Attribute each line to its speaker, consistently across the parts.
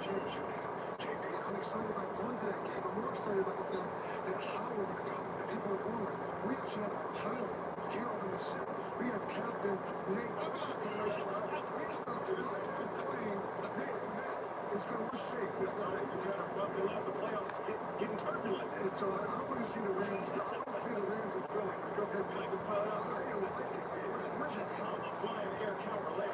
Speaker 1: championship game. JB, I'm excited about going to that game. I'm more excited about the fact that how we're going to go, the people we're going with. We actually have our pilot here on the set. We have Captain Nate. We have the plane. Nate, it's going to safe. That's all right. You got to buckle up. The playoffs getting turbulent. And so I want to see the Rams. I want to see the Rams in Philly. Go ahead. You like this pilot? I'm a flying air cavalier.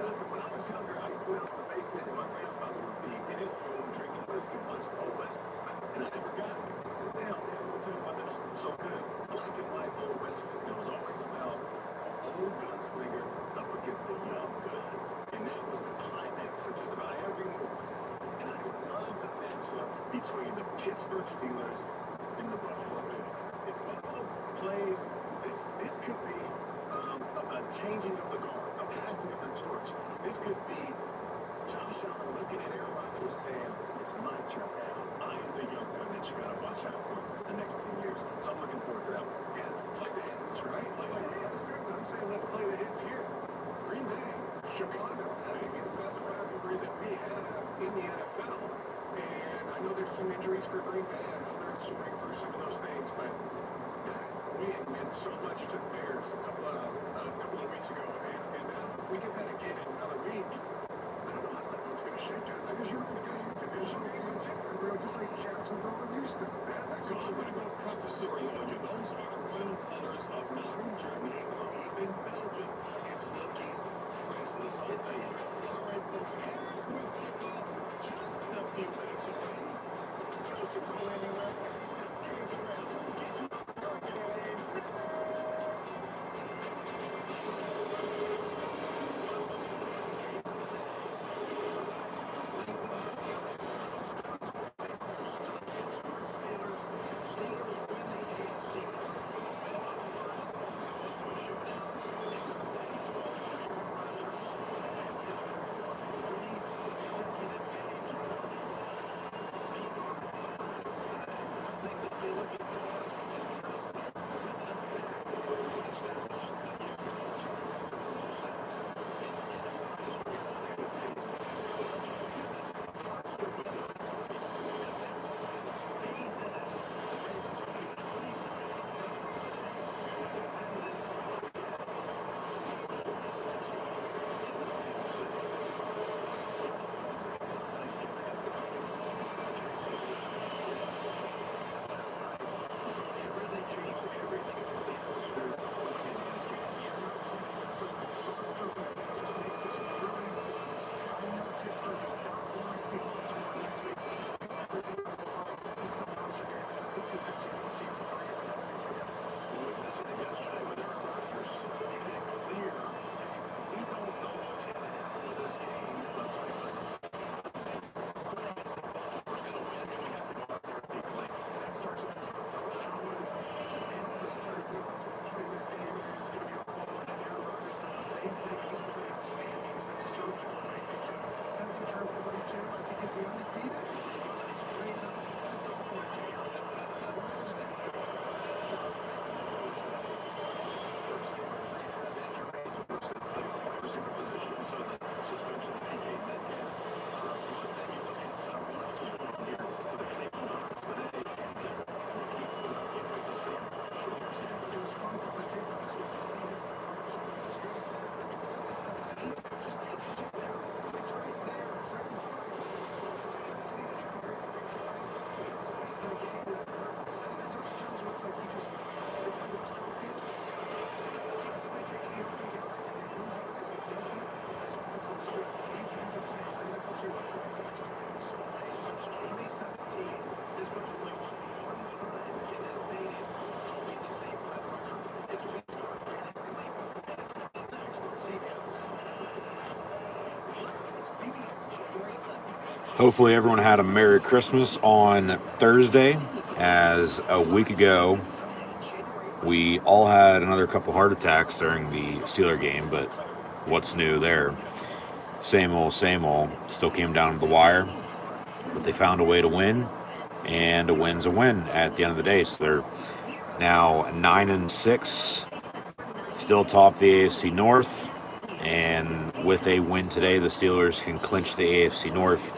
Speaker 1: Listen, when I was younger, I used to go down to the basement and my grandfather would be in his room drinking whiskey and bunch of Old Westerns. And I never got it. He said, sit down, man. I'll tell you why they're so good. Black and white Old Westerns. It was always about an old gunslinger up against a young gun. And that was the climax of just about every movie. And I love the matchup between the Pittsburgh Steelers and the Buffalo Bills. If Buffalo plays, this could be a changing of the guard, a passing of the torch. This could be Josh Allen looking at Aaron Rodgers saying, it's my turn now. I am the young gun that you got to watch out for the next 10 years. So I'm looking forward to that one. Yeah, play the hits, right? Play the hits. I'm saying let's play the hits here. Green Bay, Chicago, maybe the best rivalry that we have in the NFL. And I know there's some injuries for Green Bay. I know they're sorting through some of those things, but that win meant so much to the Bears a couple of weeks ago. And now if we get that again in another week, I don't know how that one's going to shake down. Because you're going to get your division games and different, just like Jacksonville and Houston. So I'm going to go professorial on you. Those are the royal colors of modern Germany or even Belgium. It's looking priceless indeed. All right, folks, and we'll kick off just a few minutes away. Don't you go anywhere. This game's around. Get you your game.
Speaker 2: Hopefully everyone had a Merry Christmas on Thursday, as a week ago we all had another couple heart attacks during the Steeler game, but what's new there? Same old, still came down to the wire, but they found a way to win, and a win's a win at the end of the day. So they're now 9-6, still top the AFC North, And with a win today, the Steelers can clinch the AFC North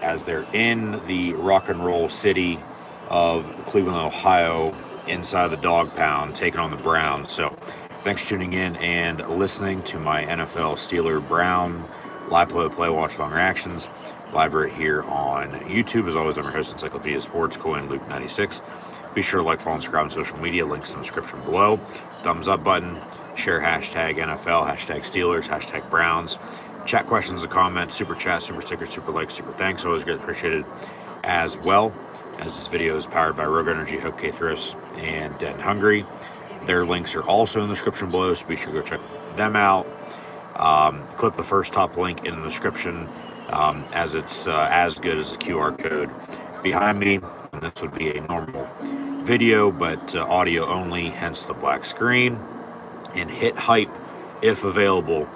Speaker 2: as they're in the rock and roll city of Cleveland, Ohio, inside the dog pound, taking on the Browns. So thanks for tuning in and listening to my NFL Steeler Brown live play, watch, long reactions, live right here on YouTube. As always, I'm your host, Encyclopedia Sports, Coin Luke 96. Be sure to like, follow, and subscribe on social media. Links in the description below. Thumbs up button. Share hashtag NFL, hashtag Steelers, hashtag Browns. Chat questions and comments, super chat, super stickers, super likes, super thanks. Always greatly appreciated as well. As this video is powered by Rogue Energy, HopeKThrifts, and Dead and Hungry. Their links are also in the description below, so be sure to go check them out. Click the first top link in the description, as it's as good as the QR code behind me. And this would be a normal video, but audio only, hence the black screen. And hit hype if available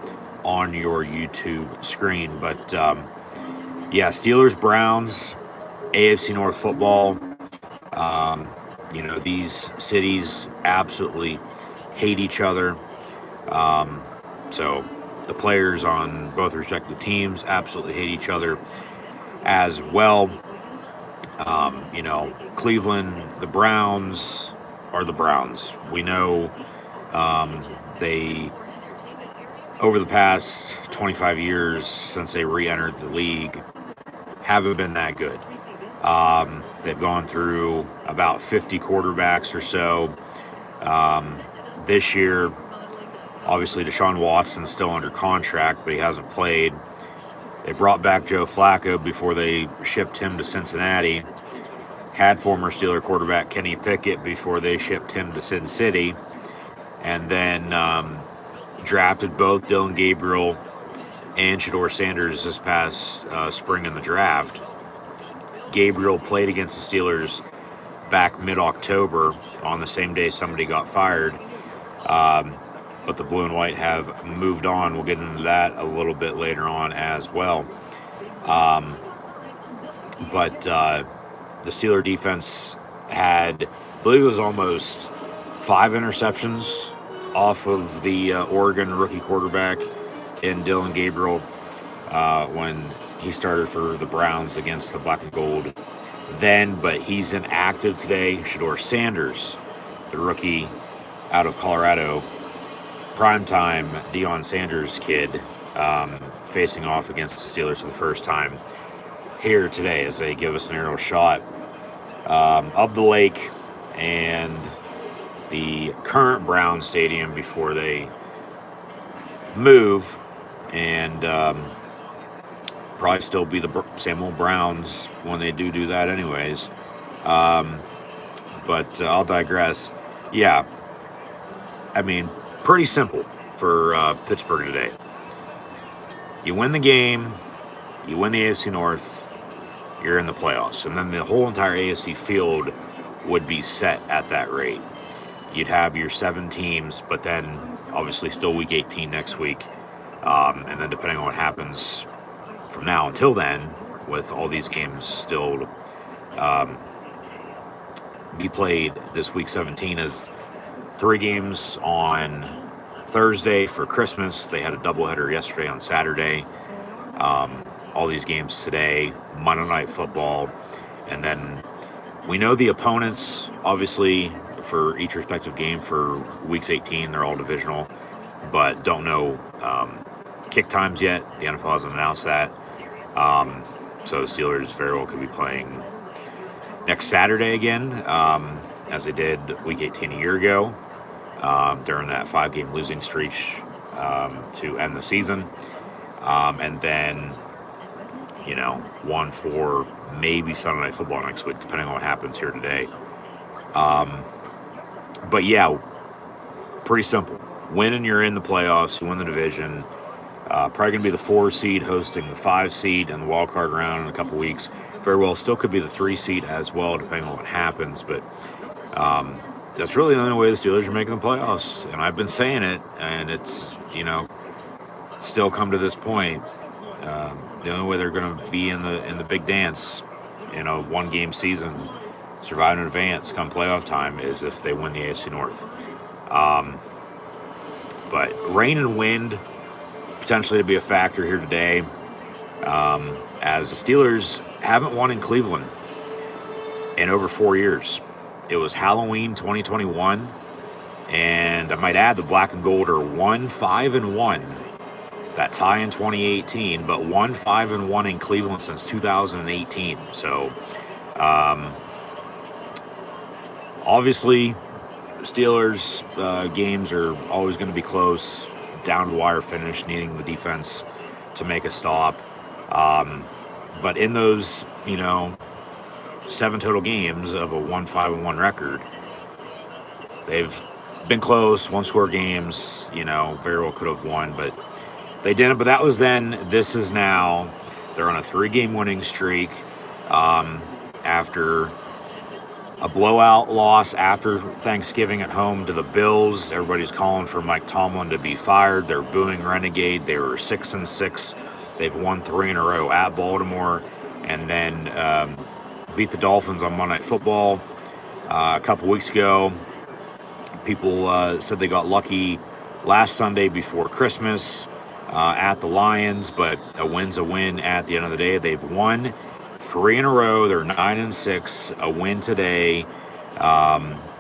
Speaker 2: on your YouTube screen. But yeah, Steelers, Browns, AFC North football. These cities absolutely hate each other. So the players on both respective teams absolutely hate each other as well. Cleveland, the Browns are the Browns. We know they, over the past 25 years since they re-entered the league, haven't been that good. They've gone through about 50 quarterbacks or so. This year, obviously Deshaun Watson's still under contract, but he hasn't played. They brought back Joe Flacco before they shipped him to Cincinnati. Had former Steeler quarterback Kenny Pickett before they shipped him to Sin City. And then drafted both Dylan Gabriel and Shedeur Sanders this past spring in the draft. Gabriel played against the Steelers back mid-October on the same day somebody got fired. But the blue and white have moved on. We'll get into that a little bit later on as well. But the Steeler defense had, I believe it was almost 5 interceptions off of the Oregon rookie quarterback in Dylan Gabriel when he started for the Browns against the black and gold then, but he's inactive today. Shedeur Sanders, the rookie out of Colorado, primetime Deion Sanders kid, facing off against the Steelers for the first time here today as they give us an aerial shot of the lake and the current Brown Stadium before they move, and probably still be the same old Browns when they do that anyways. But I'll digress. Yeah, I mean, pretty simple for Pittsburgh today. You win the game, you win the AFC North, you're in the playoffs. And then the whole entire AFC field would be set at that rate. You'd have your 7 teams, but then obviously still week 18 next week. And then depending on what happens from now until then, with all these games still be played this week 17, as 3 games on Thursday for Christmas. They had a doubleheader yesterday on Saturday. All these games today, Monday Night Football. And then we know the opponents, obviously, for each respective game for weeks 18. They're all divisional, but don't know kick times yet. The NFL hasn't announced that. So the Steelers very well could be playing next Saturday again, as they did week 18 a year ago, during that 5-game losing streak to end the season. And then, one for maybe Sunday Night Football next week, depending on what happens here today. But yeah, pretty simple. Win and you're in the playoffs. You win the division. Probably going to be the 4 seed hosting the 5 seed in the wild card round in a couple weeks. Very well still could be the 3 seed as well, depending on what happens. But that's really the only way the Steelers are making the playoffs. And I've been saying it, and it's, still come to this point. The only way they're going to be in the big dance in a 1-game season, survive in advance come playoff time, is if they win the AFC North. But rain and wind potentially to be a factor here today, as the Steelers haven't won in Cleveland in over 4 years. It was Halloween 2021, and I might add the black and gold are 1-5-1. That tie in 2018, but 1-5-1 in Cleveland since 2018. So, obviously, Steelers games are always going to be close, down to the wire finish, needing the defense to make a stop. But in those, 7 total games of a 1-5-1 record, they've been close, one-score games, very well could have won, but they didn't. But that was then. This is now. They're on a 3-game winning streak after a blowout loss after Thanksgiving at home to the Bills. Everybody's calling for Mike Tomlin to be fired. They're booing Renegade. They were 6-6. They've won 3 in a row at Baltimore, and then beat the Dolphins on Monday Night Football a couple weeks ago. People said they got lucky last Sunday before Christmas at the Lions, but a win's a win at the end of the day. They've won 3 in a row. They're 9-6. A win today.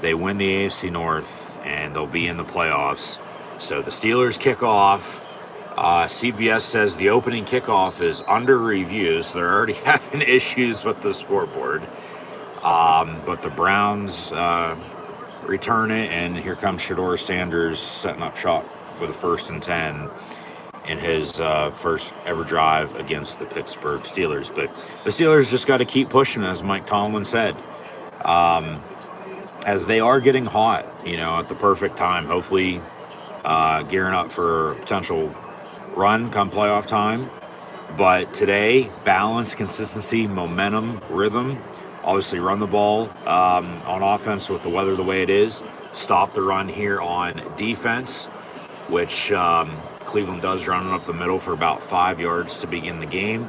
Speaker 2: They win the AFC North, and they'll be in the playoffs. So the Steelers kick off. CBS says the opening kickoff is under review, so they're already having issues with the scoreboard. But the Browns return it, and here comes Shedeur Sanders setting up shot with a 1st and 10 in his first ever drive against the Pittsburgh Steelers. But the Steelers just got to keep pushing, as Mike Tomlin said, as they are getting hot, at the perfect time, hopefully gearing up for a potential run come playoff time. But today, balance, consistency, momentum, rhythm, obviously run the ball on offense with the weather the way it is, stop the run here on defense, which Cleveland does running up the middle for about 5 yards to begin the game.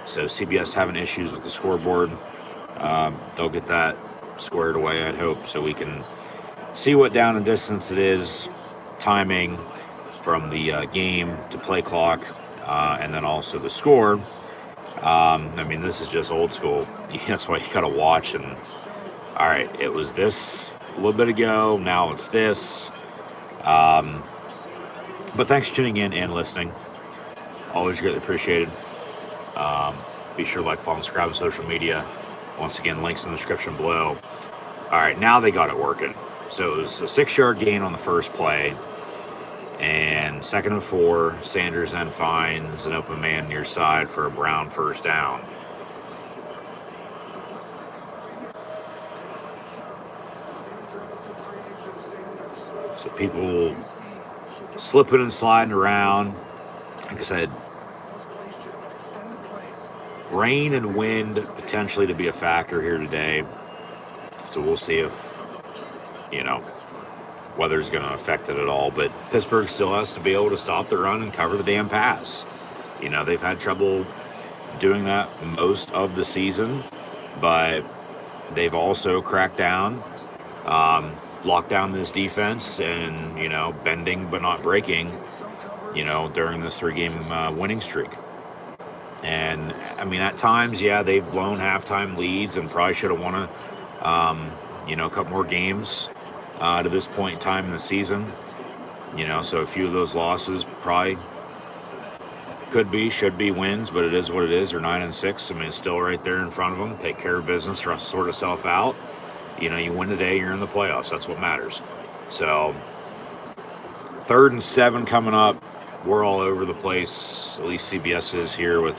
Speaker 2: So CBS having issues with the scoreboard. They'll get that squared away, I'd hope, so we can see what down and distance it is, timing from the game to play clock, and then also the score. This is just old school. That's why you gotta watch. And all right, it was this a little bit ago. Now it's this. But thanks for tuning in and listening. Always greatly appreciated. Be sure to like, follow, and subscribe on social media. Once again, links in the description below. All right, now they got it working. So it was a 6-yard gain on the first play. And 2nd and 4, Sanders then finds an open man near side for a Brown 1st down. So people slipping and sliding around. Like I said, rain and wind potentially to be a factor here today. So we'll see if, weather's going to affect it at all. But Pittsburgh still has to be able to stop the run and cover the damn pass. They've had trouble doing that most of the season, but they've also cracked down, locked down this defense, and, bending but not breaking, during this 3-game winning streak. And, at times, they've blown halftime leads and probably should have won a couple more games to this point in time in the season. So a few of those losses probably should be wins, but it is what it is. They're 9-6. It's still right there in front of them. Take care of business, sort itself out. You win today, you're in the playoffs. That's what matters. So 3rd and 7 coming up. We're all over the place. At least CBS is here with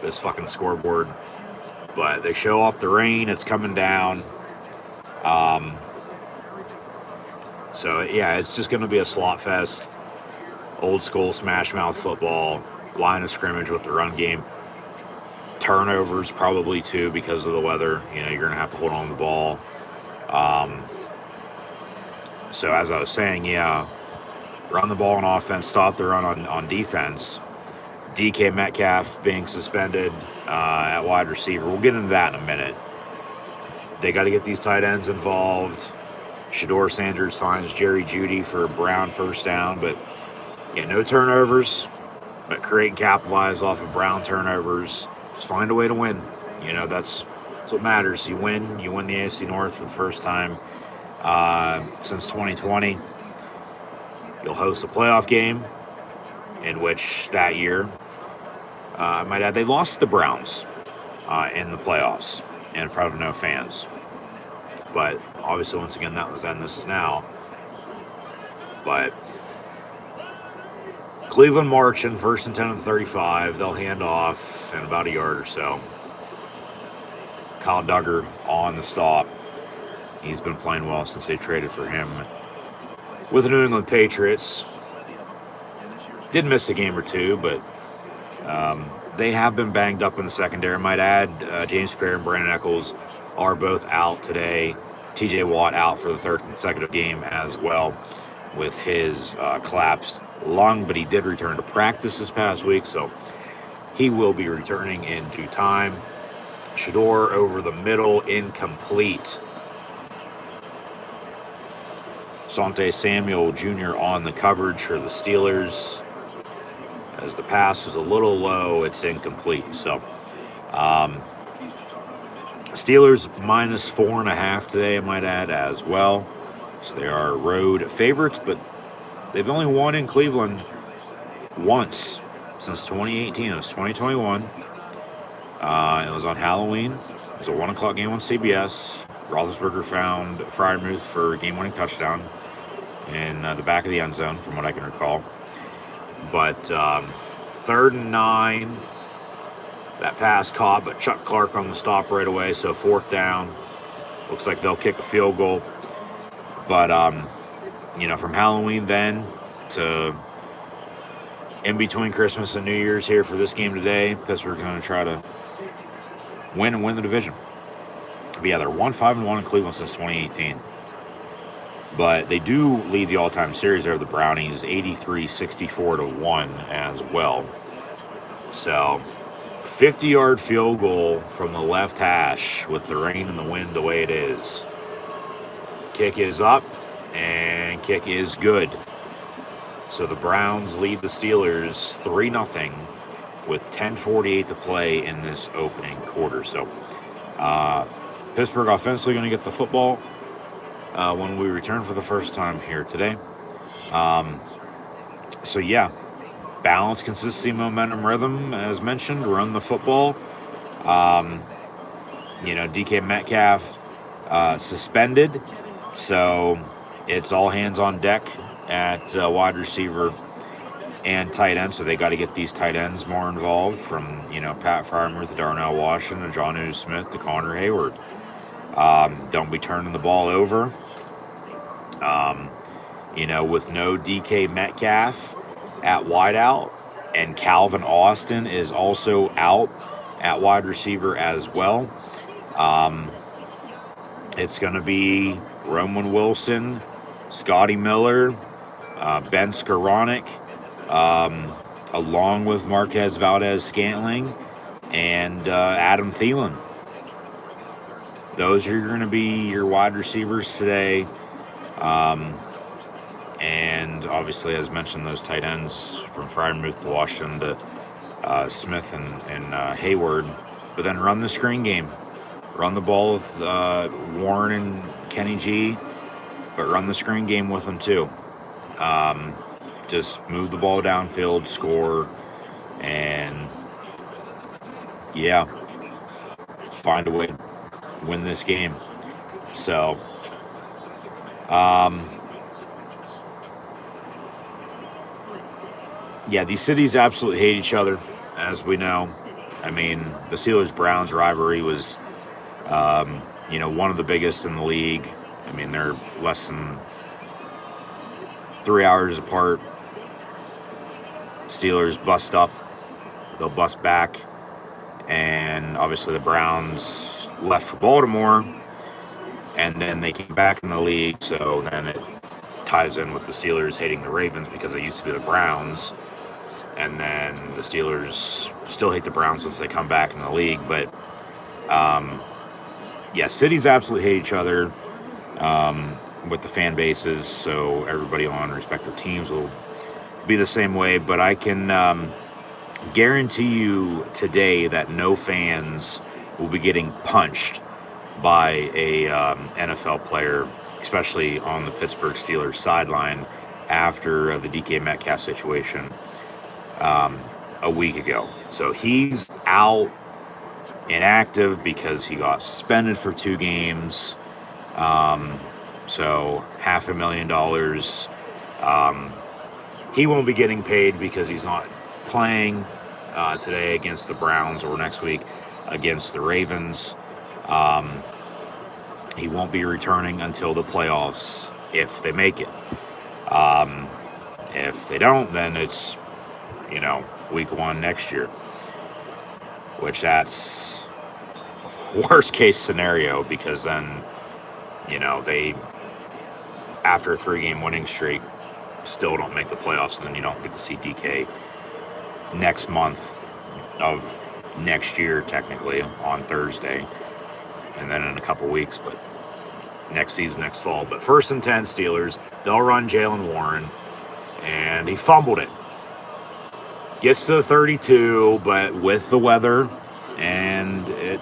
Speaker 2: this fucking scoreboard. But they show off the rain. It's coming down. So, it's just going to be a slot fest. Old school smash mouth football. Line of scrimmage with the run game. Turnovers probably too because of the weather. You're going to have to hold on to the ball. So as I was saying, run the ball on offense, stop the run on defense. DK Metcalf being suspended at wide receiver. We'll get into that in a minute. They got to get these tight ends involved. Shador Sanders finds Jerry Jeudy for a Brown first down, but yeah, no turnovers, but create and capitalize off of Brown turnovers. Just find a way to win. That's what matters. You win the AFC North for the first time since 2020. You'll host a playoff game in which that year, I might add, they lost to the Browns in the playoffs in front of no fans. But obviously, once again, that was then, this is now. But Cleveland marching, 1st and 10 of the 35. They'll hand off in about a yard or so. Kyle Duggar on the stop. He's been playing well since they traded for him with the New England Patriots. Did miss a game or two, but they have been banged up in the secondary. I might add, James Perry and Brandon Echols are both out today. TJ Watt out for the 3rd consecutive game as well with his collapsed lung, but he did return to practice this past week, so he will be returning in due time. Shador over the middle, incomplete. Asante Samuel Jr. on the coverage for the Steelers. As the pass was a little low, it's incomplete. So, Steelers minus 4.5 today, I might add, as well. So they are road favorites, but they've only won in Cleveland once since 2018. It was 2021. It was on Halloween. It was a 1 o'clock game on CBS. Roethlisberger found Freiermuth for a game-winning touchdown in the back of the end zone, from what I can recall. But 3rd and 9, that pass caught, but Chuck Clark on the stop right away, so 4th down. Looks like they'll kick a field goal. But, from Halloween then to in between Christmas and New Year's here for this game today, Pittsburgh's going to try to win the division. But yeah, they're 1-5-1 in Cleveland since 2018. But they do lead the all-time series over the Brownies, 83-64-1 as well. So, 50-yard field goal from the left hash with the rain and the wind the way it is. Kick is up, and kick is good. So the Browns lead the Steelers 3-0 with 10:48 to play in this opening quarter. So, Pittsburgh offensively going to get the football when we return for the first time here today. So yeah, balance, consistency, momentum, rhythm, as mentioned, run the football. DK Metcalf suspended, so it's all hands on deck at wide receiver and tight end. So they got to get these tight ends more involved, from Pat Freiermuth, Darnell Washington, John Smith to Connor Hayward. Don't be turning the ball over. With no DK Metcalf at wideout, and Calvin Austin is also out at wide receiver as well. It's going to be Roman Wilson, Scotty Miller, Ben Skoranek, along with Marquez Valdez-Scantling and Adam Thielen. Those are going to be your wide receivers today. And obviously, as mentioned, those tight ends from Freiermuth to Washington to Smith and Hayward. But then run the screen game. Run the ball with Warren and Kenny G, but run the screen game with them too. Just move the ball downfield, score, and yeah, find a way to win this game. So, yeah, these cities absolutely hate each other, as we know. I mean, the Steelers-Browns rivalry was, one of the biggest in the league. I mean, they're less than 3 hours apart. Steelers bust up, they'll bust back. And obviously the Browns left for Baltimore, and then they came back in the league. So then it ties in with the Steelers hating the Ravens because they used to be the Browns. And then the Steelers still hate the Browns once they come back in the league. But, cities absolutely hate each other. with the fan bases, so everybody on respective teams will be the same way. But I can guarantee you today that no fans will be getting punched by a NFL player, especially on the Pittsburgh Steelers sideline after the DK Metcalf situation a week ago. So he's out, inactive, because he got suspended for 2 games. So $500,000. He won't be getting paid because he's not playing today against the Browns, or next week against the Ravens. He won't be returning until the playoffs, if they make it. If they don't, then it's, week 1 next year, which that's worst case scenario, because then, they, after a 3-game winning streak, still don't make the playoffs, and then you don't get to see DK next month of next year, technically, on Thursday, and then in a couple weeks, but next season, next fall. But 1st and 10 Steelers, they'll run Jaylen Warren, and he fumbled it. Gets to the 32, but with the weather and it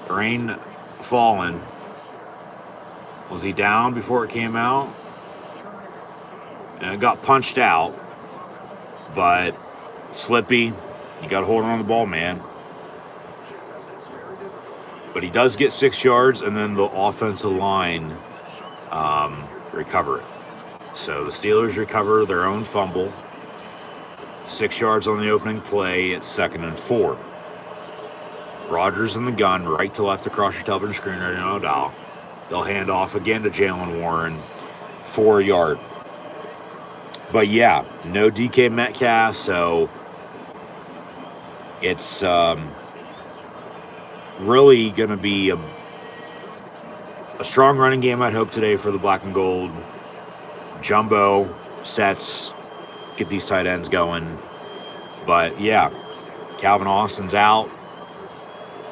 Speaker 2: rain falling, was he down before it came out? And it got punched out, but slippy. You got to hold on to the ball, man. But he does get 6 yards, and then the offensive line recover it. So the Steelers recover their own fumble. 6 yards on the opening play. It's 2nd and 4. Rodgers in the gun, right to left across your television screen right now. They'll hand off again to Jaylen Warren, 4 yard. But yeah, no DK Metcalf, so it's really going to be a strong running game, I'd hope, today for the black and gold. Jumbo sets, get these tight ends going. But yeah, Calvin Austin's out.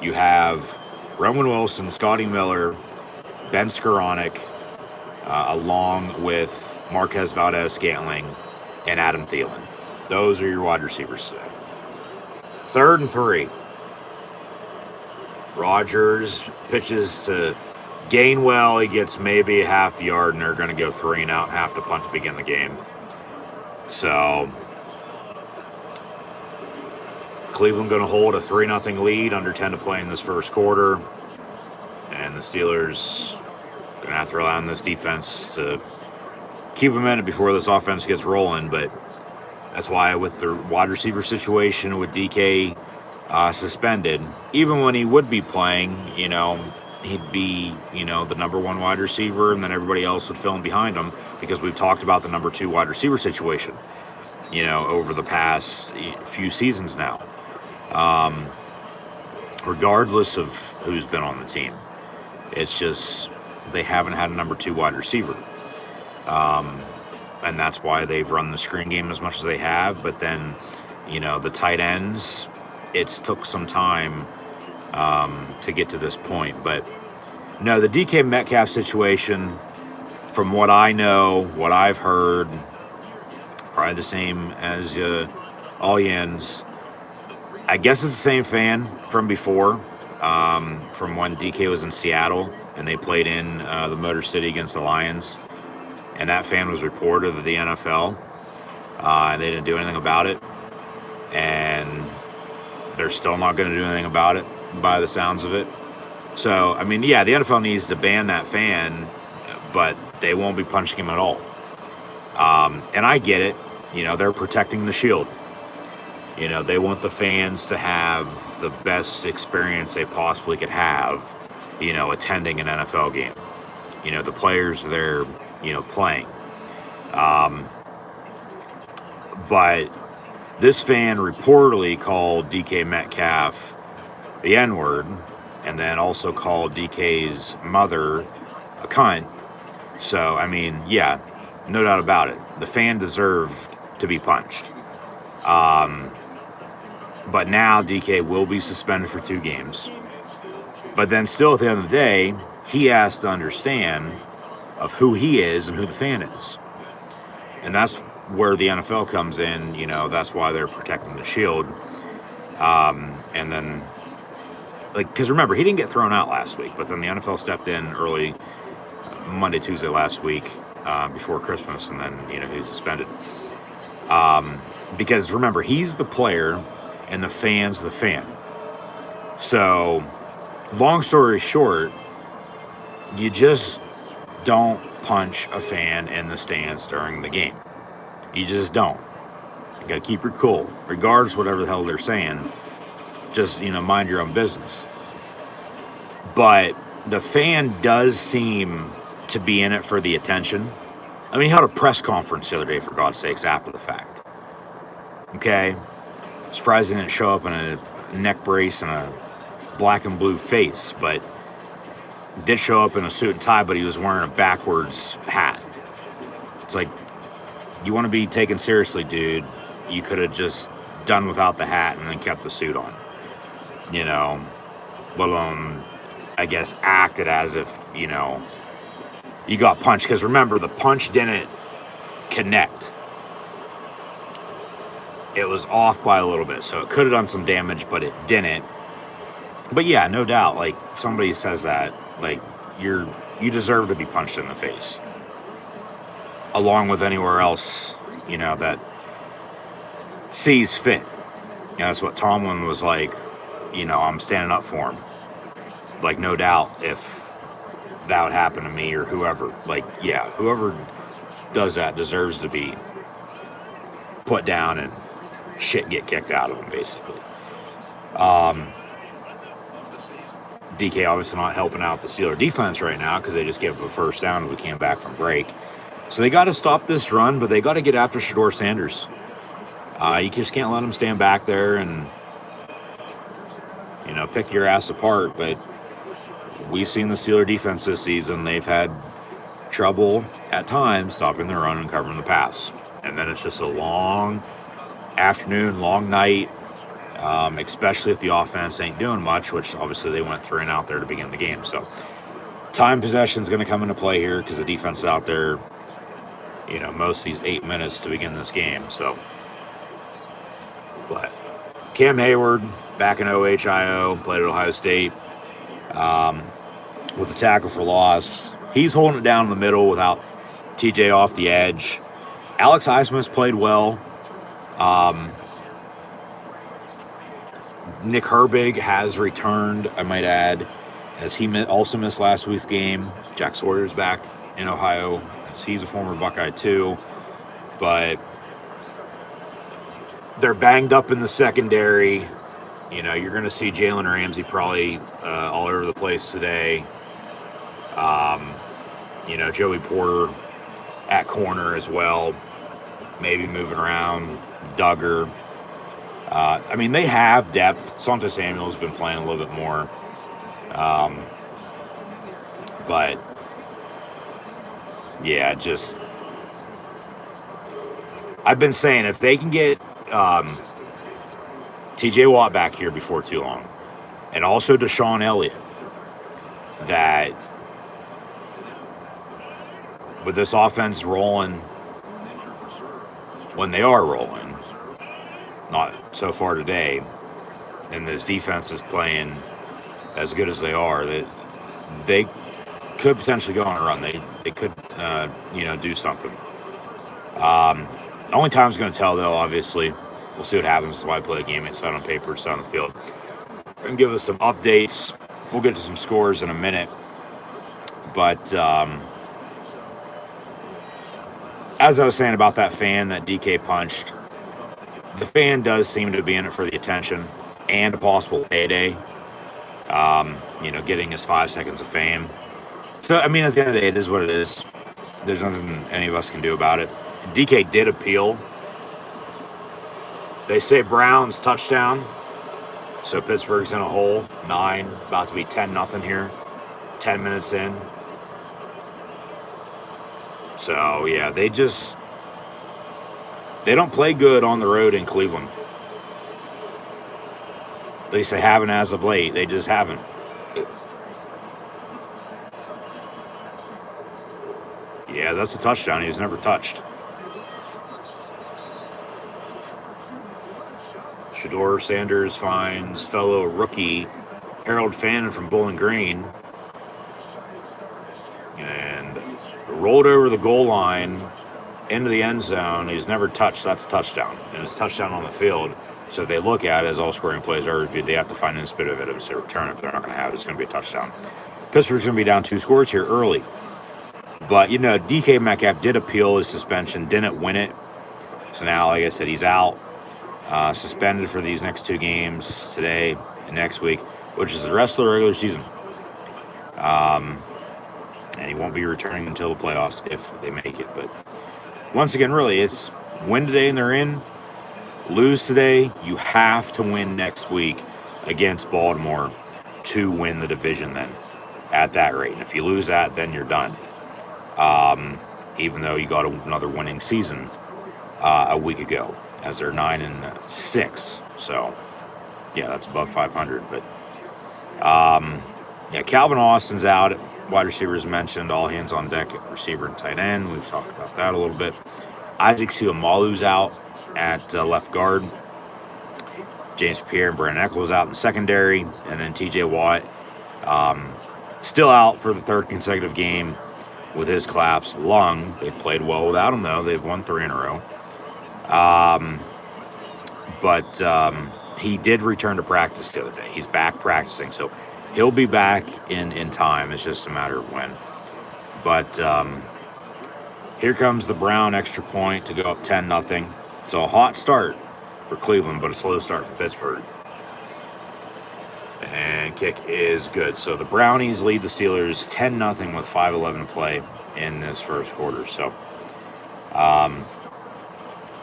Speaker 2: You have Roman Wilson, Scotty Miller, Ben Skoranek, along with Marquez Valdez-Scantling and Adam Thielen. Those are your wide receivers today. 3rd and 3. Rodgers pitches to Gainwell. He gets maybe a half yard, and they're going to go 3 and out, have to punt to begin the game. So Cleveland going to hold a 3-0 lead, under 10 to play in this first quarter. And the Steelers going to have to rely on this defense to keep them in it before this offense gets rolling. But that's why, with the wide receiver situation with DK suspended, even when he would be playing, he'd be, the number 1 wide receiver, and then everybody else would fill in behind him, because we've talked about the number 2 wide receiver situation, over the past few seasons now. Regardless of who's been on the team, it's just they haven't had a number 2 wide receiver. And that's why they've run the screen game as much as they have. But then, the tight ends, it's took some time to get to this point. But no, the DK Metcalf situation, from what I know, what I've heard, probably the same as all Jens. I guess it's the same fan from before, from when DK was in Seattle and they played in the Motor City against the Lions. And that fan was reported to the NFL, and they didn't do anything about it. And they're still not going to do anything about it, by the sounds of it. So, I mean, yeah, the NFL needs to ban that fan, but they won't be punishing him at all. And I get it. They're protecting the shield. They want the fans to have the best experience they possibly could have, attending an NFL game. The players are there, playing. But this fan reportedly called DK Metcalf the N-word, and then also called DK's mother a cunt. So, I mean, yeah, no doubt about it. The fan deserved to be punched. But now DK will be suspended for 2 games. But then still, at the end of the day, he has to understand of who he is and who the fan is. And that's where the NFL comes in. You know, that's why they're protecting the shield. And then, like, because remember, he didn't get thrown out last week, but then the NFL stepped in early Monday, Tuesday last week before Christmas, and then, you know, he was suspended. Because remember, he's the player and the fan's the fan. So, long story short, you just don't punch a fan in the stands during the game. You just don't. You gotta keep your cool, regardless of whatever the hell they're saying. Just, you know, mind your own business. But the fan does seem to be in it for the attention. I mean, he had a press conference the other day, for God's sakes, after the fact. Okay? Surprised he didn't show up in a neck brace and a black and blue face, but did show up in a suit and tie, but he was wearing a backwards hat. It's like, you want to be taken seriously, dude, you could have just done without the hat and then kept the suit on. You know, let alone, I guess, acted as if, you know, you got punched. Because remember, the punch didn't connect. It was off by a little bit, so it could have done some damage, but it didn't. But yeah, no doubt, like, if somebody says that, like, you deserve to be punched in the face. Along with anywhere else, you know, that sees fit. You know, that's what Tomlin was like, you know, I'm standing up for him. Like, no doubt, if that would happen to me or whoever, like, yeah, whoever does that deserves to be put down and shit get kicked out of them, basically. DK obviously not helping out the Steeler defense right now because they just gave up a first down when we came back from break. So they got to stop this run, but they got to get after Shedeur Sanders. You just can't let him stand back there and, you know, pick your ass apart. But we've seen the Steeler defense this season. They've had trouble at times stopping the run and covering the pass. And then it's just a long afternoon, long night, especially if the offense ain't doing much, which obviously they went 3 and out there to begin the game. So time possession is going to come into play here because the defense is out there, you know, most of these 8 minutes to begin this game. So, but Cam Hayward back in OHIO, played at Ohio State with a tackle for loss. He's holding it down in the middle without TJ off the edge. Alex Highsmith's played well. Nick Herbig has returned, I might add, as he also missed last week's game. Jack Sawyer's back in Ohio, as he's a former Buckeye too. But they're banged up in the secondary. You know, you're going to see Jalen Ramsey probably all over the place today. You know, Joey Porter at corner as well, maybe moving around. Duggar. I mean, they have depth. Sante Samuel's been playing a little bit more. But, yeah, just... I've been saying if they can get T.J. Watt back here before too long, and also Deshaun Elliott, that with this offense rolling when they are rolling, not so far today, and this defense is playing as good as they are, that they could potentially go on a run. They could, you know, do something. Only time's going to tell, though, obviously. We'll see what happens. That's why I play a game. It's not on paper, it's not on the field. And give us some updates. We'll get to some scores in a minute. But as I was saying about that fan that DK punched, the fan does seem to be in it for the attention and a possible payday. You know, getting his 5 seconds of fame. So, I mean, at the end of the day, it is what it is. There's nothing any of us can do about it. DK did appeal. They say Brown's touchdown. So Pittsburgh's in a hole. 9, about to be 10-0 here. 10 minutes in. So, yeah, they don't play good on the road in Cleveland. At least they haven't as of late. They just haven't. Yeah, that's a touchdown. He was never touched. Shador Sanders finds fellow rookie Harold Fannin from Bowling Green and rolled over the goal line into the end zone. He's never touched. That's a touchdown. And it's a touchdown on the field. So if they look at it, as all scoring plays are reviewed, they have to find an bit of evidence to return it, but they're not going to have it. It's going to be a touchdown. Pittsburgh's going to be down 2 scores here early. But, DK Metcalf did appeal his suspension, didn't win it. So now, like I said, he's out. Suspended for these next 2 games, today and next week, which is the rest of the regular season. And he won't be returning until the playoffs if they make it. But once again, really, it's win today and they're in. Lose today, you have to win next week against Baltimore to win the division then at that rate. And if you lose that, then you're done. Even though you got another winning season a week ago, as they're 9-6. So, yeah, that's above 500. But, Calvin Austin's out. Wide receivers mentioned, all hands on deck at receiver and tight end. We've talked about that a little bit. Isaac Seumalo's out at left guard. James Pierre and Brandon Echols out in the secondary. And then TJ Watt still out for the 3rd consecutive game with his collapsed lung. They played well without him, though. They've won 3 in a row. But he did return to practice the other day. He's back practicing, so he'll be back in time. It's just a matter of when. But here comes the Brown extra point to go up 10-0. So a hot start for Cleveland, but a slow start for Pittsburgh. And kick is good. So the Brownies lead the Steelers 10-0 with 5:11 to play in this first quarter. So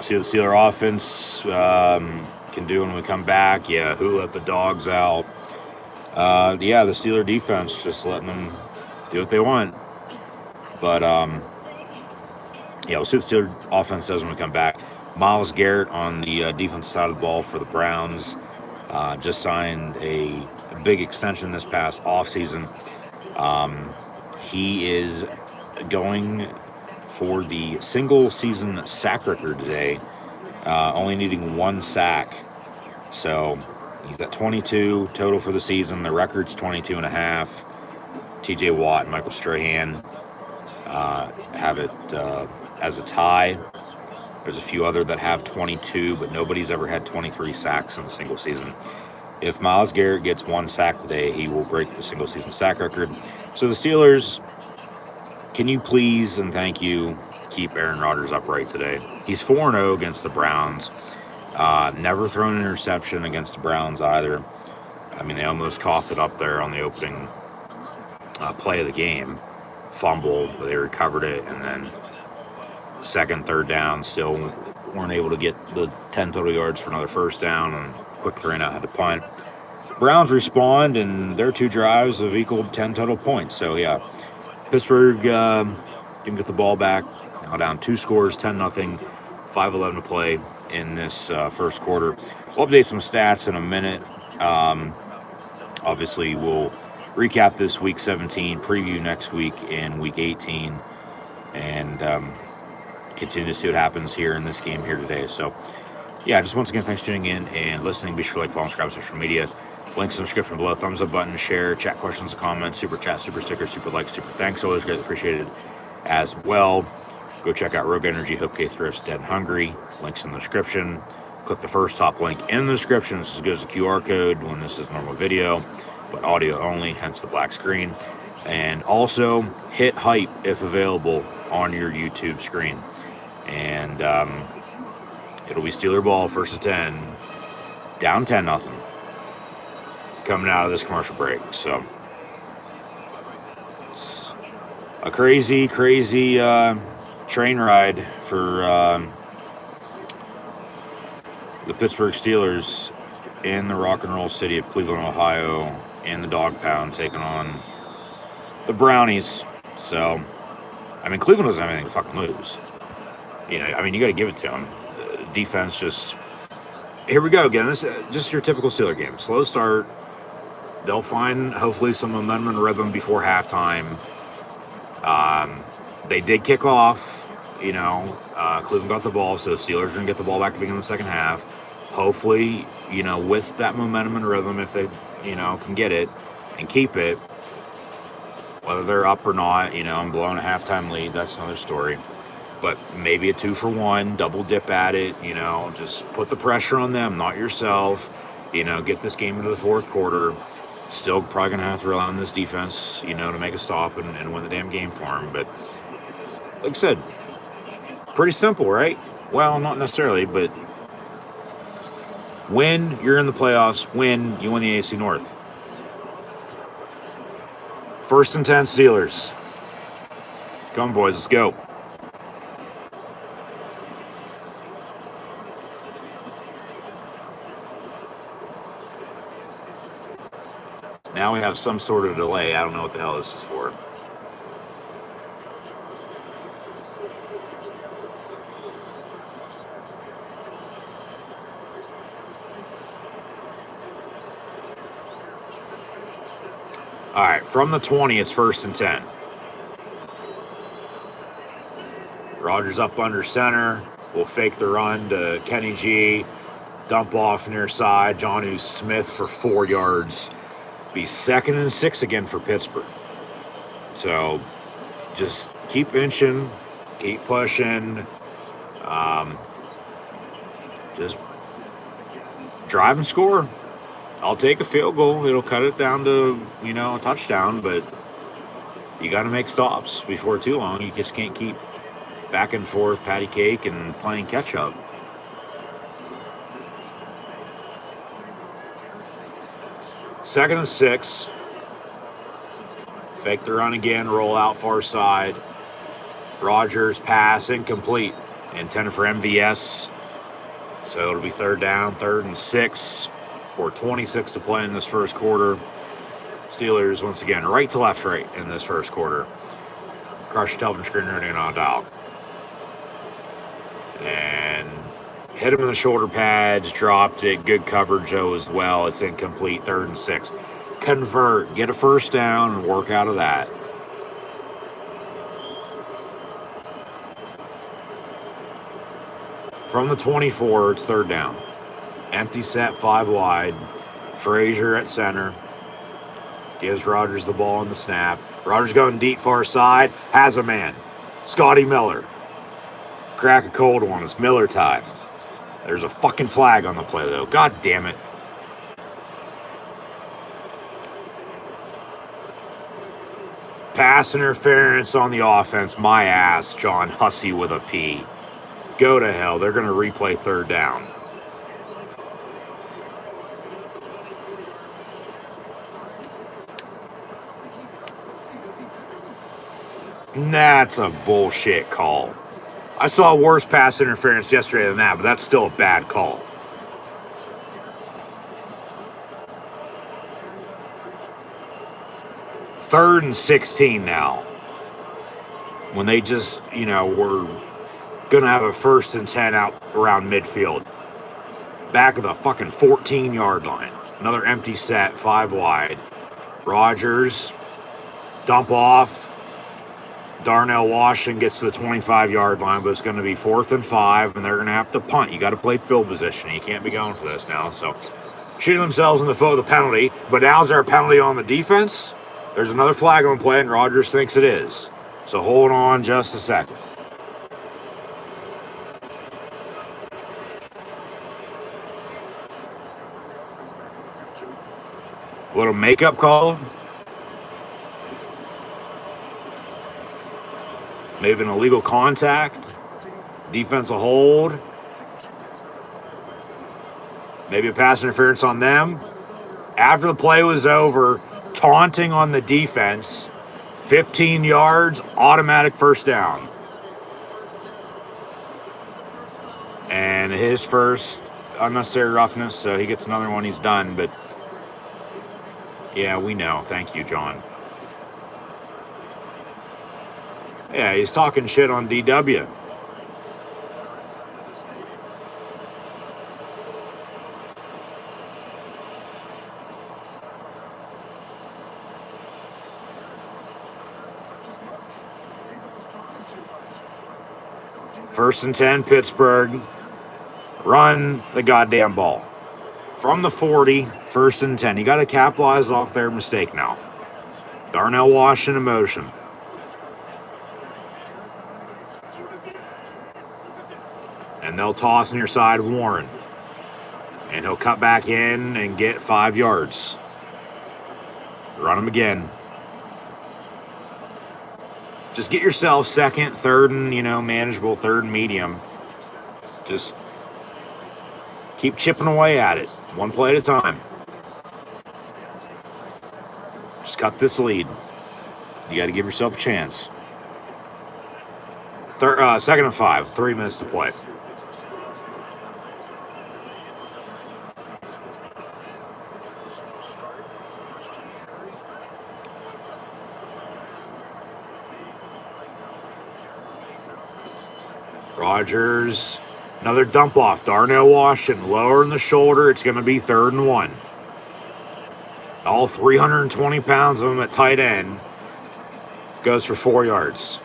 Speaker 2: see what the Steeler offense can do when we come back. Yeah, who let the dogs out? The Steeler defense just letting them do what they want. But we'll see what the Steeler offense does when we come back. Myles Garrett on the defense side of the ball for the Browns just signed a big extension this past offseason. He is going for the single season sack record today, only needing 1 sack. So he's got 22 total for the season. The record's 22.5. TJ Watt and Michael Strahan have it as a tie. There's a few other that have 22, but nobody's ever had 23 sacks in a single season. If Myles Garrett gets 1 sack today, he will break the single season sack record. So the Steelers, can you please and thank you keep Aaron Rodgers upright today? He's 4-0 against the Browns. Never thrown an interception against the Browns either. I mean, they almost coughed it up there on the opening play of the game. Fumble, but they recovered it, and then 2nd, 3rd down, still weren't able to get the 10 total yards for another first down, and quick 3-and-out had to punt. Browns respond, and their 2 drives have equaled 10 total points. So, yeah, Pittsburgh can get the ball back. Now down 2 scores, 10-0, 5:11 to play in this first quarter. We'll update some stats in a minute. Obviously, we'll recap this Week 17, preview next week in Week 18, and continue to see what happens here in this game here today. So, yeah, just once again, thanks for tuning in and listening. Be sure to like, follow, and subscribe to social media. Links in the description below. Thumbs up button, share, chat questions, comments, super chat, super sticker, super like, super thanks. Always greatly appreciated as well. Go check out Rogue Energy, HopeKThrifts, Dead and Hungry. Links in the description. Click the first top link in the description. This goes to QR code when this is normal video, but audio only, hence the black screen. And also hit hype if available on your YouTube screen. And it'll be Steeler ball, 1st and 10, down 10-0, coming out of this commercial break. So it's a crazy train ride for the Pittsburgh Steelers in the rock and roll city of Cleveland, Ohio, in the dog pound, taking on the Brownies. So, I mean, Cleveland doesn't have anything to fucking lose. You know, I mean, you got to give it to them. Defense just... Here we go again. This is just your typical Steeler game. Slow start. They'll find, hopefully, some momentum and rhythm before halftime. They did kick off. Cleveland got the ball, so the Steelers are going to get the ball back to begin the second half. Hopefully, with that momentum and rhythm, if they, can get it and keep it, whether they're up or not, and blowing a halftime lead, that's another story. But maybe a 2-for-1, double dip at it, just put the pressure on them, not yourself, get this game into the fourth quarter. Still probably going to have to rely on this defense, to make a stop and win the damn game for them. But like I said, pretty simple, right? Well, not necessarily, but when you're in the playoffs, when you win the AFC North. 1st and 10 Steelers. Come on, boys, let's go. Now we have some sort of delay. I don't know what the hell this is for. All right, from the 20, it's 1st and 10. Rodgers up under center. We'll fake the run to Kenny G. Dump off near side. Jonnu Smith for 4 yards. Be 2nd and 6 again for Pittsburgh. So just keep inching, keep pushing. Just drive and score. I'll take a field goal. It'll cut it down to, a touchdown, but you got to make stops before too long. You just can't keep back and forth patty cake and playing catch up. Second and 6. Fake the run again, roll out far side. Rodgers pass incomplete. Intended for MVS. So it'll be 3rd down, 3rd and 6. 4:26 to play in this first quarter. Steelers, once again, right to left right in this first quarter. Crush your television screen running on dial. And hit him in the shoulder pads, dropped it. Good coverage, Joe, as well. It's incomplete, 3rd and 6. Convert, get a 1st down, and work out of that. From the 24, it's 3rd down. Empty set, 5 wide. Frazier at center. Gives Rodgers the ball on the snap. Rodgers going deep far side. Has a man. Scotty Miller. Crack a cold one. It's Miller time. There's a fucking flag on the play, though. God damn it. Pass interference on the offense. My ass, John Hussey with a P. Go to hell. They're going to replay 3rd down. That's a bullshit call. I saw worse pass interference yesterday than that, but that's still a bad call. Third and 16 now. When they just, were going to have a 1st and 10 out around midfield. Back of the fucking 14-yard line. Another empty set, 5 wide. Rodgers, dump off. Darnell Washington gets to the 25-yard line, but it's going to be 4th and 5, and they're going to have to punt. You got to play field position. You can't be going for this now. So, shooting themselves in the foot of the penalty. But now is there a penalty on the defense? There's another flag on the play, and Rodgers thinks it is. So, hold on just a second. Little makeup call. Maybe an illegal contact. Defensive hold. Maybe a pass interference on them. After the play was over, taunting on the defense. 15 yards, automatic 1st down. And his first unnecessary roughness, so he gets another one, he's done. But, yeah, we know. Thank you, John. Yeah, he's talking shit on DW. First and 10, Pittsburgh. Run the goddamn ball. From the 40, first and 10. You got to capitalize off their mistake now. Darnell Washington in motion. And they'll toss near side Warren. And he'll cut back in and get 5 yards. Run him again. Just get yourself second, third, and, manageable, third and medium. Just keep chipping away at it. One play at a time. Just cut this lead. You got to give yourself a chance. Second and 5. 3 minutes to play. Rodgers, another dump off. Darnell Washington, lower in the shoulder. It's going to be 3rd and 1. All 320 pounds of him at tight end. Goes for 4 yards.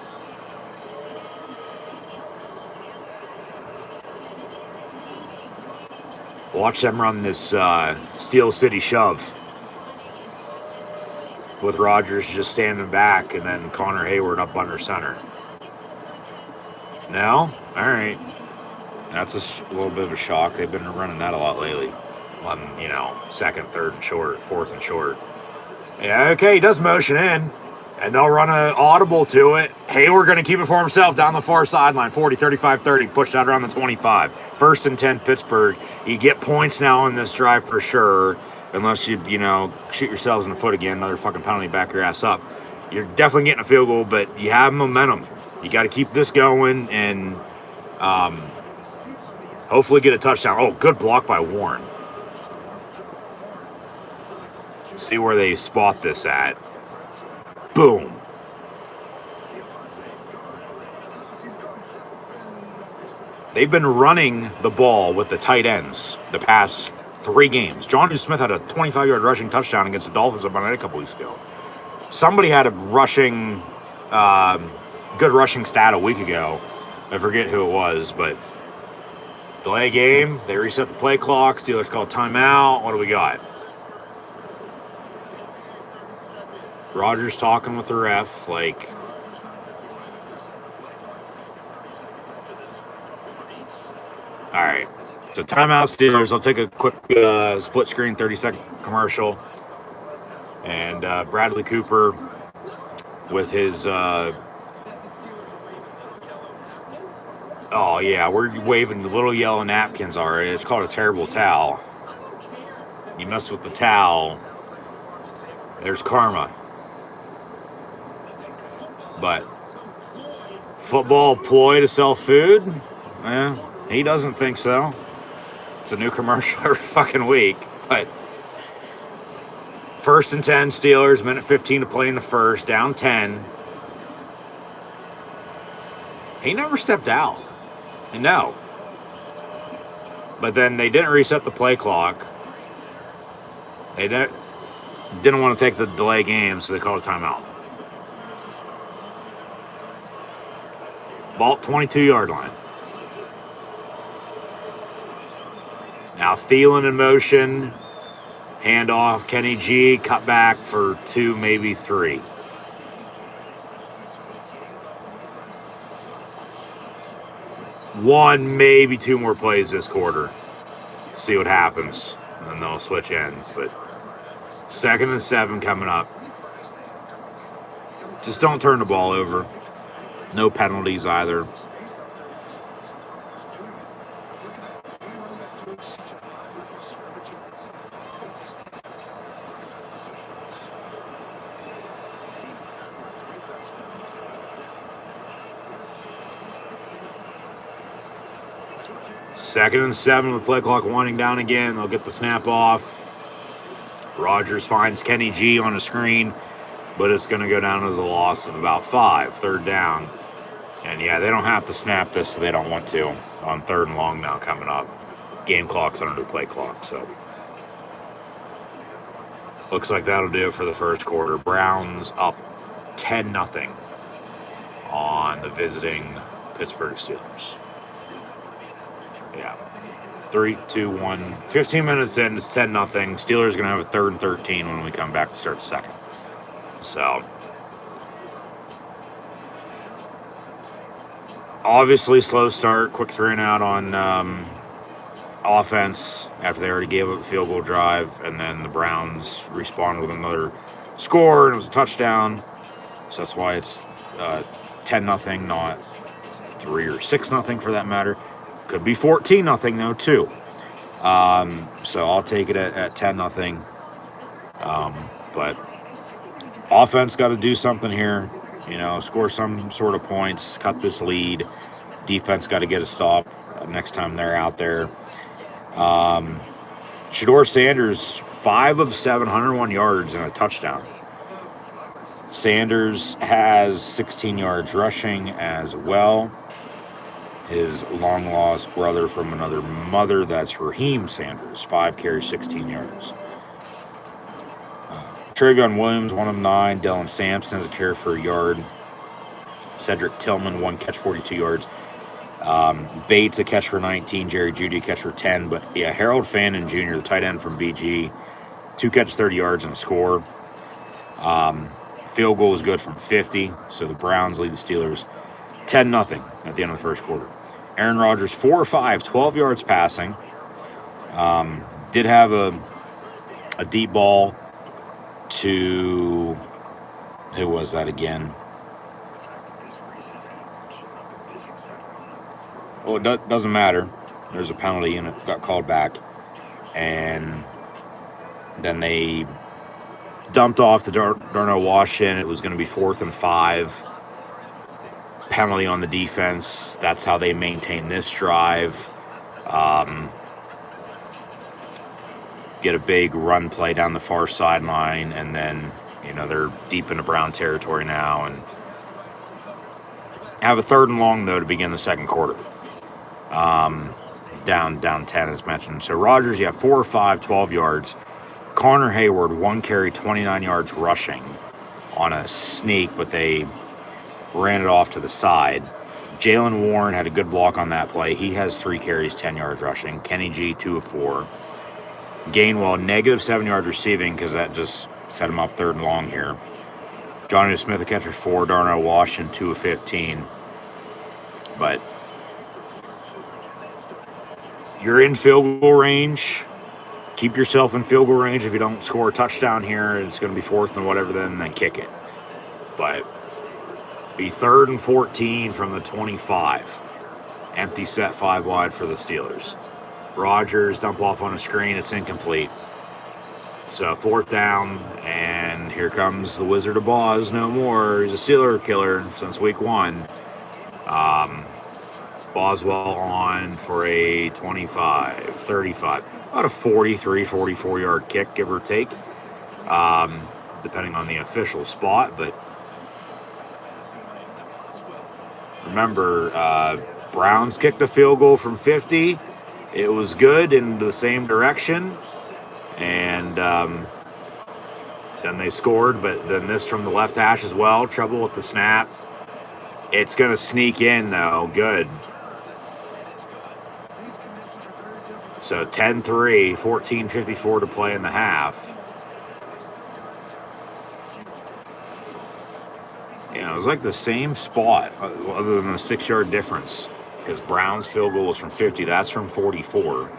Speaker 2: Watch them run this Steel City shove. With Rodgers just standing back and then Connor Hayward up under center. No? All right. That's a little bit of a shock. They've been running that a lot lately. On, second, third and short, fourth and short. Yeah, okay, he does motion in. And they'll run an audible to it. Hayward going to keep it for himself down the far sideline. 40, 35, 30. Pushed out around the 25. First and 10, Pittsburgh. You get points now in this drive for sure. Unless you, shoot yourselves in the foot again. Another fucking penalty, back your ass up. You're definitely getting a field goal, but you have momentum. You got to keep this going and hopefully get a touchdown. Oh, good block by Warren. See where they spot this at. Boom. They've been running the ball with the tight ends the past 3 games. Jonnu Smith had a 25-yard rushing touchdown against the Dolphins up on it a couple weeks ago. Somebody had a good rushing stat a week ago. I forget who it was, but delay game. They reset the play clock. Steelers call timeout. What do we got? Rodgers talking with the ref, like, all right. So timeout, Steelers. I'll take a quick split screen 30-second commercial. And Bradley Cooper with his oh yeah, we're waving the little yellow napkins already. It's called a terrible towel. You mess with the towel, there's karma. But football ploy to sell food? He doesn't think so. It's a new commercial every fucking week. But first and 10 Steelers, minute 15 to play in the first, down 10. He never stepped out. No. But then they didn't reset the play clock. They didn't want to take the delay game, so they called a timeout. Ball 22-yard line. Now Thielen in motion. Handoff, Kenny G, cut back for 2, maybe 3. One, maybe 2 more plays this quarter. See what happens. And then they'll switch ends. But 2nd and 7 coming up. Just don't turn the ball over. No penalties either. Second and 7 with play clock winding down again. They'll get the snap off. Rodgers finds Kenny G on a screen, but it's going to go down as a loss of about 5. 3rd down. And yeah, they don't have to snap this, so they don't want to. On 3rd and long now coming up. Game clock's under the play clock, so. Looks like that'll do it for the first quarter. Browns up 10-0 on the visiting Pittsburgh Steelers. 3, 2, 1. 15 minutes in, it's 10-0. Steelers going to have a 3rd and 13 when we come back to start the second. So, obviously, slow start, quick 3 and out on offense after they already gave up a field goal drive, and then the Browns responded with another score, and it was a touchdown. So that's why it's 10-0, not 3 or 6-0 for that matter. Could be 14-0 though too. So I'll take it at 10-0. But offense got to do something here. Score some sort of points, cut this lead. Defense got to get a stop next time they're out there. Shedeur Sanders, 5 of 7, 101 yards and a touchdown. Sanders has 16 yards rushing as well. His long-lost brother from another mother, that's Raheem Sanders, 5 carries, 16 yards. Travion Williams, 1 of 9. Dylan Sampson has a carry for a yard. Cedric Tillman, 1 catch, 42 yards. Bates, a catch for 19. Jerry Jeudy, a catch for 10. But, yeah, Harold Fannin Jr., the tight end from BG, 2 catches, 30 yards, and a score. Field goal was good from 50, so the Browns lead the Steelers 10-0 at the end of the first quarter. Aaron Rodgers, 4 or 5, 12 yards passing. Did have a deep ball to, who was that again? Well, it doesn't matter. There's a penalty and it got called back. And then they dumped off to Darnell Washington. It was going to be 4th and 5. Penalty on the defense. That's how they maintain this drive. Get a big run play down the far sideline, and then, they're deep into Brown territory now, and have a 3rd and long, though, to begin the second quarter. Down 10, as mentioned. So Rodgers, 4 or 5, 12 yards. Connor Hayward, 1 carry, 29 yards rushing on a sneak, but they ran it off to the side. Jalen Warren had a good block on that play. He has 3 carries, 10 yards rushing. Kenny G, 2 of 4. Gainwell, -7 yards receiving, because that just set him up 3rd and long here. Johnny Smith, a catch for 4. Darnell Washington, 2 of 15. But you're in field goal range. Keep yourself in field goal range. If you don't score a touchdown here, it's going to be 4th and whatever, then kick it. But be 3rd and 14 from the 25. Empty set, 5 wide for the Steelers. Rodgers dump off on a screen. It's incomplete. So 4th down, and here comes the Wizard of Oz no more. He's a Steeler killer since week 1. Boswell on for a 25, 35. About a 43, 44-yard kick, give or take, depending on the official spot. But remember, Browns kicked a field goal from 50. It was good in the same direction. And then they scored, but then this from the left hash as well. Trouble with the snap. It's going to sneak in, though. Good. So 10-3, 14:54 to play in the half. It was like the same spot, other than the 6-yard difference, because Brown's field goal was from 50. That's from 44.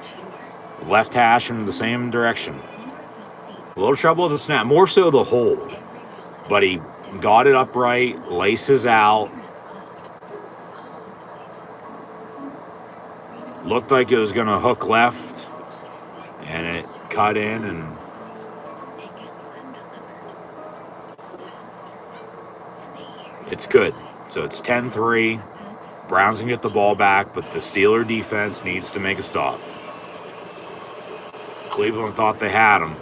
Speaker 2: Left hash in the same direction. A little trouble with the snap, more so the hold. But he got it upright, laces out. Looked like it was going to hook left, and it cut in, and it's good. So it's 10-3. Browns can get the ball back, but the Steeler defense needs to make a stop. Cleveland thought they had him.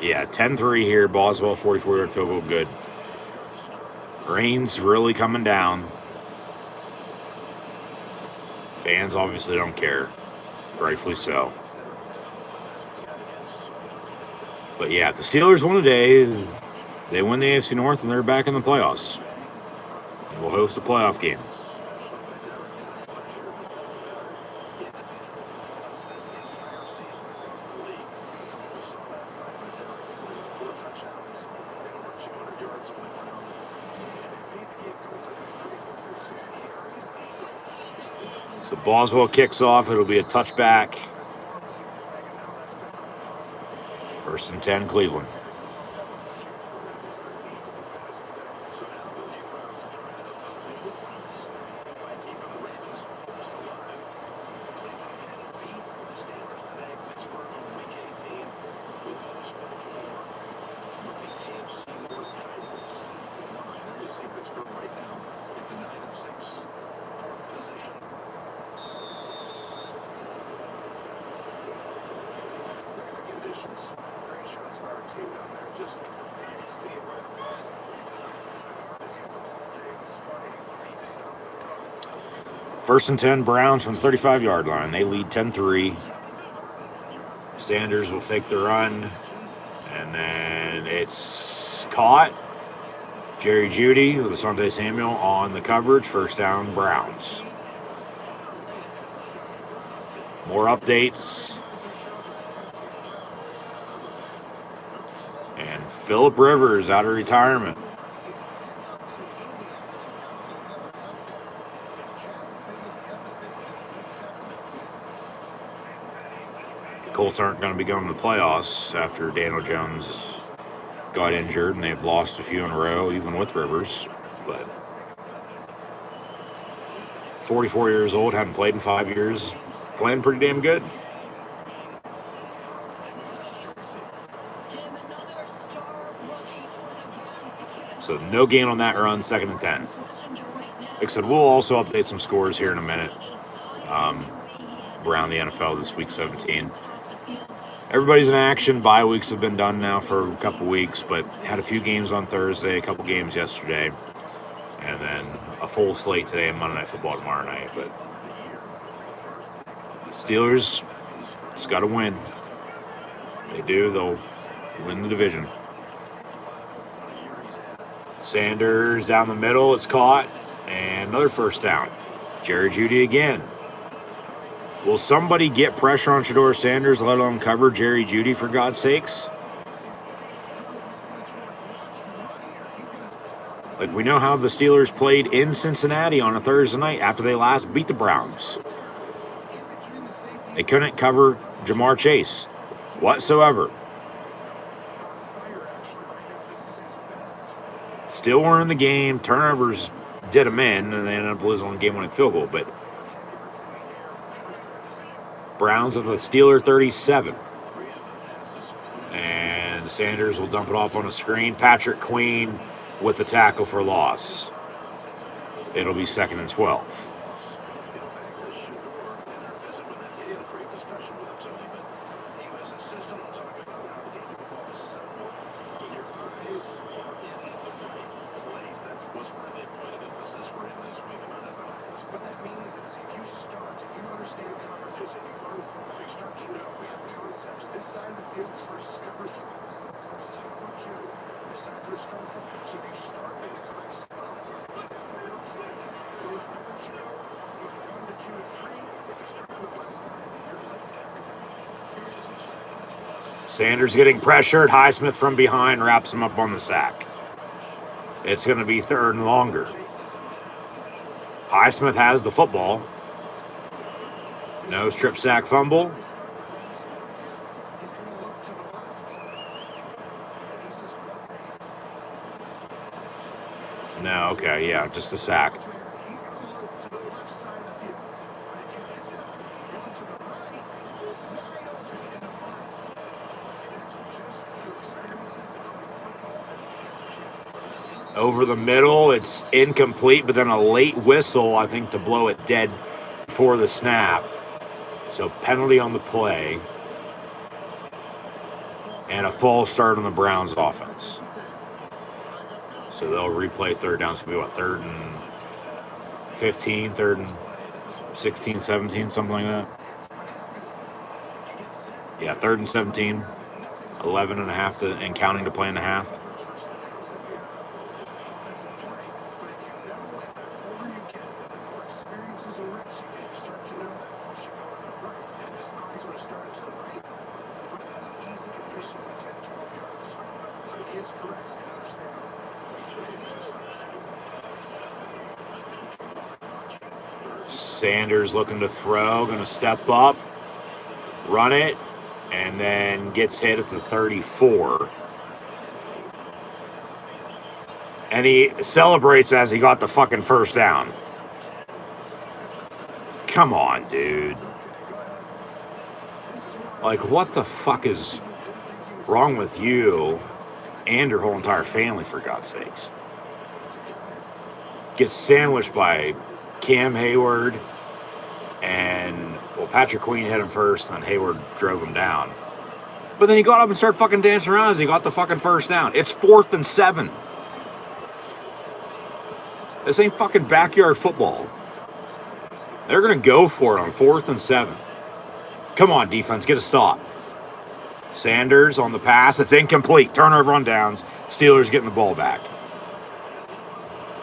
Speaker 2: Yeah, 10-3 here. Boswell, 44-yard field goal, good. Rain's really coming down. Fans obviously don't care. Rightfully so. But yeah, if the Steelers won today, They win the AFC North, and they're back in the playoffs. And we'll host a playoff game. So Boswell kicks off. It'll be a touchback. 1st and 10, Cleveland. First and 10, Browns from the 35-yard line. They lead 10-3. Sanders will fake the run, and then it's caught. Jerry Jeudy with Asante Samuel on the coverage. First down, Browns. More updates. And Phillip Rivers out of retirement. Colts aren't going to be going to the playoffs after Daniel Jones got injured, and they've lost a few in a row, even with Rivers. But 44 years old, hadn't played in 5 years, playing pretty damn good. So no gain on that run, 2nd and 10. Like I said, we'll also update some scores here in a minute around the NFL this week 17. Everybody's in action. Bye weeks have been done now for a couple weeks, but had a few games on Thursday, a couple games yesterday, and then a full slate today and Monday Night Football tomorrow night. But Steelers just got to win. If they do, they'll win the division. Sanders down the middle. It's caught. And another first down. Jerry Jeudy again. Will somebody get pressure on Shedeur Sanders, let alone cover Jerry Jeudy, for God's sakes? Like, we know how the Steelers played in Cincinnati on a Thursday night after they last beat the Browns. They couldn't cover Jamar Chase whatsoever. Still were in the game. Turnovers did them in, and they ended up losing on a game-winning field goal. But Browns at the Steeler 37. And Sanders will dump it off on a screen. Patrick Queen with the tackle for loss. It'll be 2nd and 12. Sanders getting pressured. Highsmith from behind wraps him up on the sack. It's going to be 3rd and longer. Highsmith has the football. No strip sack fumble. No, okay, yeah, just a sack. Over the middle, it's incomplete, but then a late whistle, I think, to blow it dead before the snap. So penalty on the play. And a false start on the Browns offense. So they'll replay 3rd down. It's going to be, 3rd and 15, 3rd and 16, 17, something like that. Yeah, 3rd and 17. 11 and a half and counting to play in the half. Sanders looking to throw, going to step up, run it, and then gets hit at the 34. And he celebrates as he got the fucking first down. Come on, dude. Like, what the fuck is wrong with you and your whole entire family, for God's sakes? Gets sandwiched by Cam Hayward, and, well, Patrick Queen hit him first, and then Hayward drove him down. But then he got up and started fucking dancing around as he got the fucking first down. It's 4th and 7. This ain't fucking backyard football. They're going to go for it on 4th and 7. Come on, defense, get a stop. Sanders on the pass. It's incomplete. Turnover on downs. Steelers getting the ball back.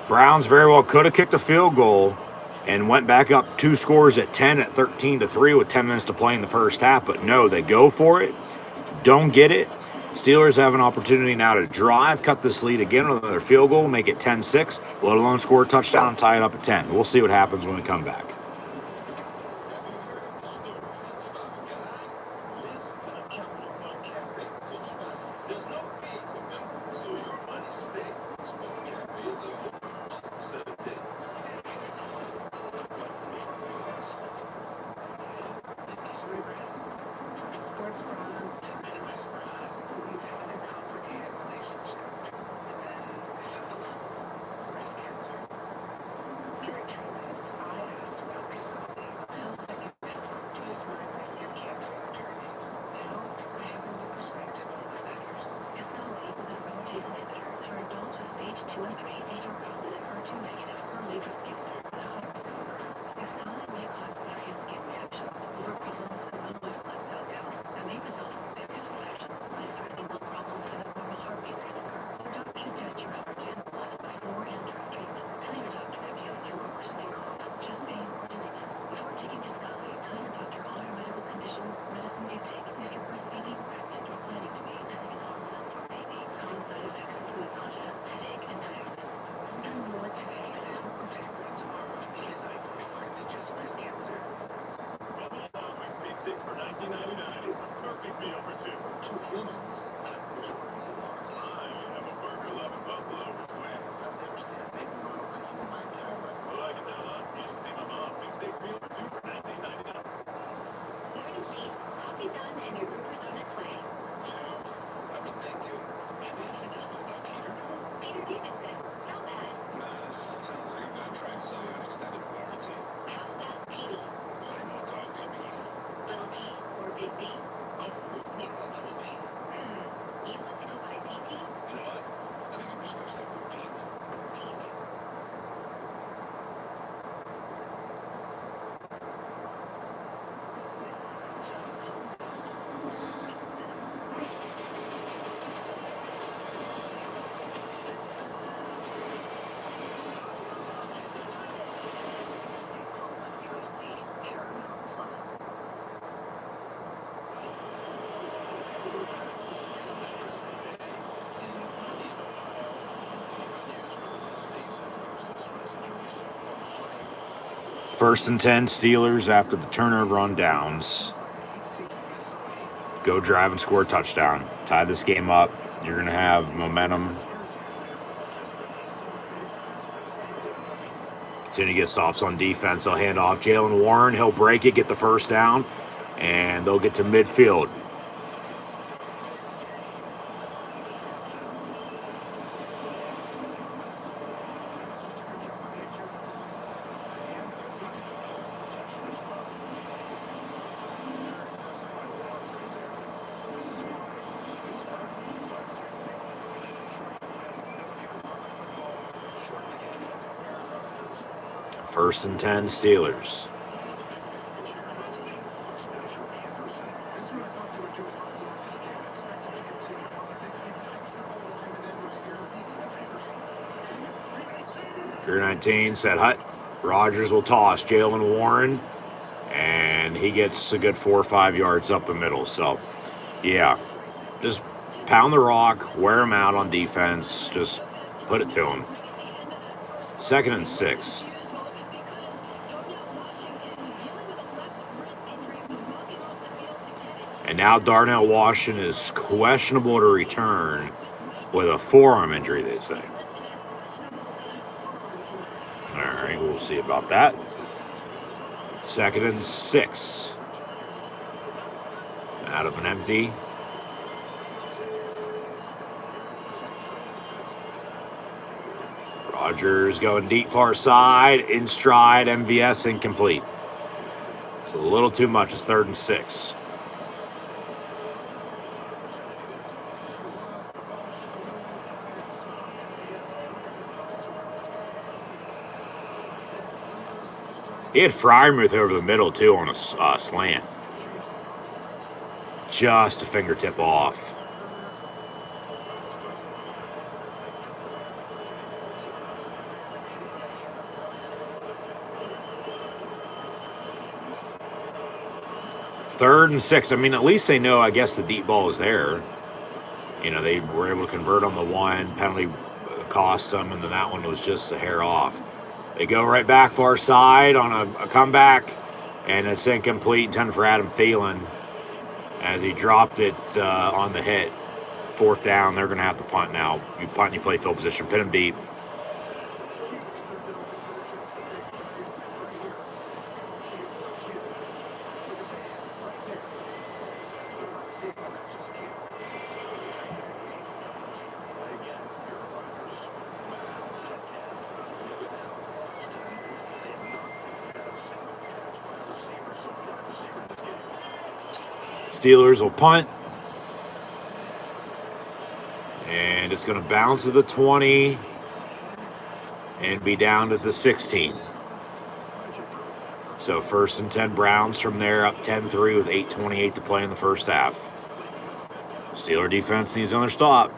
Speaker 2: Browns very well could have kicked a field goal and went back up 2 scores at 10 at 13-3 with 10 minutes to play in the first half. But no, they go for it. Don't get it. Steelers have an opportunity now to drive, cut this lead again with another field goal, make it 10-6, let alone score a touchdown and tie it up at 10. We'll see what happens when we come back. First and 10 Steelers after the turnover on downs. Go drive and score a touchdown. Tie this game up. You're going to have momentum. Continue to get stops on defense. They'll hand off Jalen Warren. He'll break it, get the first down, and they'll get to midfield. First and 10 Steelers. Career 19, set hut, Rodgers will toss Jalen Warren, and he gets a good 4 or 5 yards up the middle. So, yeah, just pound the rock, wear him out on defense, just put it to him. 2nd and 6. And now Darnell Washington is questionable to return with a forearm injury, they say. All right, we'll see about that. 2nd and 6. Out of an empty. Rodgers going deep far side, in stride, MVS incomplete. It's a little too much. It's 3rd and 6. He had Freiermuth over the middle, too, on a slant. Just a fingertip off. Third and 6. I mean, at least they know, I guess, the deep ball is there. You know, they were able to convert on the one. Penalty cost them, and then that one was just a hair off. They go right back far side on a comeback, and it's incomplete. Intended for Adam Thielen as he dropped it on the hit. 4th down. They're going to have to punt now. You punt, you play field position. Pin them deep. Steelers will punt. And it's going to bounce to the 20 and be down to the 16. So 1st and 10 Browns from there, up 10-3 with 8:28 to play in the first half. Steeler defense needs another stop.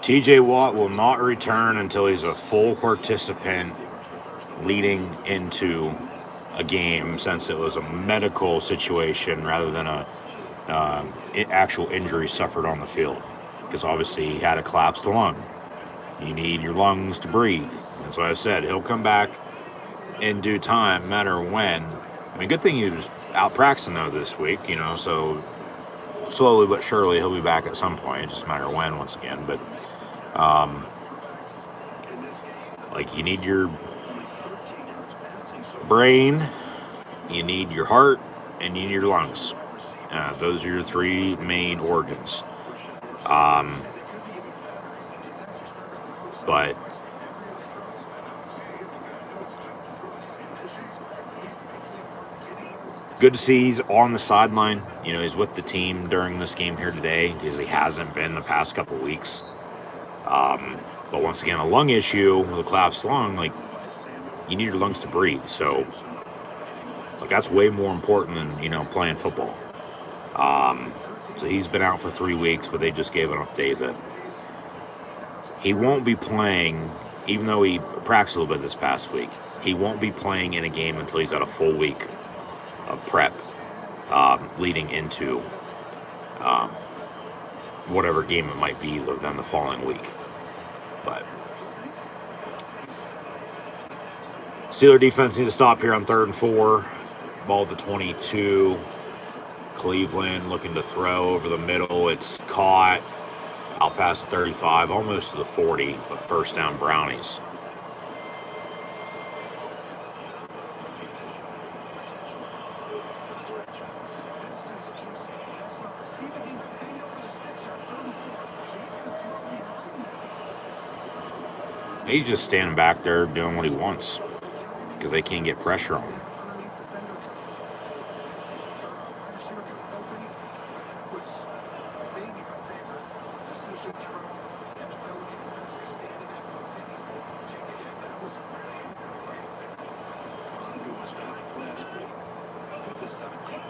Speaker 2: TJ Watt will not return until he's a full participant leading into a game since it was a medical situation rather than a actual injury suffered on the field. Because obviously he had a collapsed lung. You need your lungs to breathe. That's what I said. He'll come back in due time, no matter when. I mean, good thing he was out practicing though this week, so slowly but surely he'll be back at some point. It just a matter of when once again. But you need your brain, you need your heart, and you need your lungs. Those are your three main organs. But good to see he's on the sideline. He's with the team during this game here today because he hasn't been the past couple weeks. But once again, a lung issue with a collapsed lung, you need your lungs to breathe. So, that's way more important than, playing football. So he's been out for 3 weeks, but they just gave an update that he won't be playing, even though he practiced a little bit this past week. He won't be playing in a game until he's had a full week of prep leading into whatever game it might be then the following week. But Steeler defense needs to stop here on 3rd and 4. Ball at the 22. Cleveland looking to throw over the middle. It's caught out past the 35, almost to the 40, but first down Brownies. He's just standing back there doing what he wants because they can't get pressure on him.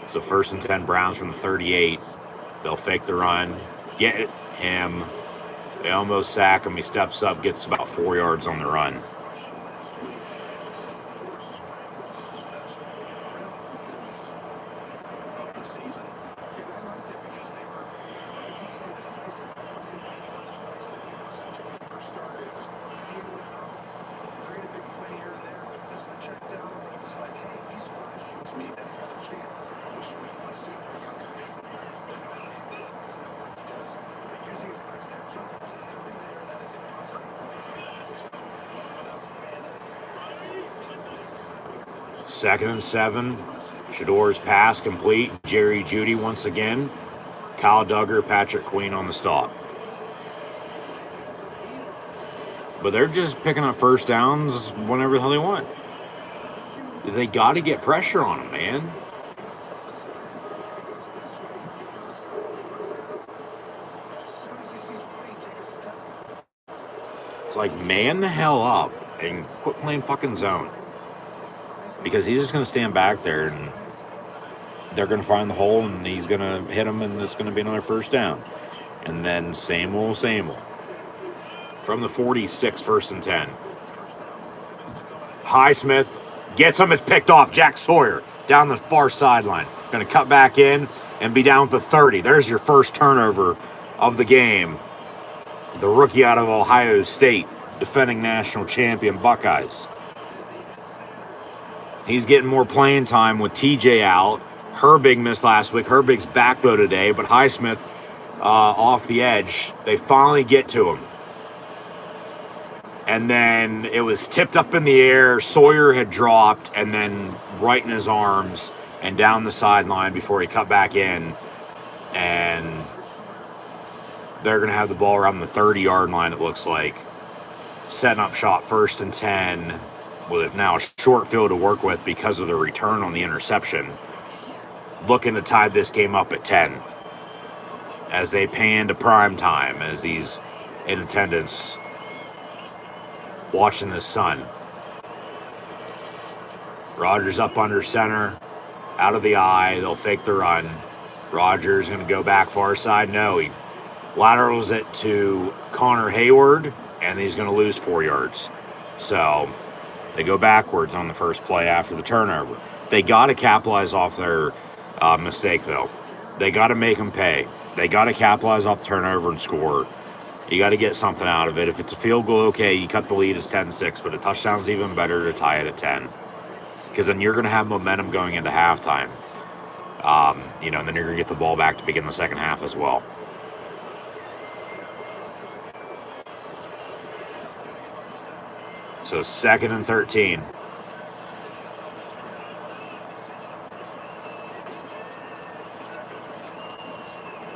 Speaker 2: So 1st and 10 Browns from the 38. They'll fake the run, get him. They almost sack him. He steps up, gets about 4 yards on the run. Second and 7. Shador's pass complete. Jerry Jeudy once again. Kyle Duggar, Patrick Queen on the stop. But they're just picking up first downs whenever the hell they want. They got to get pressure on them, man. It's man the hell up and quit playing fucking zone. Because he's just going to stand back there and they're going to find the hole and he's going to hit him and it's going to be another first down. And then same old. From the 46, 1st and 10. Highsmith gets him. It's picked off. Jack Sawyer down the far sideline. Going to cut back in and be down at the 30. There's your first turnover of the game. The rookie out of Ohio State, defending national champion Buckeyes. He's getting more playing time with TJ out. Herbig missed last week. Herbig's back, though, today. But Highsmith off the edge. They finally get to him. And then it was tipped up in the air. Sawyer had dropped. And then right in his arms and down the sideline before he cut back in. And they're going to have the ball around the 30-yard line, it looks like. Setting up shot 1st and 10. With now a short field to work with because of the return on the interception. Looking to tie this game up at 10. As they pan to prime time, as he's in attendance watching the sun. Rodgers up under center, out of the eye. They'll fake the run. Rodgers going to go back far side. No, he laterals it to Connor Hayward, and he's going to lose 4 yards. So they go backwards on the first play after the turnover. They got to capitalize off their mistake, though. They got to make them pay. They got to capitalize off the turnover and score. You got to get something out of it. If it's a field goal, okay, you cut the lead, it's 10-6, but a touchdown's even better to tie it at 10. Because then you're going to have momentum going into halftime. And then you're going to get the ball back to begin the second half as well. So 2nd and 13.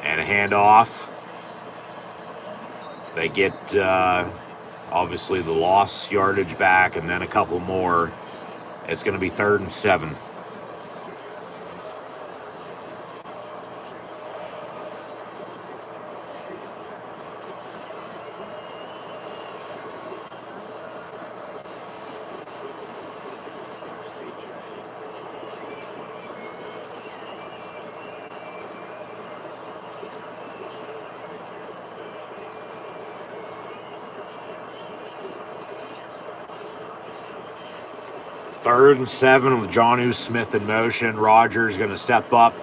Speaker 2: And a handoff. They get, obviously, the lost yardage back and then a couple more. It's going to be 3rd and 7. Third and 7 with Jonnu Smith in motion. Rodgers going to step up.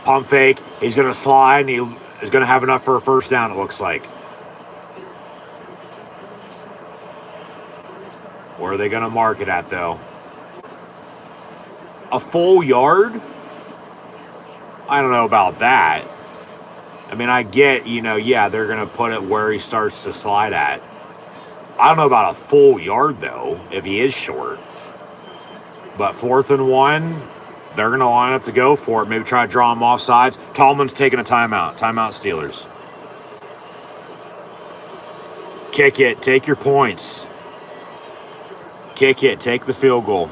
Speaker 2: Pump fake. He's going to slide, and he is going to have enough for a first down, it looks like. Where are they going to mark it at, though? A full yard? I don't know about that. I mean, I get, they're going to put it where he starts to slide at. I don't know about a full yard, though, if he is short. But 4th and 1, they're going to line up to go for it. Maybe try to draw him off sides. Tallman's taking a timeout. Timeout, Steelers. Kick it. Take your points. Kick it. Take the field goal.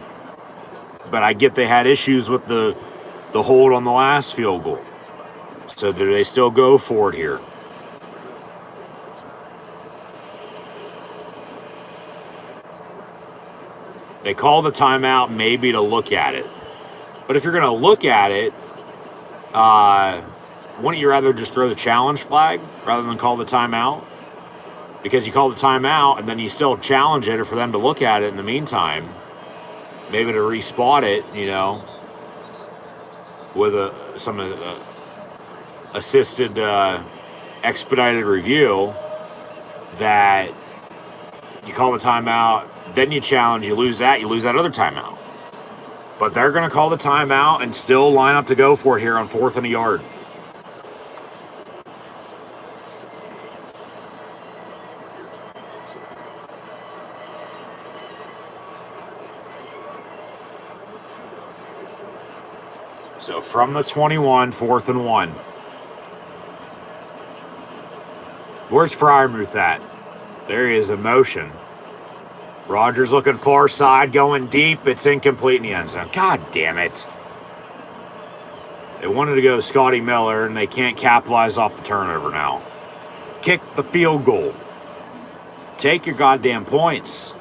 Speaker 2: But I get they had issues with the hold on the last field goal. So do they still go for it here? They call the timeout maybe to look at it. But if you're going to look at it, wouldn't you rather just throw the challenge flag rather than call the timeout? Because you call the timeout and then you still challenge it, or for them to look at it in the meantime, maybe to respot it, with some assisted expedited review, that you call the timeout, then you challenge, you lose that other timeout. But they're going to call the timeout and still line up to go for it here on 4th and a yard. So from the 21, 4th and 1. Where's Freiermuth at? There he is in motion. Rodgers looking far side, going deep. It's incomplete in the end zone. God damn it. They wanted to go Scotty Miller, and they can't capitalize off the turnover now. Kick the field goal. Take your goddamn points.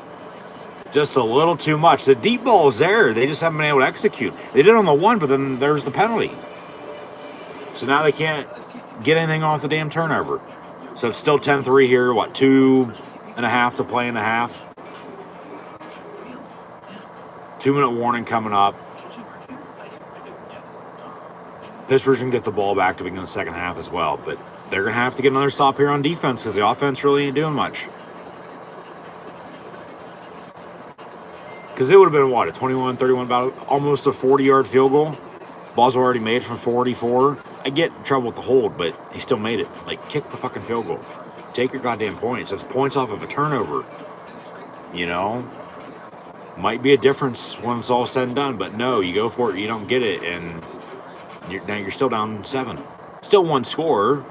Speaker 2: Just a little too much. The deep ball is there. They just haven't been able to execute. They did on the one, but then there's the penalty. So now they can't get anything off the damn turnover. So it's still 10-3 here. 2.5 to play in the half. 2-minute warning coming up. Pittsburgh's going to get the ball back to begin the second half as well. But they're going to have to get another stop here on defense because the offense really ain't doing much. Because it would have been, a 21-31, about almost a 40-yard field goal. Balls were already made from 44. I get in trouble with the hold, but he still made it. Kick the fucking field goal. Take your goddamn points. That's points off of a turnover. Might be a difference when it's all said and done, but no, you go for it, you don't get it, and now you're still down 7. Still one score.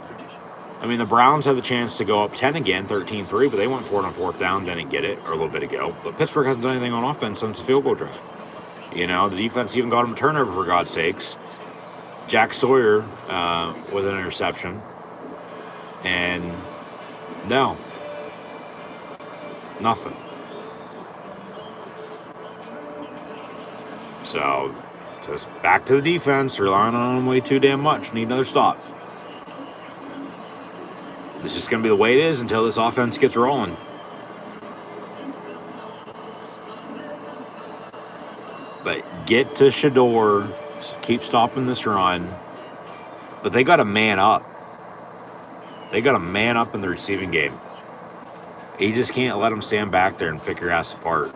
Speaker 2: I mean, the Browns had the chance to go up 10 again, 13-3, but they went for it on 4th down, didn't get it, or a little bit ago. But Pittsburgh hasn't done anything on offense since the field goal drive. The defense even got them a turnover, for God's sakes. Jack Sawyer with an interception. And no. Nothing. So, just back to the defense, relying on them way too damn much. Need another stop. It's just going to be the way it is until this offense gets rolling. But get to Shador, keep stopping this run, but they got to man up. They got to man up in the receiving game. You just can't let them stand back there and pick your ass apart.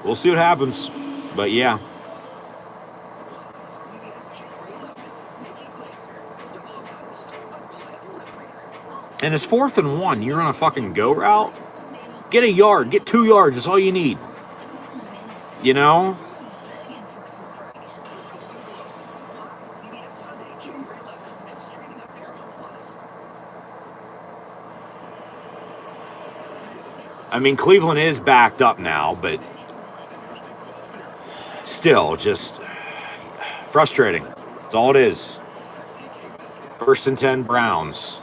Speaker 2: We'll see what happens, but yeah. And it's 4th and 1. You're on a fucking go route. Get a yard. Get 2 yards. That's all you need. You know? I mean, Cleveland is backed up now, but still, just frustrating. That's all it is. 1st and 10 Browns.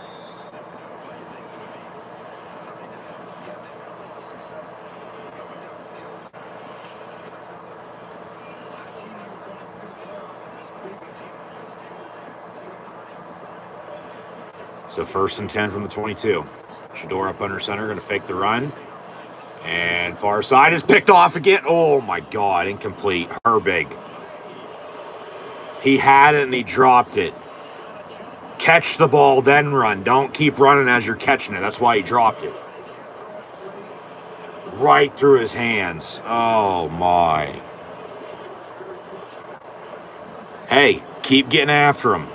Speaker 2: So 1st and 10 from the 22. Shador up under center, going to fake the run. And far side is picked off again. Oh my God, incomplete. Herbig. He had it and he dropped it. Catch the ball, then run. Don't keep running as you're catching it. That's why he dropped it. Right through his hands. Oh my. Hey, keep getting after him.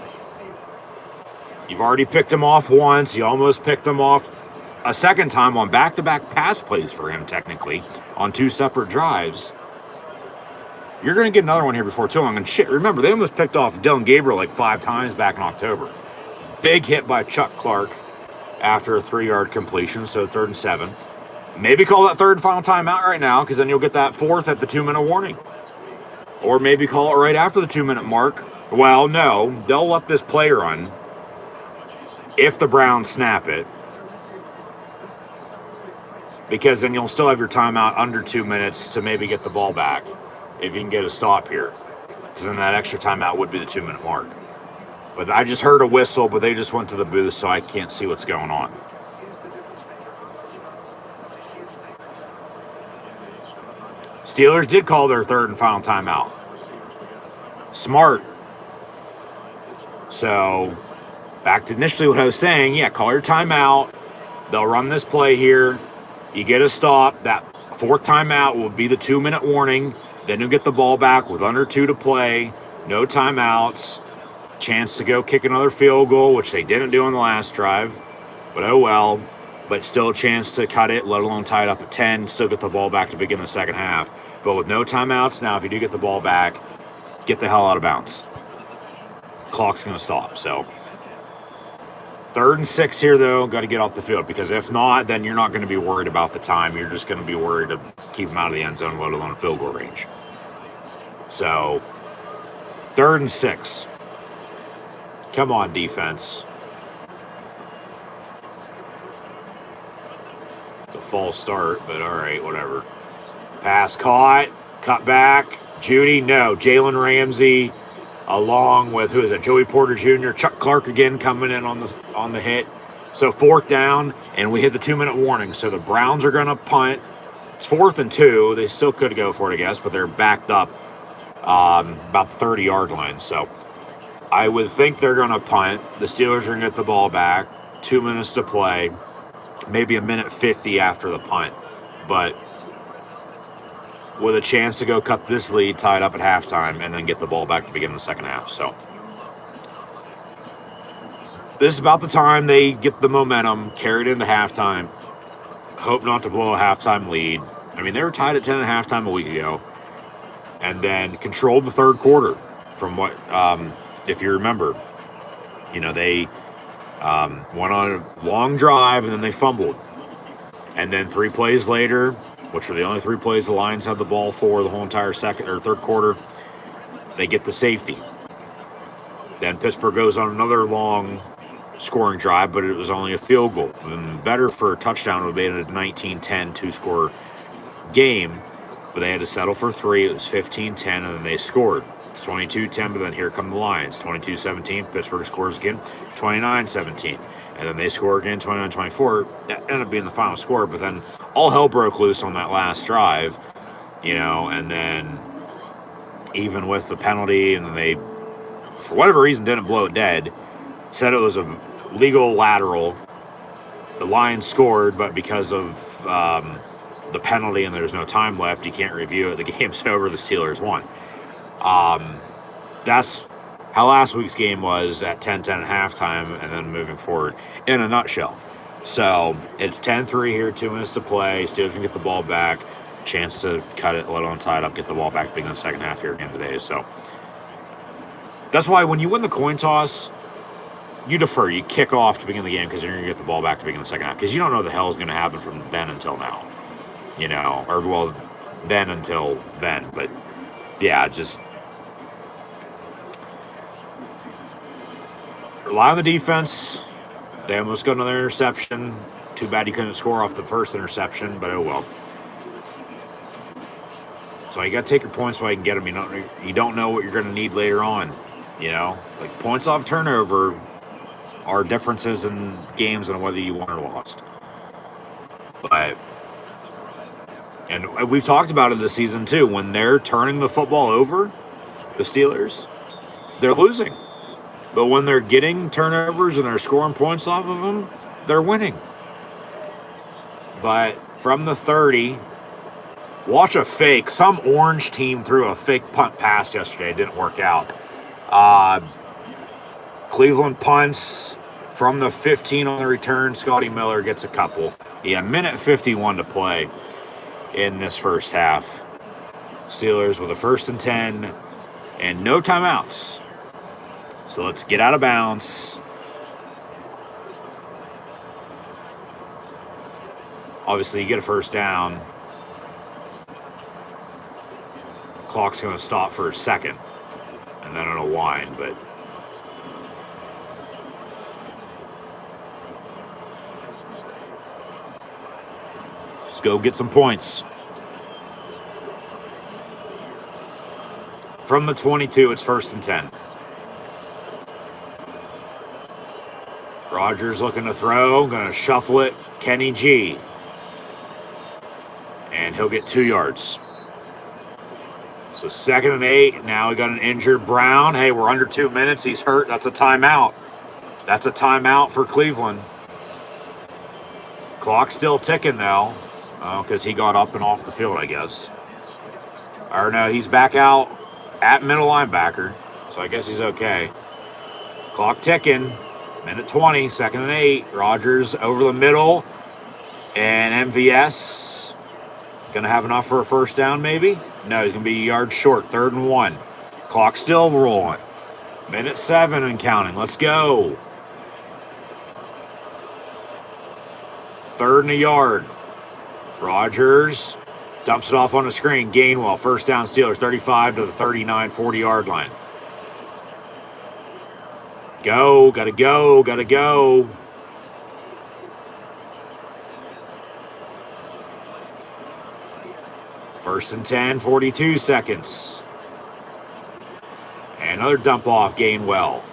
Speaker 2: You've already picked him off once. You almost picked him off a second time on back-to-back pass plays for him, technically, on 2 separate drives. You're going to get another one here before too long. And shit, remember, they almost picked off Dylan Gabriel like 5 times back in October. Big hit by Chuck Clark after a 3-yard completion, so 3rd and 7. Maybe call that 3rd and final timeout right now, because then you'll get that 4th at the 2-minute warning. Or maybe call it right after the 2-minute mark. Well, no, they'll let this play run if the Browns snap it, because then you'll still have your timeout under 2 minutes to maybe get the ball back if you can get a stop here, because then that extra timeout would be the 2-minute mark. But I just heard a whistle, but they just went to the booth, so I can't see what's going on. Steelers did call their 3rd and final timeout. Smart. So back to initially what I was saying, yeah, call your timeout. They'll run this play here. You get a stop. That 4th timeout will be the 2-minute warning. Then you'll get the ball back with under 2 to play. No timeouts. Chance to go kick another field goal, which they didn't do on the last drive. But oh well. But still a chance to cut it, let alone tie it up at 10. Still get the ball back to begin the second half. But with no timeouts, now if you do get the ball back, get the hell out of bounds. Clock's going to stop, so 3rd and 6 here, though. Got to get off the field, because if not, then you're not going to be worried about the time. You're just going to be worried to keep them out of the end zone, let alone field goal range. So 3rd and 6. Come on, defense. It's a false start, but all right, whatever. Pass caught, cut back. Judy, no. Jalen Ramsey, along with, who is it? Joey Porter Jr., Chuck Clark again coming in on the hit. So 4th down, and we hit the 2-minute warning. So the Browns are going to punt. It's 4th and 2. They still could go for it, I guess, but they're backed up about the 30-yard line. So I would think they're going to punt. The Steelers are going to get the ball back. 2 minutes to play. Maybe a minute 50 after the punt. But with a chance to go cut this lead, tie it up at halftime, and then get the ball back to begin the second half. So this is about the time they get the momentum, carried into halftime. Hope not to blow a halftime lead. I mean, they were tied at 10 at halftime a week ago. And then controlled the 3rd quarter from what, if you remember, they went on a long drive and then they fumbled. And then 3 plays later, which were the only 3 plays the Lions had the ball for the whole entire 2nd or 3rd quarter, they get the safety. Then Pittsburgh goes on another long scoring drive, but it was only a field goal. And better for a touchdown would have made it a 19-10 2-score game, but they had to settle for 3. It was 15-10, and then they scored. It's 22-10, but then here come the Lions. 22-17, Pittsburgh scores again, 29-17. And then they score again, 29-24. That ended up being the final score. But then all hell broke loose on that last drive, and then even with the penalty, and then they, for whatever reason, didn't blow it dead. Said it was a legal lateral. The Lions scored, but because of the penalty and there's no time left, you can't review it. The game's over. The Steelers won. That's how last week's game was at 10-10 at halftime, and then moving forward in a nutshell. So it's 10-3 here, 2 minutes to play. Steelers can get the ball back. Chance to cut it a little and tie it up, get the ball back beginning the second half here again today. So that's why when you win the coin toss, you defer. You kick off to begin the game because you're going to get the ball back to begin the second half because you don't know the hell is going to happen from then until now. Then until then. But yeah, just rely on the defense. They almost got another interception. Too bad you couldn't score off the first interception, but oh well. So you got to take your points while you can get them. You don't know what you're going to need later on. Like points off turnover are differences in games and whether you won or lost. And we've talked about it this season too. When they're turning the football over, the Steelers, they're losing. But when they're getting turnovers and they're scoring points off of them, they're winning. But from the 30, watch a fake. Some orange team threw a fake punt pass yesterday. It didn't work out. Cleveland punts from the 15 on the return. Scotty Miller gets a couple. Yeah, minute 51 to play in this first half. Steelers with a 1st and 10 and no timeouts. So let's get out of bounds. Obviously, you get a first down. Clock's going to stop for a second. And then it'll wind, but just go get some points. From the 22, it's 1st and 10. Rodgers looking to throw, going to shuffle it. Kenny G. And he'll get 2 yards. So 2nd and 8. Now we got an injured Brown. Hey, we're under 2 minutes. He's hurt. That's a timeout. That's a timeout for Cleveland. Clock's still ticking, though, because he got up and off the field, I guess. Or no, he's back out at middle linebacker, so I guess he's okay. Clock ticking. Minute 20, 2nd and 8. Rodgers over the middle. And MVS going to have enough for a first down, maybe? No, he's going to be a yard short. 3rd and 1. Clock still rolling. Minute 7 and counting. Let's go. 3rd and a yard. Rodgers dumps it off on the screen. Gainwell, first down Steelers, 35 to the 39, 40-yard line. Go, gotta go, gotta go. First and 10, 42 seconds. And another dump off, Gainwell.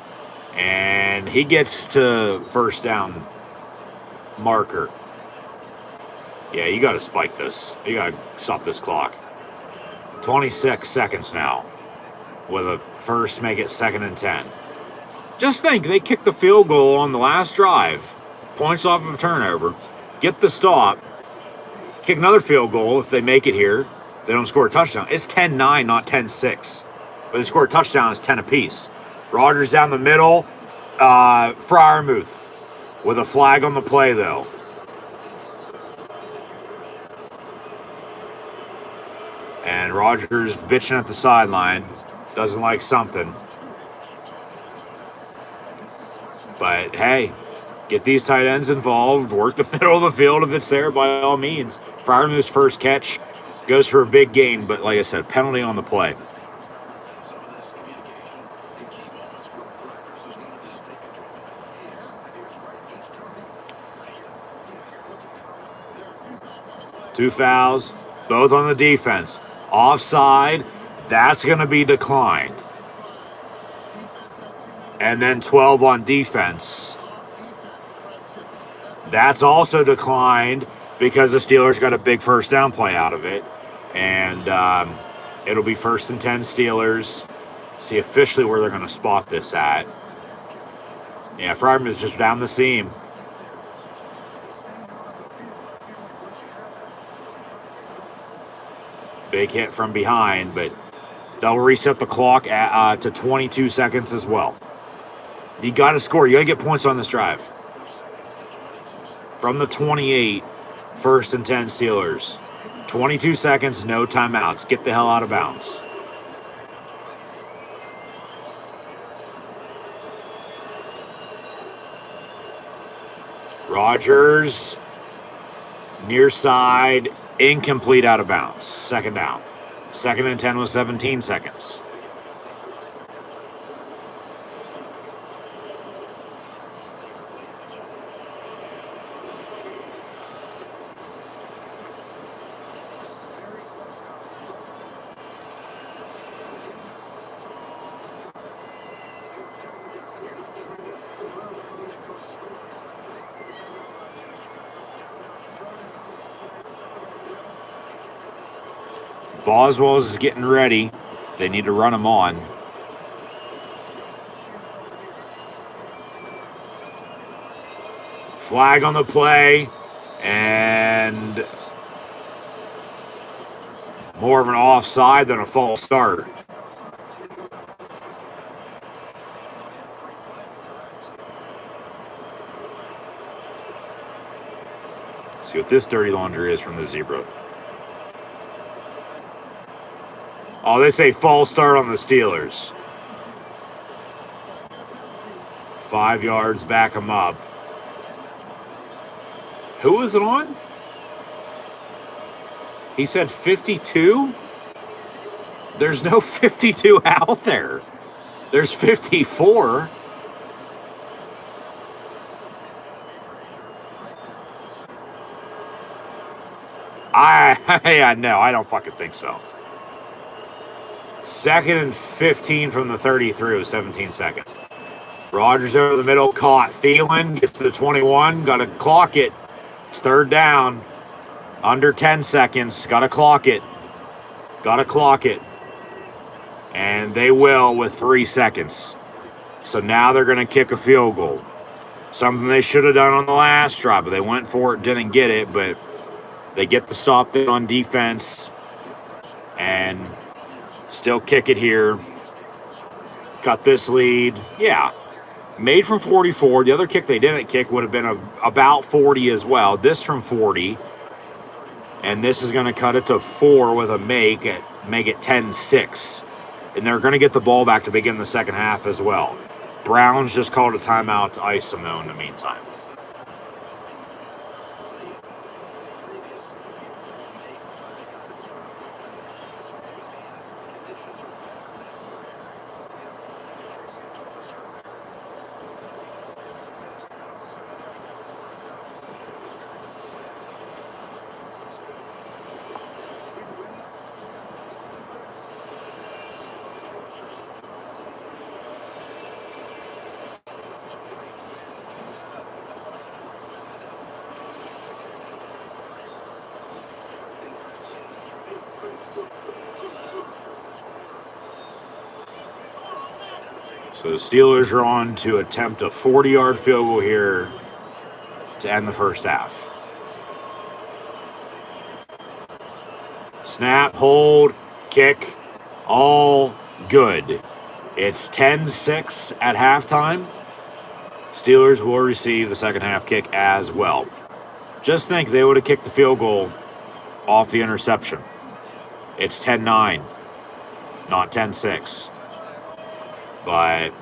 Speaker 2: And he gets to first down marker. Yeah, you got to spike this. You got to stop this clock. 26 seconds now. With a first, make it 2nd and 10. Just think, they kicked the field goal on the last drive. Points off of a turnover. Get the stop. Kick another field goal if they make it here. They don't score a touchdown. It's 10-9, not 10-6. But they score a touchdown, it's 10 apiece. Rodgers down the middle. Freiermuth with a flag on the play, though. And Rodgers bitching at the sideline. Doesn't like something. But, hey, get these tight ends involved. Work the middle of the field if it's there, by all means. Freiermuth's first catch goes for a big gain. But, like I said, penalty on the play. Two fouls, both on the defense. Offside, that's going to be declined. And then 12 on defense. That's also declined because the Steelers got a big first down play out of it. And it'll be 1st and 10 Steelers. See officially where they're going to spot this at. Yeah, Fryman is just down the seam. Big hit from behind, but they'll reset the clock to 22 seconds as well. You got to score. You got to get points on this drive. From the 28, 1st and 10 Steelers. 22 seconds, no timeouts. Get the hell out of bounds. Rodgers, near side, incomplete, out of bounds. 2nd down. 2nd and 10 with 17 seconds. Boswell's is getting ready. They need to run him on. Flag on the play, and more of an offside than a false start. See what this dirty laundry is from the zebra. Oh, they say false start on the Steelers. 5 yards, back them up. Who was it on? He said 52? There's no 52 out there. There's 54. No, I don't fucking think so. 2nd and 15 from the 33 with 17 seconds. Rodgers over the middle, caught. Thielen gets to the 21, got to clock it. It's 3rd down. Under 10 seconds, got to clock it. Got to clock it. And they will with 3 seconds. So now they're going to kick a field goal. Something they should have done on the last drive, but they went for it, didn't get it, but they get the stop there on defense and still kick it here. Cut this lead. Yeah. Made from 44. The other kick they didn't kick would have been about 40 as well. This from 40. And this is going to cut it to 4 with a make it 10-6. And they're going to get the ball back to begin the second half as well. Browns just called a timeout to ice them, though, in the meantime. So the Steelers are on to attempt a 40-yard field goal here to end the first half. Snap, hold, kick, all good. It's 10-6 at halftime. Steelers will receive the second half kick as well. Just think they would have kicked the field goal off the interception. It's 10-9, not 10-6. But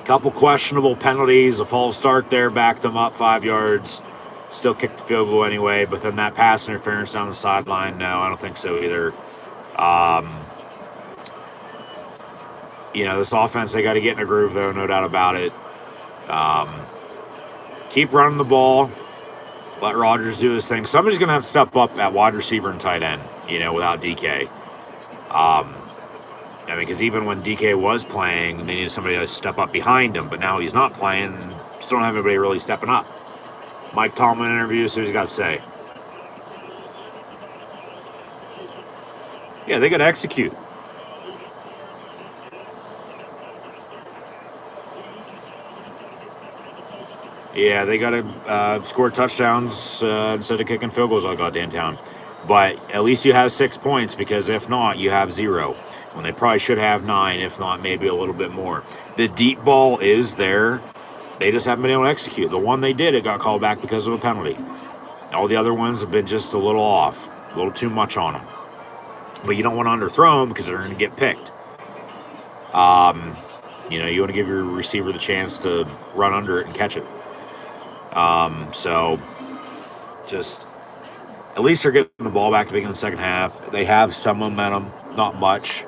Speaker 2: a couple questionable penalties, a false start there, backed them up 5 yards. Still kicked the field goal anyway, but then that pass interference down the sideline, no, I don't think so either. This offense, they got to get in a groove, though, no doubt about it. Keep running the ball. Let Rodgers do his thing. Somebody's going to have to step up at wide receiver and tight end, without DK. Because even when DK was playing, they needed somebody to step up behind him, but now he's not playing. Still don't have anybody really stepping up. Mike Tomlin interview, see what he's got to say. Yeah, they got to execute. Yeah, they got to score touchdowns instead of kicking field goals all goddamn time. But at least you have 6 points, because if not, you have 0. When they probably should have 9, if not maybe a little bit more. The deep ball is there. They just haven't been able to execute. The one they did, it got called back because of a penalty. All the other ones have been just a little off, a little too much on them. But you don't want to underthrow them because they're going to get picked. You know, you want to give your receiver the chance to run under it and catch it. So just at least they're getting the ball back to begin the second half. They have some momentum, not much.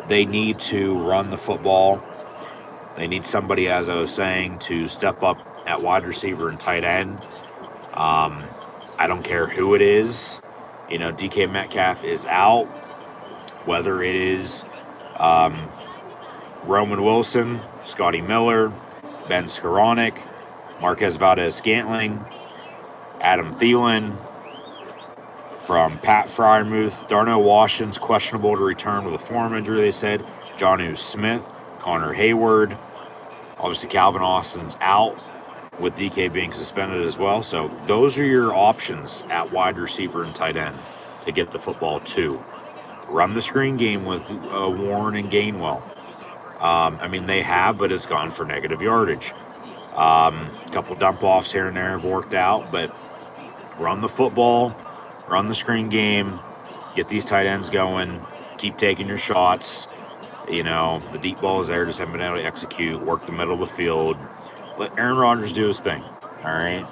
Speaker 2: They need to run the football. They need somebody, as I was saying, to step up at wide receiver and tight end. I don't care who it is. You know, DK Metcalf is out. Whether it is Roman Wilson, Scotty Miller, Ben Skoranek, Marquez Valdez-Scantling, Adam Thielen, from Pat Freiermuth. Darnell Washington's questionable to return with a forearm injury, they said. Jonnu Smith, Connor Hayward. Obviously, Calvin Austin's out, with DK being suspended as well. So those are your options at wide receiver and tight end to get the football to. Run the screen game with Warren and Gainwell. I mean, they have, but it's gone for negative yardage. A couple dump-offs here and there have worked out, but run the football, run the screen game, get these tight ends going, keep taking your shots. You know, the deep ball is there, just haven't been able to execute, work the middle of the field. Let Aaron Rodgers do his thing, all right?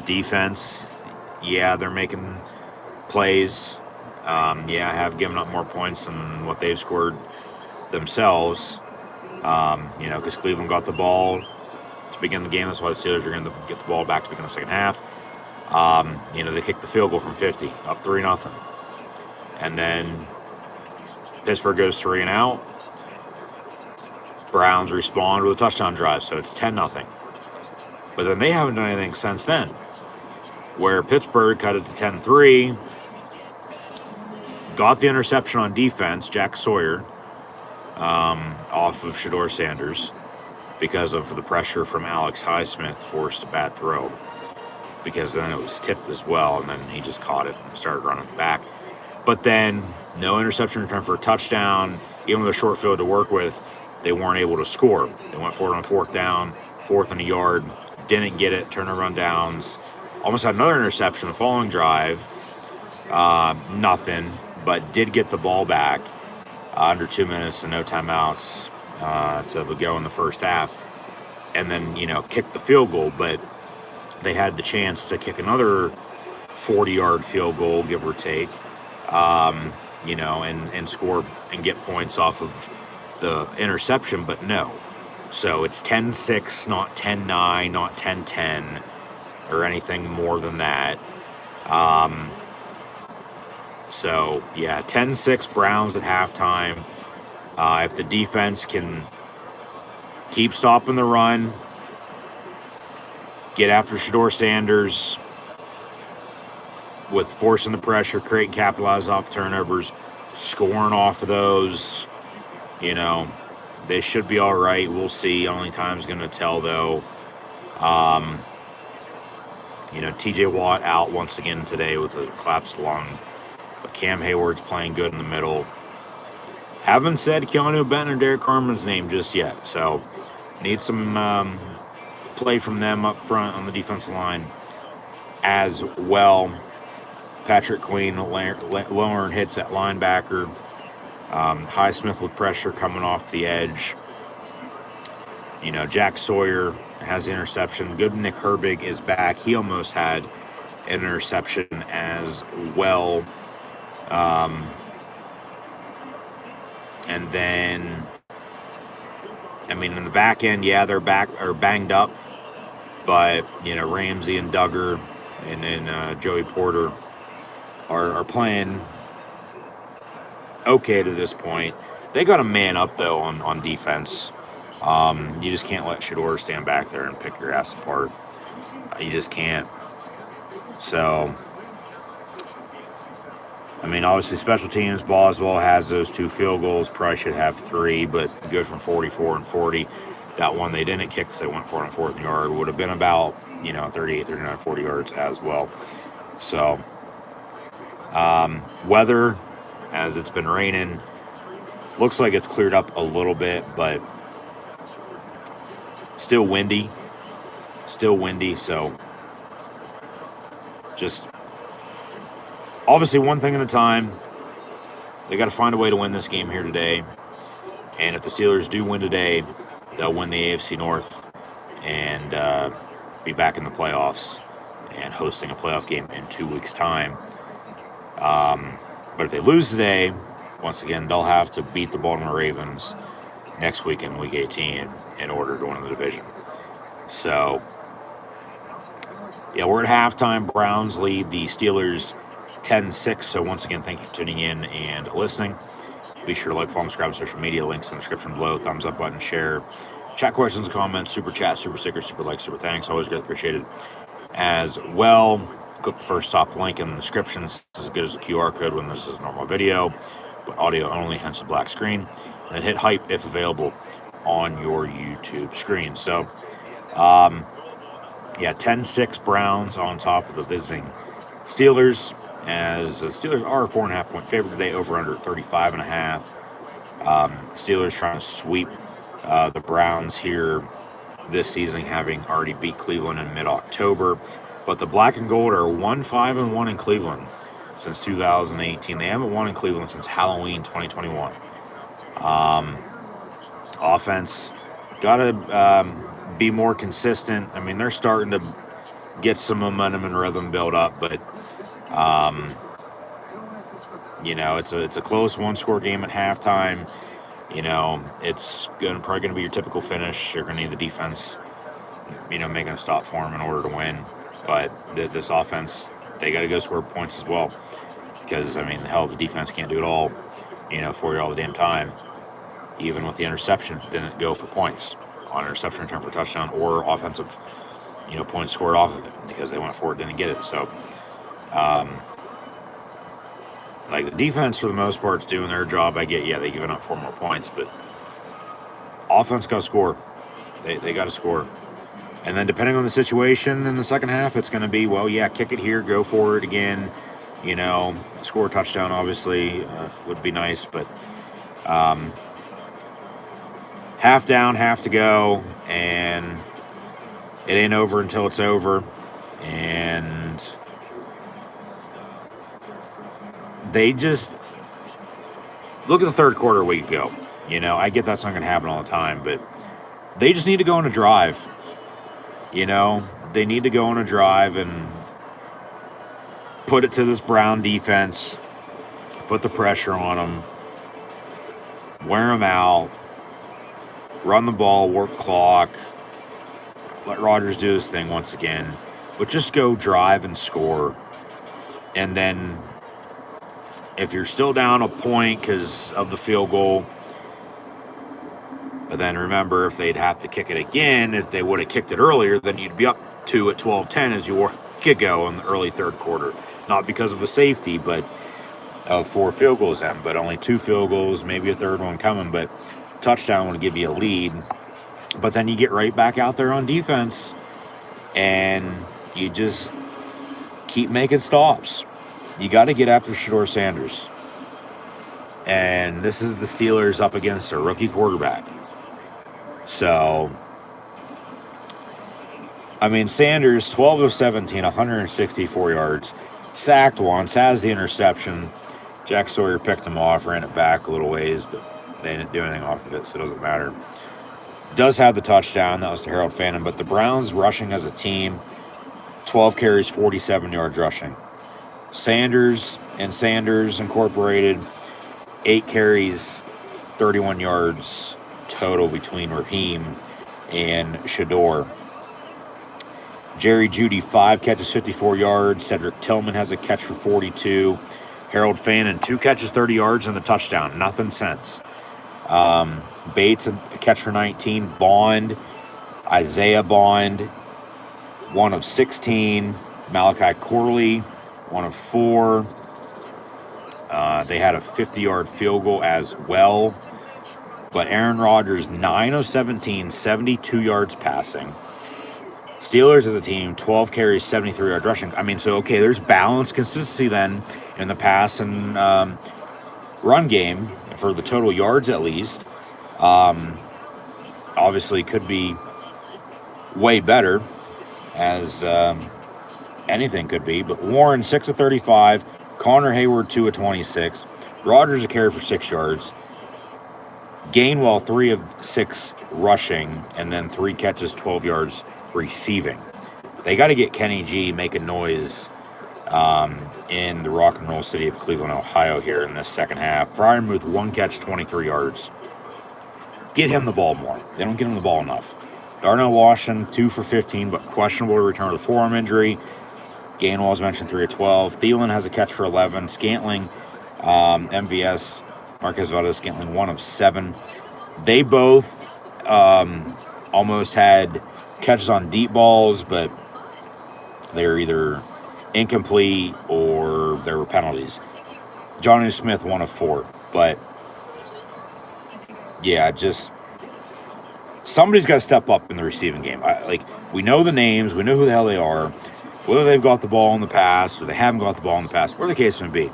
Speaker 2: Defense, yeah, they're making plays. Yeah, have given up more points than what they've scored themselves. You know, because Cleveland got the ball to begin the game. That's why the Steelers are going to get the ball back to begin the second half. You know, they kicked the field goal from 50, up 3-0. And then Pittsburgh goes 3 and out. Browns respond with a touchdown drive, so it's 10-0. But then they haven't done anything since then, where Pittsburgh cut it to 10-3, got the interception on defense, Jack Sawyer, off of Shedeur Sanders, because of the pressure from Alex Highsmith, forced a bad throw, because then it was tipped as well, and then he just caught it and started running back. But then no interception return for a touchdown. Even with a short field to work with, they weren't able to score. They went for it on 4th down, 4th and a yard, didn't get it, turnover on downs. Almost had another interception the following drive. Nothing, but did get the ball back under 2 minutes and no timeouts to go in the first half. And then, you know, kicked the field goal, but they had the chance to kick another 40-yard field goal, give or take, you know, and score and get points off of the interception, but no. So it's 10-6, not 10-9, not 10-10, or anything more than that. So, yeah, 10-6 Browns at halftime. If the defense can keep stopping the run, get after Shedeur Sanders with forcing the pressure, create and capitalize off turnovers, scoring off of those, you know, they should be all right. We'll see. Only time's going to tell, though. You know, TJ Watt out once again today with a collapsed lung. But Cam Hayward's playing good in the middle. Haven't said Keanu Benton or Derek Carman's name just yet. So, need some play from them up front on the defensive line as well. Patrick Queen lowering hits at linebacker. Highsmith with pressure coming off the edge. You know, Jack Sawyer has the interception. Good Nick Herbig is back. He almost had an interception as well. And then, I mean, in the back end, yeah, they're banged up. But, you know, Ramsey and Duggar and then Joey Porter are playing okay to this point. They got a man up, though, on defense. You just can't let Shador stand back there and pick your ass apart. You just can't. So, I mean, obviously, special teams, Boswell has those 2 field goals. Probably should have 3, but good from 44 and 40. That one they didn't kick because they went for it on 4th yard. Would have been about, 38, 39, 40 yards as well. So, weather, as it's been raining, looks like it's cleared up a little bit, but still windy. So just obviously one thing at a time. They got to find a way to win this game here today. And if the Steelers do win today, they'll win the AFC North and be back in the playoffs and hosting a playoff game in 2 weeks' time. But if they lose today, once again, they'll have to beat the Baltimore Ravens next week in Week 18 in order to win the division. So, yeah, we're at halftime. Browns lead the Steelers 10-6. So once again, thank you for tuning in and listening. Be sure to like, follow, subscribe to social media. Links in the description below. Thumbs up button, share. Chat questions, comments, super chat, super stickers, super likes, super thanks. Always greatly appreciated as well. Click the first top link in the description. It's as good as a QR code when this is a normal video, but audio only, hence the black screen. And hit hype if available on your YouTube screen. So, 10-6 Browns on top of the visiting Steelers, as the Steelers are a 4.5 point favorite today, over under 35.5. Steelers trying to sweep the Browns here this season, having already beat Cleveland in mid-October. But the black and gold are 1-5-1 in Cleveland since 2018. They haven't won in Cleveland since Halloween 2021. Offense got to be more consistent. I mean, they're starting to get some momentum and rhythm built up, but it's a close one-score game at halftime. It's probably going to be your typical finish. You're going to need the defense, making a stop for them in order to win. But this offense, they got to go score points as well, because, I mean, hell, the defense can't do it all, for you all the damn time. Even with the interception, didn't go for points on interception return for a touchdown or offensive, points scored off of it because they went for it, didn't get it. So, the defense for the most part is doing their job. I get, they giving up 4 more points, but offense got to score. They got to score. And then depending on the situation in the second half, it's going to be, kick it here, go for it again. Score a touchdown, obviously, would be nice, but half down, half to go, and it ain't over until it's over. And they just look at the third quarter a week ago. I get that's not going to happen all the time, but they just need to go on a drive. They need to go on a drive and put it to this Brown defense, put the pressure on them, wear them out, run the ball, work clock, let Rodgers do his thing once again, but just go drive and score. And then if you're still down a point because of the field goal, but then remember, if they'd have to kick it again, if they would have kicked it earlier, then you'd be up 2 at 12-10 as you could go in the early third quarter. Not because of a safety, but of 4 field goals in, but only 2 field goals, maybe a third one coming, but touchdown would give you a lead. But then you get right back out there on defense, and you just keep making stops. You got to get after Shador Sanders. And this is the Steelers up against a rookie quarterback. So, I mean, Sanders, 12 of 17, 164 yards, sacked once, has the interception. Jack Sawyer picked him off, ran it back a little ways, but they didn't do anything off of it, so it doesn't matter. Does have the touchdown, that was to Harold Fannin, but the Browns rushing as a team, 12 carries, 47 yards rushing. Sanders Incorporated, 8 carries, 31 yards total between Raheem and Shador. Jerry Jeudy, 5 catches, 54 yards. Cedric Tillman has a catch for 42. Harold Fannin, 2 catches, 30 yards, and a touchdown. Nothing since. Bates, a catch for 19. Bond, Isaiah Bond, 1 of 16. Malachi Corley, 1 of 4. They had a 50-yard field goal as well. But Aaron Rodgers, 9 of 17, 72 yards passing. Steelers as a team, 12 carries, 73 yards rushing. I mean, so, okay, there's balance, consistency then in the pass and run game for the total yards at least. Obviously could be way better, as anything could be. But Warren, 6 of 35. Connor Hayward, 2 of 26. Rodgers a carry for 6 yards. Gainwell, 3 of 6 rushing, and then 3 catches, 12 yards receiving. They got to get Kenny G making noise in the rock and roll city of Cleveland, Ohio here in this second half. Freiermuth, 1 catch, 23 yards. Get him the ball more. They don't get him the ball enough. Darnell Washington, 2 for 15, but questionable to return with a forearm injury. Gainwell, as mentioned, 3 of 12. Thielen has a catch for 11. Scantling, MVS, Marquez Valdez-Scantling, 1 of 7. They both almost had catches on deep balls, but they're either incomplete or there were penalties. Johnny Smith, 1 of 4. But, yeah, just somebody's got to step up in the receiving game. We know the names. We know who the hell they are. Whether they've got the ball in the past or they haven't got the ball in the past, whatever the case may be.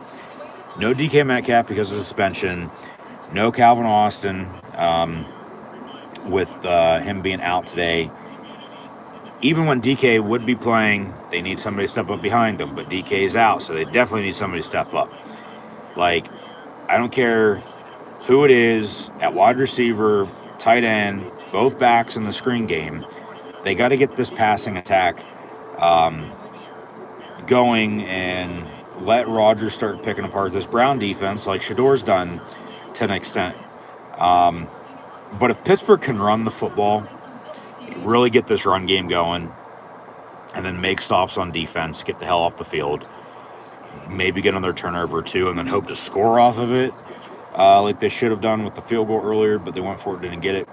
Speaker 2: No DK Metcalf because of suspension. No Calvin Austin with him being out today. Even when DK would be playing, they need somebody to step up behind him. But DK's out, so they definitely need somebody to step up. I don't care who it is, at wide receiver, tight end, both backs in the screen game. They got to get this passing attack going and let Rodgers start picking apart this Brown defense like Shador's done to an extent. But if Pittsburgh can run the football, really get this run game going, and then make stops on defense, get the hell off the field, maybe get another turnover or two, and then hope to score off of it like they should have done with the field goal earlier, but they went for it, didn't get it.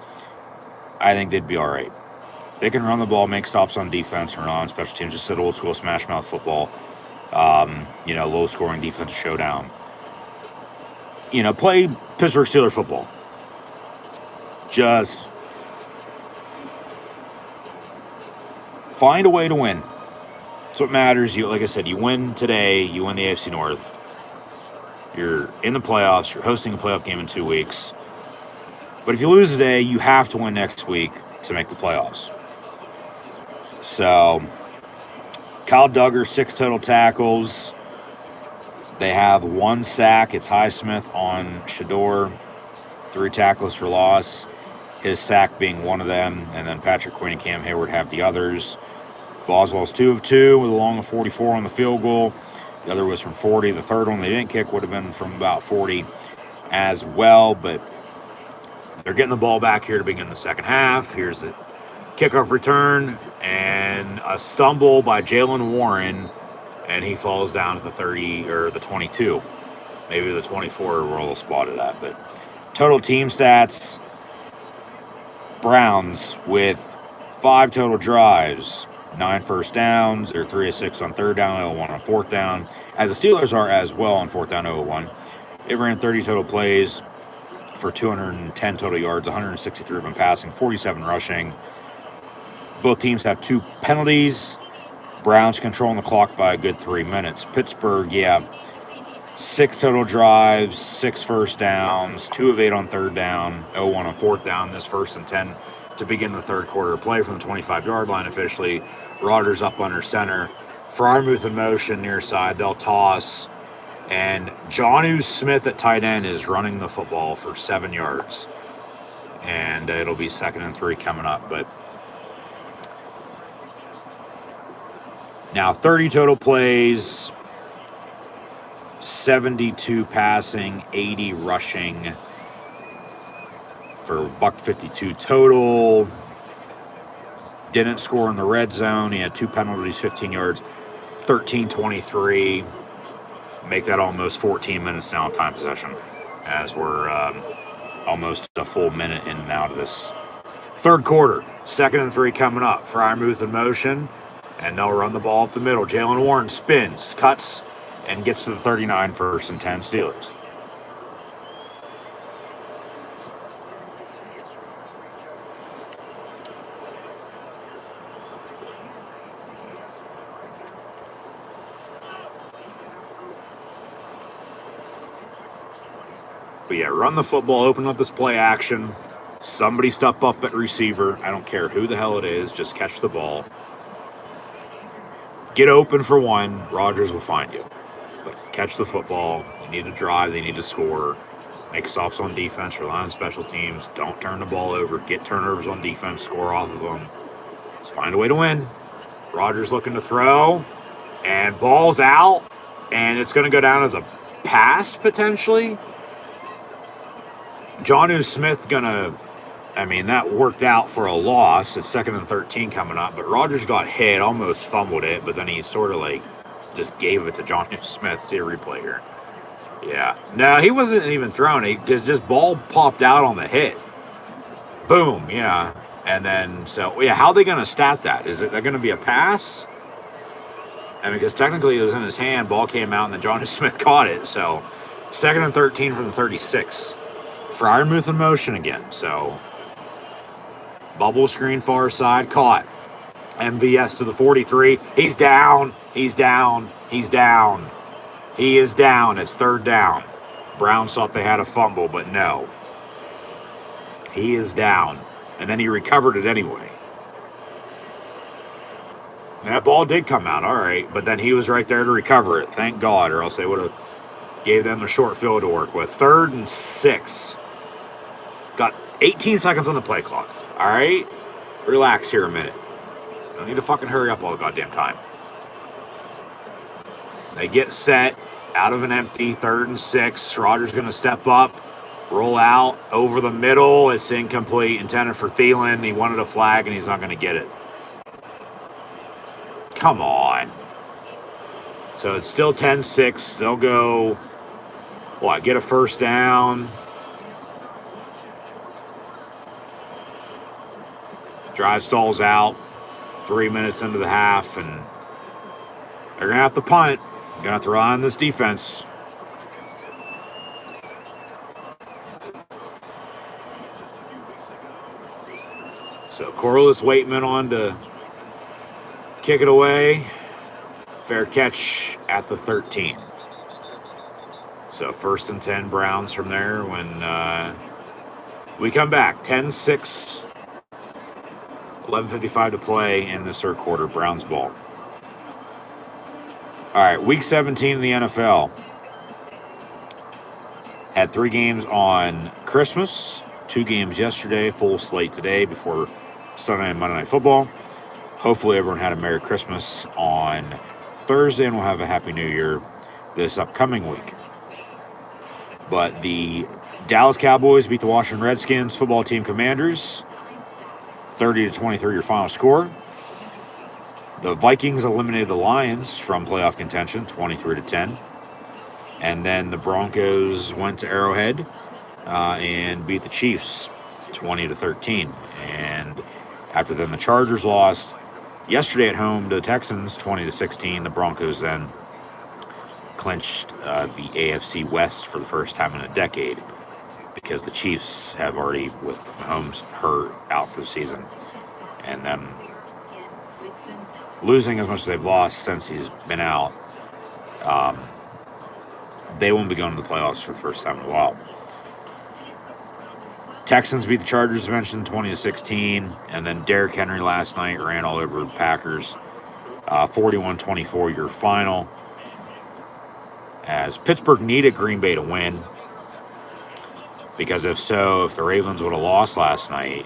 Speaker 2: I think they'd be all right. They can run the ball, make stops on defense or on special teams, just old school smash mouth football, low scoring defensive showdown. Play Pittsburgh Steelers football. Just find a way to win. That's what matters. Like I said, you win today, you win the AFC North. You're in the playoffs, you're hosting a playoff game in 2 weeks. But if you lose today, you have to win next week to make the playoffs. So, Kyle Duggar, 6 total tackles. They have 1 sack. It's Highsmith on Shador. 3 tackles for loss. His sack being one of them. And then Patrick Queen and Cam Hayward have the others. Boswell's 2 of 2 with a long of 44 on the field goal. The other was from 40. The third one they didn't kick would have been from about 40 as well. But they're getting the ball back here to begin the second half. Here's the kickoff return and a stumble by Jalen Warren, and he falls down at the 30 or the 22, maybe the 24 where we'll spot it at. But total team stats: Browns with 5 total drives, 9 first downs. They're 3 of 6 on third down, 0-1 on fourth down, as the Steelers are as well on fourth down, 0-1. They ran 30 total plays for 210 total yards, 163 of them passing, 47 rushing. Both teams have 2 penalties. Browns controlling the clock by a good 3 minutes. Pittsburgh, 6 total drives, 6 first downs, 2 of 8 on third down, 0-1 on fourth down. This 1st and 10 to begin the third quarter. Play from the 25-yard line officially. Rodgers up under center. Freiermuth in motion near side. They'll toss. And Jonnu Smith at tight end is running the football for 7 yards. And it'll be 2nd and 3 coming up. But now 30 total plays, 72 passing, 80 rushing for $152 total. Didn't score in the red zone. He had 2 penalties, 15 yards, 13-23. Make that almost 14 minutes now of time possession as we're almost a full minute in and out of this third quarter. 2nd and 3 coming up. Fryermuth in motion, and they'll run the ball up the middle. Jalen Warren spins, cuts, and gets to the 39, 1st and 10 Steelers. But yeah, run the football, open up this play action. Somebody step up at receiver. I don't care who the hell it is. Just catch the ball. Get open for one. Rodgers will find you. But catch the football. You need to drive. They need to score. Make stops on defense. Rely on special teams. Don't turn the ball over. Get turnovers on defense. Score off of them. Let's find a way to win. Rodgers looking to throw. And ball's out. And it's going to go down as a pass, potentially. Jonnu Smith that worked out for a loss. It's 2nd and 13 coming up, but Rodgers got hit, almost fumbled it, but then he sort of just gave it to Jonnu Smith. See a replay here. Yeah. No, he wasn't even thrown. Just ball popped out on the hit. Boom, yeah. And then, how are they going to stat that? Is it going to be a pass? Because technically it was in his hand, ball came out, and then Jonnu Smith caught it. So, 2nd and 13 from the 36. Fryermuth in motion again, so bubble screen far side, caught. MVS to the 43. He's down. He is down. It's 3rd down. Browns thought they had a fumble, but no. He is down. And then he recovered it anyway. That ball did come out, all right, but then he was right there to recover it. Thank God, or else they would have gave them a short field to work with. 3rd and 6. Got 18 seconds on the play clock. All right? Relax here a minute. Don't need to fucking hurry up all the goddamn time. They get set out of an empty 3rd and 6. Rodgers going to step up, roll out over the middle. It's incomplete, intended for Thielen. He wanted a flag, and he's not going to get it. Come on. So it's still 10-6. They'll go, get a 1st down. Drive stalls out, 3 minutes into the half, and they're going to have to punt. Going to have to rely on this defense. So Corliss Waitman on to kick it away. Fair catch at the 13. So 1st and 10 Browns from there when we come back. 10-6. 11:55 to play in the 3rd quarter. Browns ball. All right, Week 17 in the NFL. Had 3 games on Christmas, 2 games yesterday, full slate today before Sunday and Monday Night Football. Hopefully everyone had a Merry Christmas on Thursday, and we'll have a Happy New Year this upcoming week. But the Dallas Cowboys beat the Washington Redskins football team Commanders. 30-23 your final score. The Vikings eliminated the Lions from playoff contention, 23-10. And then the Broncos went to Arrowhead and beat the Chiefs, 20-13. And after then, the Chargers lost yesterday at home to the Texans, 20-16. The Broncos then clinched the AFC West for the first time in a decade, because the Chiefs have already, with Mahomes hurt, out for the season, and them losing as much as they've lost since he's been out, they won't be going to the playoffs for the first time in a while. Texans beat the Chargers, as mentioned, 20-16, and then Derrick Henry last night ran all over the Packers, 41-24 your final, as Pittsburgh needed Green Bay to win. Because if the Ravens would have lost last night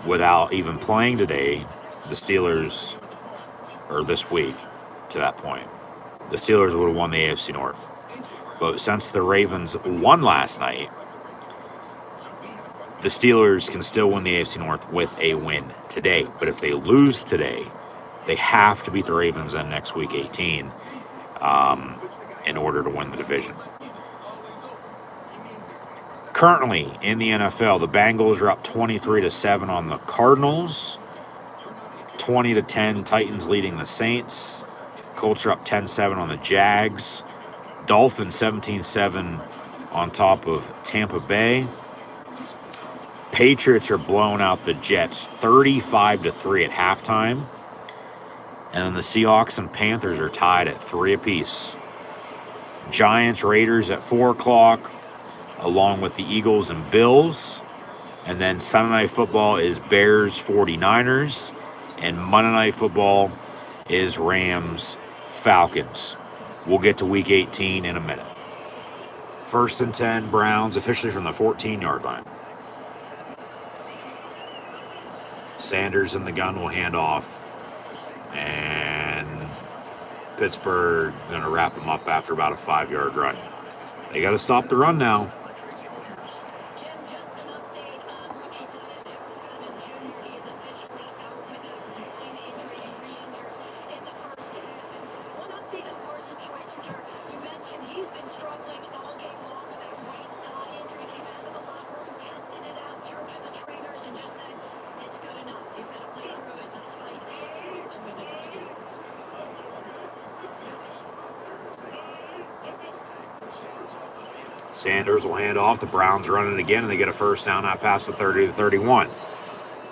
Speaker 2: without even playing today, the Steelers, or this week to that point, the Steelers would have won the AFC North. But since the Ravens won last night, the Steelers can still win the AFC North with a win today. But if they lose today, they have to beat the Ravens in next week 18 in order to win the division. Currently in the NFL, the Bengals are up 23-7 on the Cardinals. 20-10, Titans leading the Saints. Colts are up 10-7 on the Jags. Dolphins 17-7 on top of Tampa Bay. Patriots are blowing out the Jets 35-3 at halftime. And then the Seahawks and Panthers are tied at 3 apiece. Giants, Raiders at 4 o'clock, along with the Eagles and Bills. And then Sunday Night Football is Bears, 49ers. And Monday Night Football is Rams, Falcons. We'll get to Week 18 in a minute. 1st and 10, Browns officially from the 14-yard line. Sanders in the gun will hand off. And Pittsburgh going to wrap them up after about a 5-yard run. They got to stop the run now. Sanders will hand off. The Browns run it again, and they get a first down out past the 30 to 31.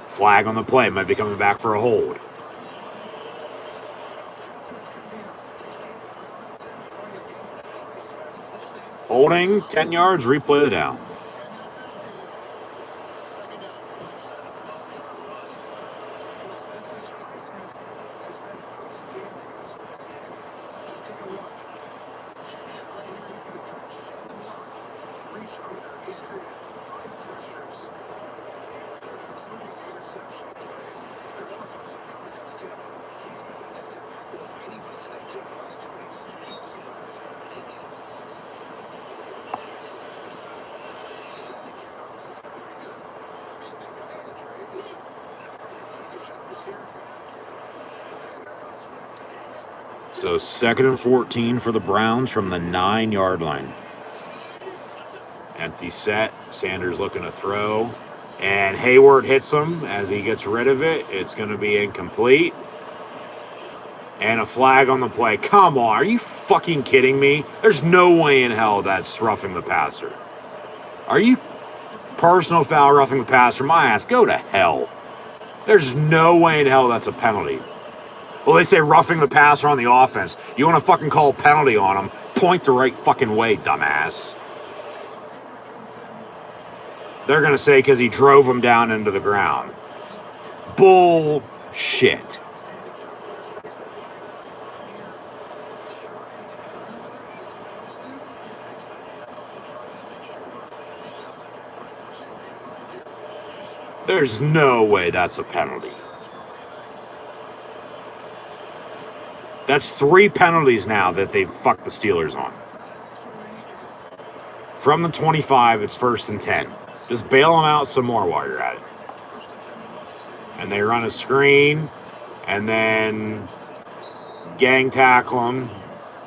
Speaker 2: Flag on the play. Might be coming back for a hold. Holding, 10 yards, replay the down. So 2nd and 14 for the Browns from the 9-yard line. Empty set. Sanders looking to throw. And Hayward hits him as he gets rid of it. It's going to be incomplete. And a flag on the play. Come on, are you fucking kidding me? There's no way in hell that's roughing the passer. Are you personal foul roughing the passer? My ass, go to hell. There's no way in hell that's a penalty. Well, they say roughing the passer on the offense. You want to fucking call a penalty on him, point the right fucking way, dumbass. They're going to say because he drove him down into the ground. Bullshit. There's no way that's a penalty. That's 3 penalties now that they've fucked the Steelers on. From the 25, it's 1st and 10. Just bail them out some more while you're at it. And they run a screen, and then gang tackle them.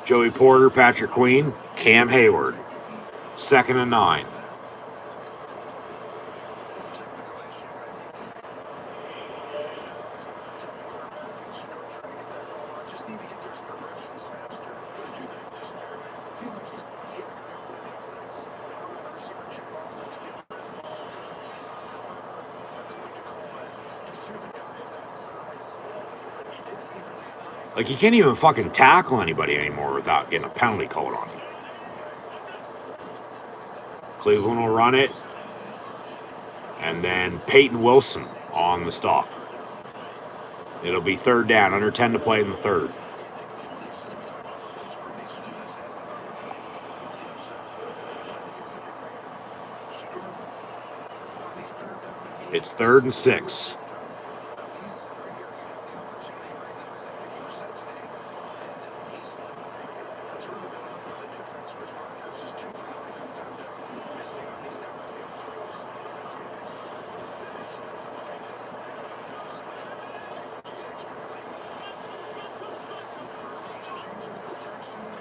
Speaker 2: Joey Porter, Patrick Queen, Cam Hayward. 2nd and 9. Like, you can't even fucking tackle anybody anymore without getting a penalty called on you. Cleveland will run it. And then Peyton Wilson on the stop. It'll be 3rd down, under 10 to play in the 3rd. It's 3rd and 6.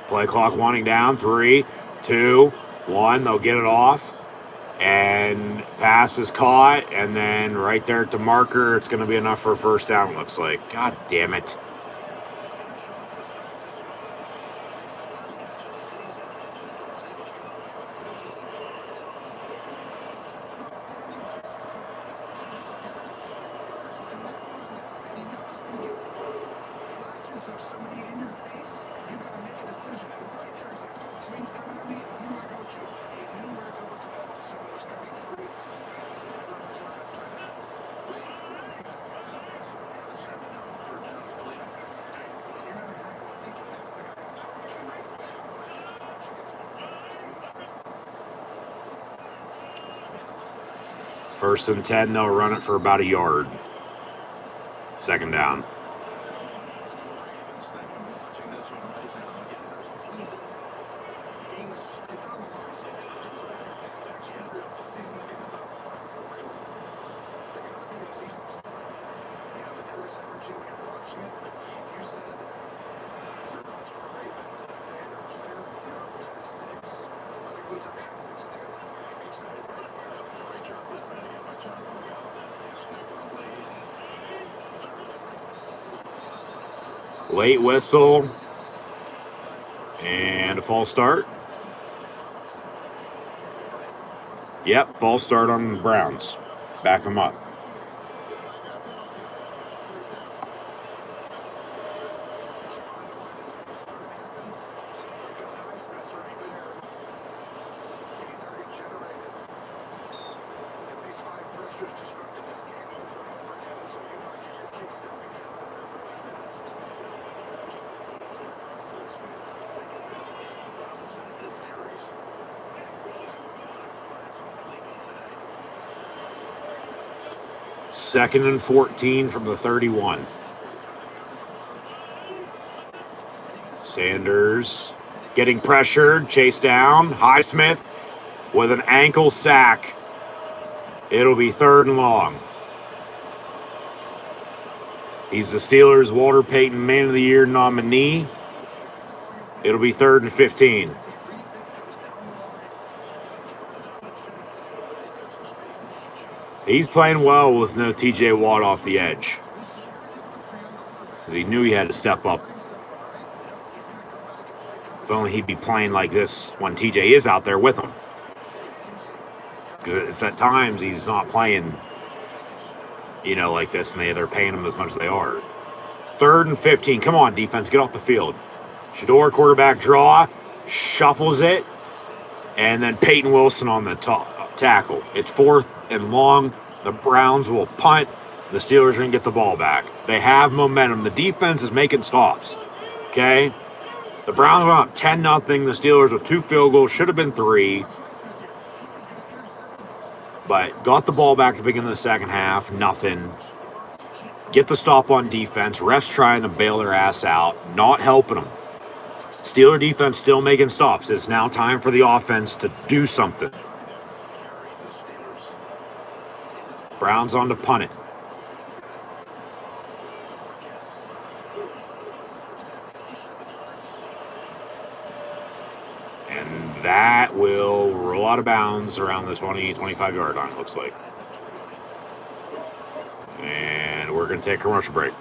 Speaker 2: Play clock winding down. 3, 2, 1. They'll get it off. And pass is caught, and then right there at the marker, it's going to be enough for a first down, it looks like. God damn it. First and 10, they'll run it for about a yard. Second down. Late whistle and a false start. Yep, false start on the Browns. Back them up. Second and 14 from the 31. Sanders getting pressured, chased down. Highsmith with an ankle sack. It'll be third and long. He's the Steelers' Walter Payton Man of the Year nominee. It'll be third and 15. He's playing well with no TJ Watt off the edge. He knew he had to step up. If only he'd be playing like this when TJ is out there with him. Because it's at times he's not playing, like this, and they're paying him as much as they are. Third and 15. Come on, defense, get off the field. Shador, quarterback draw, shuffles it, and then Peyton Wilson on the tackle. It's fourth and long. The Browns will punt. The Steelers are going to get the ball back. They have momentum. The defense is making stops. Okay? The Browns went up 10-0. The Steelers with 2 field goals. Should have been 3. But got the ball back at the beginning of the second half. Nothing. Get the stop on defense. Refs trying to bail their ass out. Not helping them. Steeler defense still making stops. It's now time for the offense to do something. Browns on to punt it. And that will roll out of bounds around the 20-25 yard line, looks like. And we're going to take a commercial break.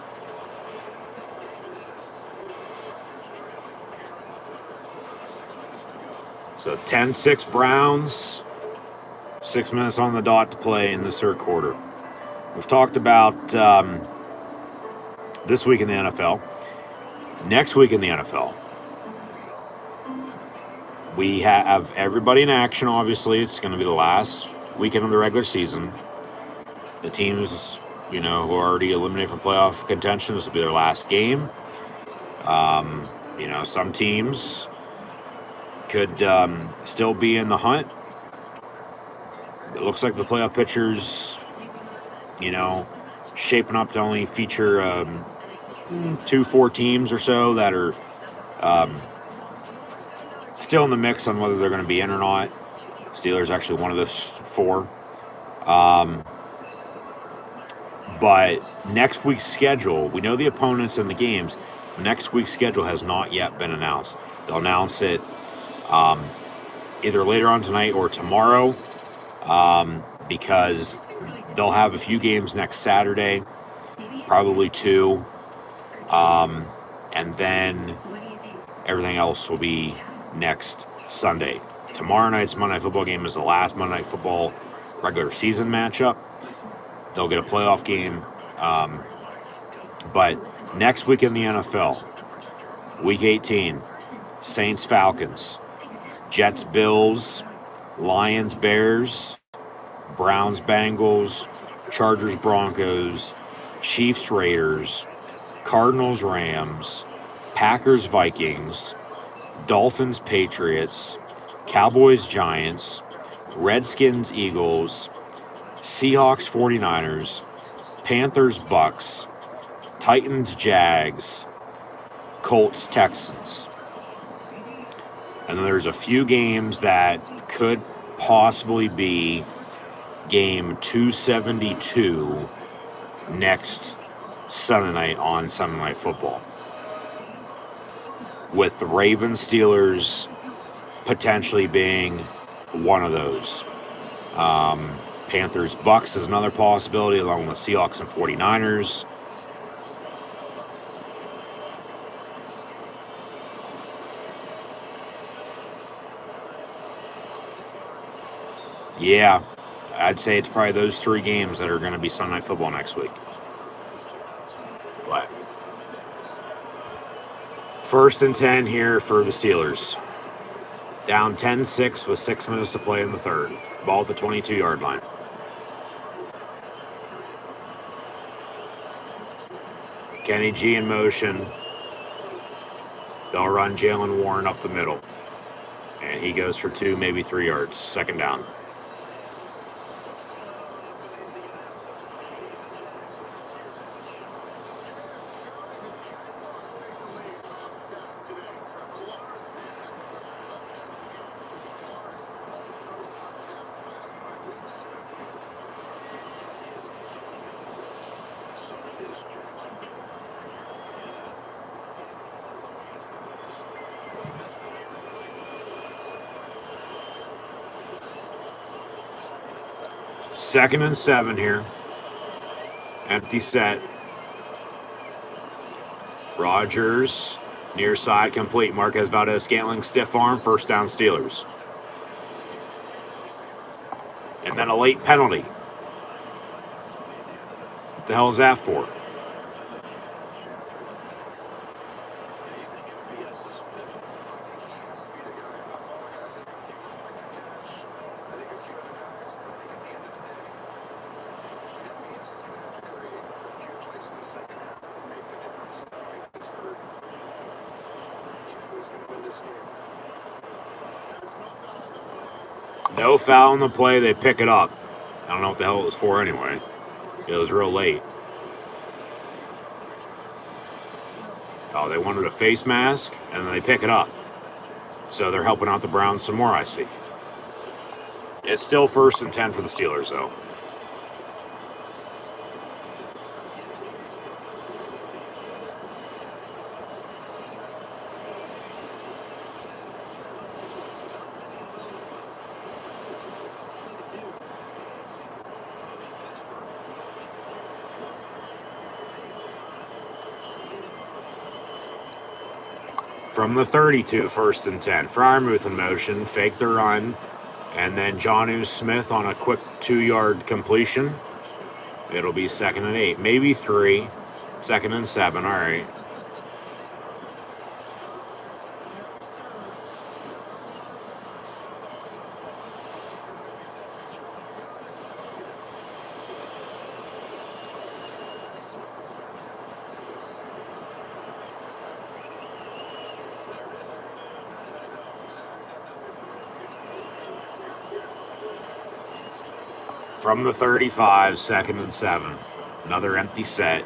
Speaker 2: So 10-6 Browns. 6 minutes on the dot to play in the third quarter. We've talked about this week in the NFL. Next week in the NFL, we have everybody in action, obviously. It's going to be the last weekend of the regular season. The teams, who are already eliminated from playoff contention, this will be their last game. Some teams could still be in the hunt. It looks like the playoff pictures, shaping up to only feature 2-4 teams or so that are still in the mix on whether they're going to be in or not. Steelers actually one of those 4. But next week's schedule, we know the opponents and the games. Next week's schedule has not yet been announced. They'll announce it either later on tonight or tomorrow. because they'll have a few games next Saturday, probably 2, and then everything else will be next Sunday. Tomorrow night's Monday Night Football game is the last Monday Night Football regular season matchup. They'll get a playoff game. But next week in the NFL, Week 18, Saints Falcons, Jets Bills, Lions Bears, Browns Bengals, Chargers Broncos, Chiefs Raiders, Cardinals Rams, Packers Vikings, Dolphins Patriots, Cowboys Giants, Redskins Eagles, Seahawks 49ers, Panthers Bucks, Titans Jags, Colts Texans. And then there's a few games that could possibly be game 272 next Sunday night on Sunday Night Football, with the Ravens Steelers potentially being one of those. Panthers Bucks is another possibility, along with Seahawks and 49ers. Yeah, I'd say it's probably those 3 games that are going to be Sunday Night Football next week. But 1st and 10 here for the Steelers. Down 10-6 with 6 minutes to play in the third. Ball at the 22-yard line. Kenny G in motion. They'll run Jalen Warren up the middle. And he goes for 2, maybe 3 yards. 2nd down. Second and 7 here. Empty set. Rodgers, near side, complete. Marquez Valdez-Scantling, stiff arm, 1st down Steelers. And then a late penalty. What the hell is that for? No foul on the play. They pick it up. I don't know what the hell it was for anyway. It was real late. Oh, they wanted a face mask, and then they pick it up. So they're helping out the Browns some more, I see. It's still 1st and 10 for the Steelers, though. From the 32, 1st and 10. Freiermuth in motion, fake the run, and then Jonnu Smith on a quick 2-yard completion. It'll be 2nd and 8, maybe 3, 2nd and 7, all right. From the 35, 2nd and 7. Another empty set.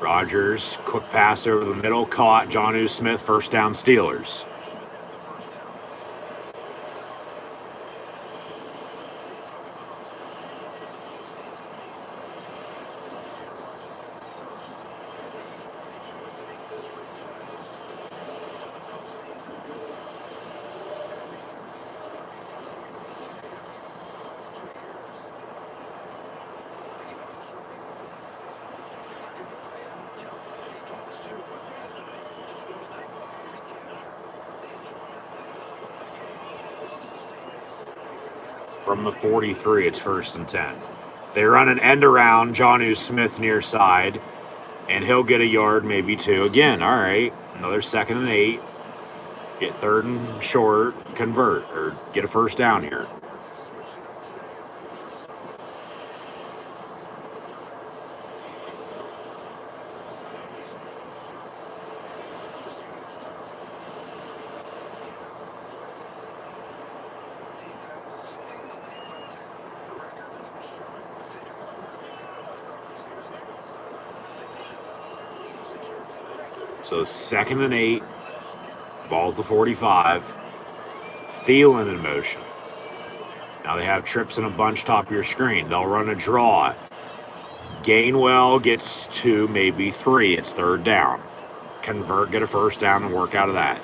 Speaker 2: Rodgers, quick pass over the middle, caught. Jonnu Smith, 1st down Steelers. From the 43, it's 1st and 10. They run an end around, Jonnu Smith near side, and he'll get a yard, maybe 2. Again, all right, another 2nd and 8. Get 3rd and short, convert, or get a first down here. So 2nd and 8, ball at the 45. Thielen in motion. Now they have trips in a bunch top of your screen. They'll run a draw. Gainwell gets 2, maybe 3. It's 3rd down. Convert, get a first down, and work out of that.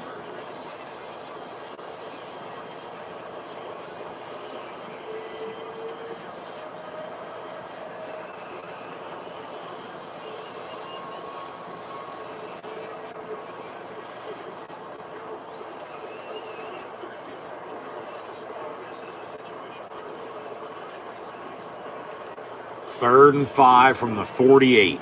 Speaker 2: Third and 5 from the 48.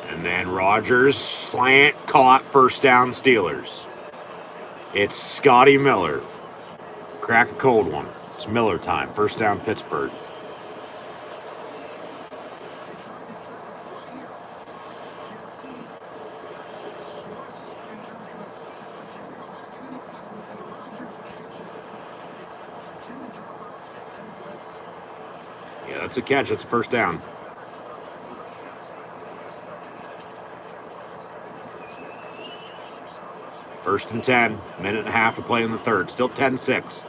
Speaker 2: And then Rodgers, slant, caught, first down Steelers. It's Scotty Miller. Crack a cold one. It's Miller time. First down Pittsburgh. Yeah, that's a catch. That's a first down. First and 10. Minute and a half to play in the third. Still 10-6.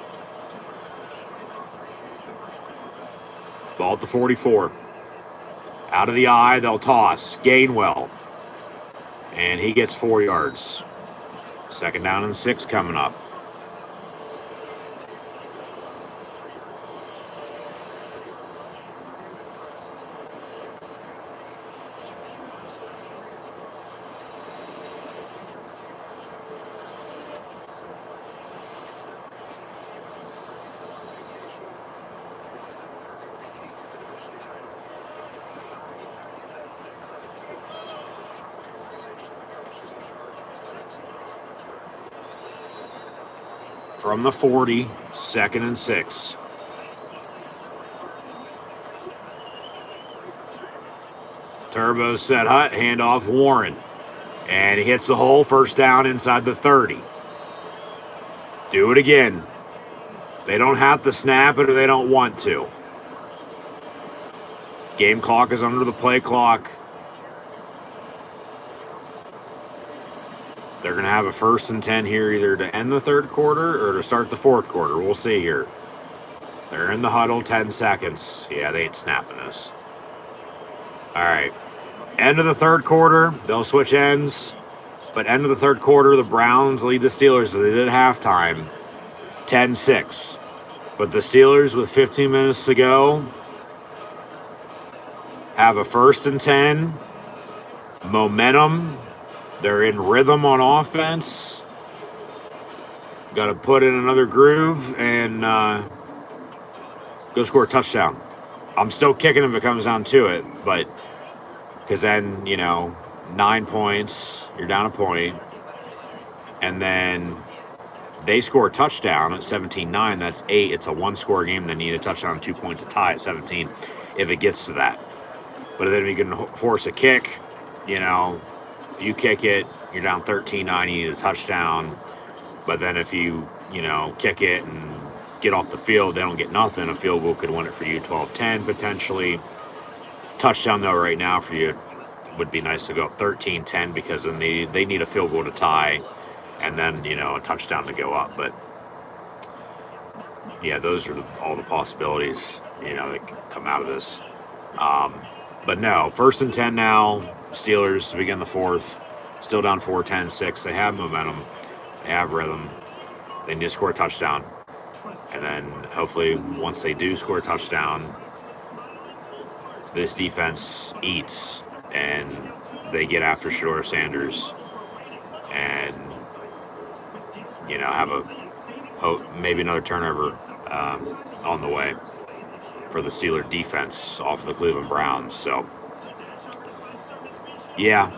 Speaker 2: Ball at the 44. Out of the eye, they'll toss. Gainwell. And he gets 4 yards. 2nd down and 6 coming up. From the 40, 2nd and 6. Turbo set hut, handoff Warren. And he hits the hole, first down inside the 30. Do it again. They don't have to snap it or they don't want to. Game clock is under the play clock. They're going to have a 1st and 10 here either to end the third quarter or to start the fourth quarter. We'll see here. They're in the huddle, 10 seconds. Yeah, they ain't snapping this. All right. End of the third quarter, they'll switch ends. But end of the third quarter, the Browns lead the Steelers as they did at halftime, 10-6. But the Steelers, with 15 minutes to go, have a 1st and 10. Momentum. They're in rhythm on offense. Got to put in another groove and go score a touchdown. I'm still kicking if it comes down to it, but because then, 9 points, you're down a point, and then they score a touchdown at 17-9. That's 8. It's a 1-score game. They need a touchdown and 2 points to tie at 17 if it gets to that. But then you can force a kick, If you kick it, you're down 13-9, you need a touchdown. But then if you, kick it and get off the field, they don't get nothing. A field goal could win it for you 12-10 potentially. Touchdown, though, right now for you would be nice to go up 13-10 because then they need a field goal to tie and then, a touchdown to go up. But, yeah, those are all the possibilities, that can come out of this. But no, 1st and 10 now. Steelers begin the fourth. Still down 10-6. They have momentum. They have rhythm. They need to score a touchdown. And then hopefully once they do score a touchdown, this defense eats and they get after Shador Sanders and, have maybe another turnover on the way for the Steeler defense off the Cleveland Browns. So, yeah,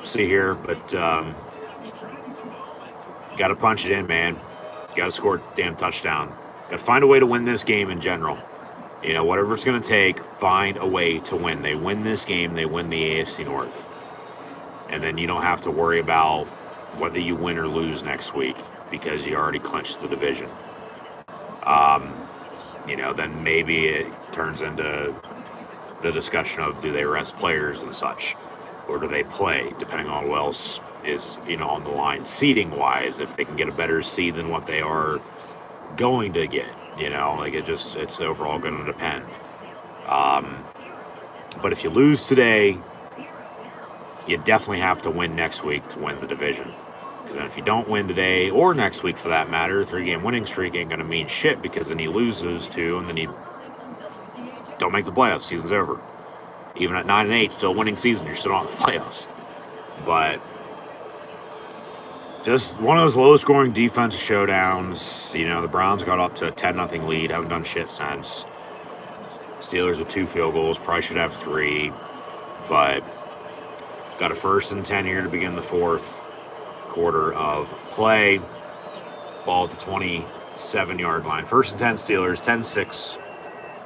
Speaker 2: see here, but got to punch it in, man. Got to score a damn touchdown. Got to find a way to win this game in general. Whatever it's going to take, find a way to win. They win this game, they win the AFC North. And then you don't have to worry about whether you win or lose next week because you already clinched the division. Then maybe it turns into the discussion of do they rest players and such, or do they play, depending on what else is, on the line, seeding-wise, if they can get a better seed than what they are going to get. It's overall going to depend. But if you lose today, you definitely have to win next week to win the division. Because then if you don't win today, or next week for that matter, 3-game winning streak ain't going to mean shit, because then he loses two, and then you don't make the playoffs. Season's over. Even at 9-8, still a winning season, you're still not in the playoffs. But just one of those low-scoring defensive showdowns. The Browns got up to a 10-0 lead, haven't done shit since. Steelers with 2 field goals, probably should have 3. But got a 1st and 10 here to begin the 4th quarter of play. Ball at the 27-yard line. 1st and 10 Steelers, 10-6.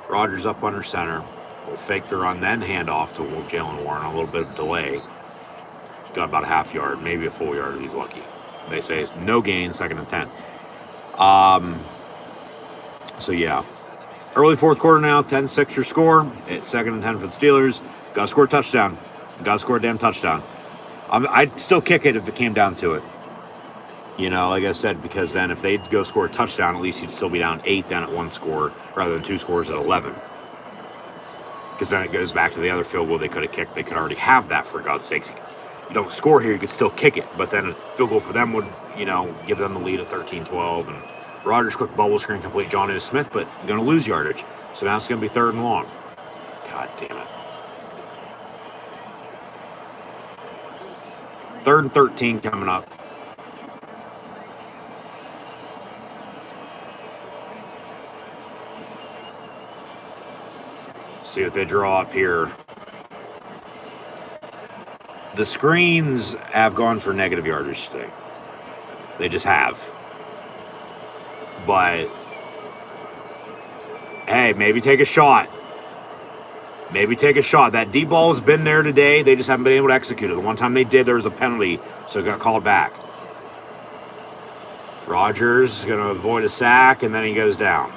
Speaker 2: Rodgers up under center. Will fake the run, then hand off to Jalen Warren. A little bit of delay. Got about a half yard, maybe a full yard if he's lucky. They say it's no gain, 2nd and 10. So, yeah. Early 4th quarter now, 10-6 your score. It's 2nd and 10 for the Steelers. Got to score a touchdown. Got to score a damn touchdown. I'd still kick it if it came down to it. Like I said, because then if they'd go score a touchdown, at least you'd still be down 8 down at 1 score rather than 2 scores at 11. Because then it goes back to the other field goal they could have kicked. They could already have that, for God's sakes. You don't score here, you could still kick it. But then a field goal for them would, give them the lead at 13-12. And Rodgers, quick bubble screen, complete John O. Smith, but you're going to lose yardage. So now it's going to be 3rd and long. God damn it. 3rd and 13 coming up. See what they draw up here. The screens have gone for negative yardage today. They just have. But, hey, maybe take a shot. Maybe take a shot. That deep ball has been there today. They just haven't been able to execute it. The one time they did, there was a penalty, so it got called back. Rodgers is going to avoid a sack, and then he goes down.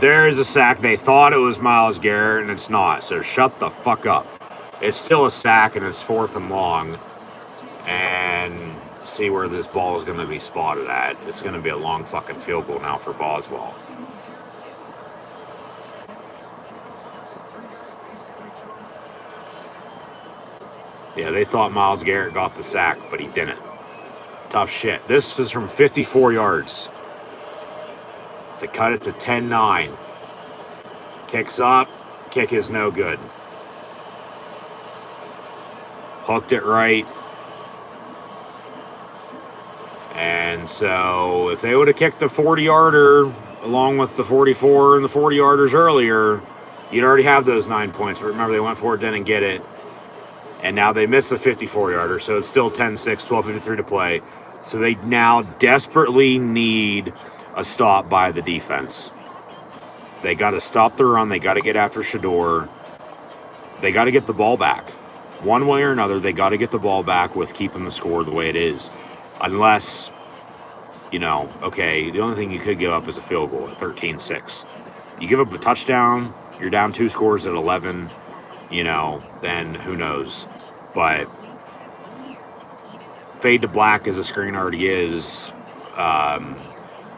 Speaker 2: There's a sack. They thought it was Myles Garrett, and it's not. So shut the fuck up. It's still a sack, and it's 4th and long. And see where this ball is going to be spotted at. It's going to be a long fucking field goal now for Boswell. Yeah, they thought Myles Garrett got the sack, but he didn't. Tough shit. This is from 54 yards. To cut it to 10-9. Kicks up. Kick is no good. Hooked it right. And so if they would have kicked the 40-yarder along with the 44 and the 40-yarders earlier, you'd already have those 9 points. But remember, they went for it, didn't get it. And now they missed the 54-yarder, so it's still 10-6, 12:53 to play. So they now desperately need a stop by the defense. They got to stop the run. They got to get after Shador. They got to get the ball back. One way or another, they got to get the ball back with keeping the score the way it is. Unless, okay, the only thing you could give up is a field goal at 13-6. You give up a touchdown, you're down 2 scores at 11, then who knows. But fade to black as the screen already is.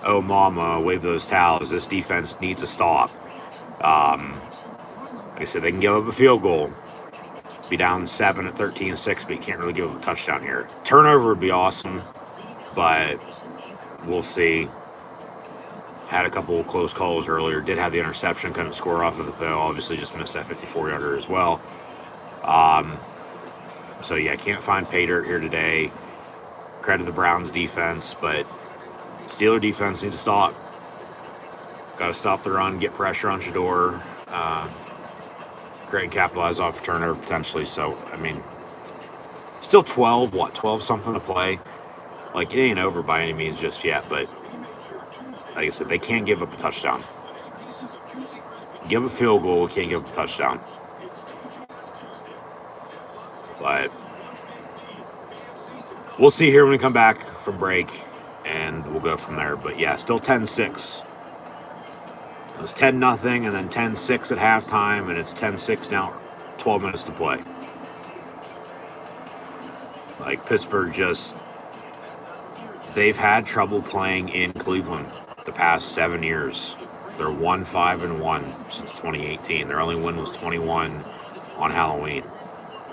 Speaker 2: Oh, mama, wave those towels. This defense needs a stop. Like I said, they can give up a field goal. Be down 7 at 13-6, but you can't really give up a touchdown here. Turnover would be awesome, but we'll see. Had a couple of close calls earlier. Did have the interception. Couldn't score off of it, though. Obviously, just missed that 54-yarder as well. So, yeah, can't find pay dirt here today. Credit the Browns defense, but Steeler defense needs to stop. Got to stop the run, get pressure on Shador, create and capitalize off a turnover potentially. So, I mean, still 12 something to play. Like, it ain't over by any means just yet, but like I said, they can't give up a touchdown. Give a field goal, can't give up a touchdown. But we'll see here when we come back from break, and we'll go from there. But yeah, still 10-6. It was 10-0 and then 10-6 at halftime, and it's 10-6 now, 12 minutes to play. Like, Pittsburgh they've had trouble playing in Cleveland the past 7 years. They're 1-5-1 since 2018. Their only win was 21 on Halloween.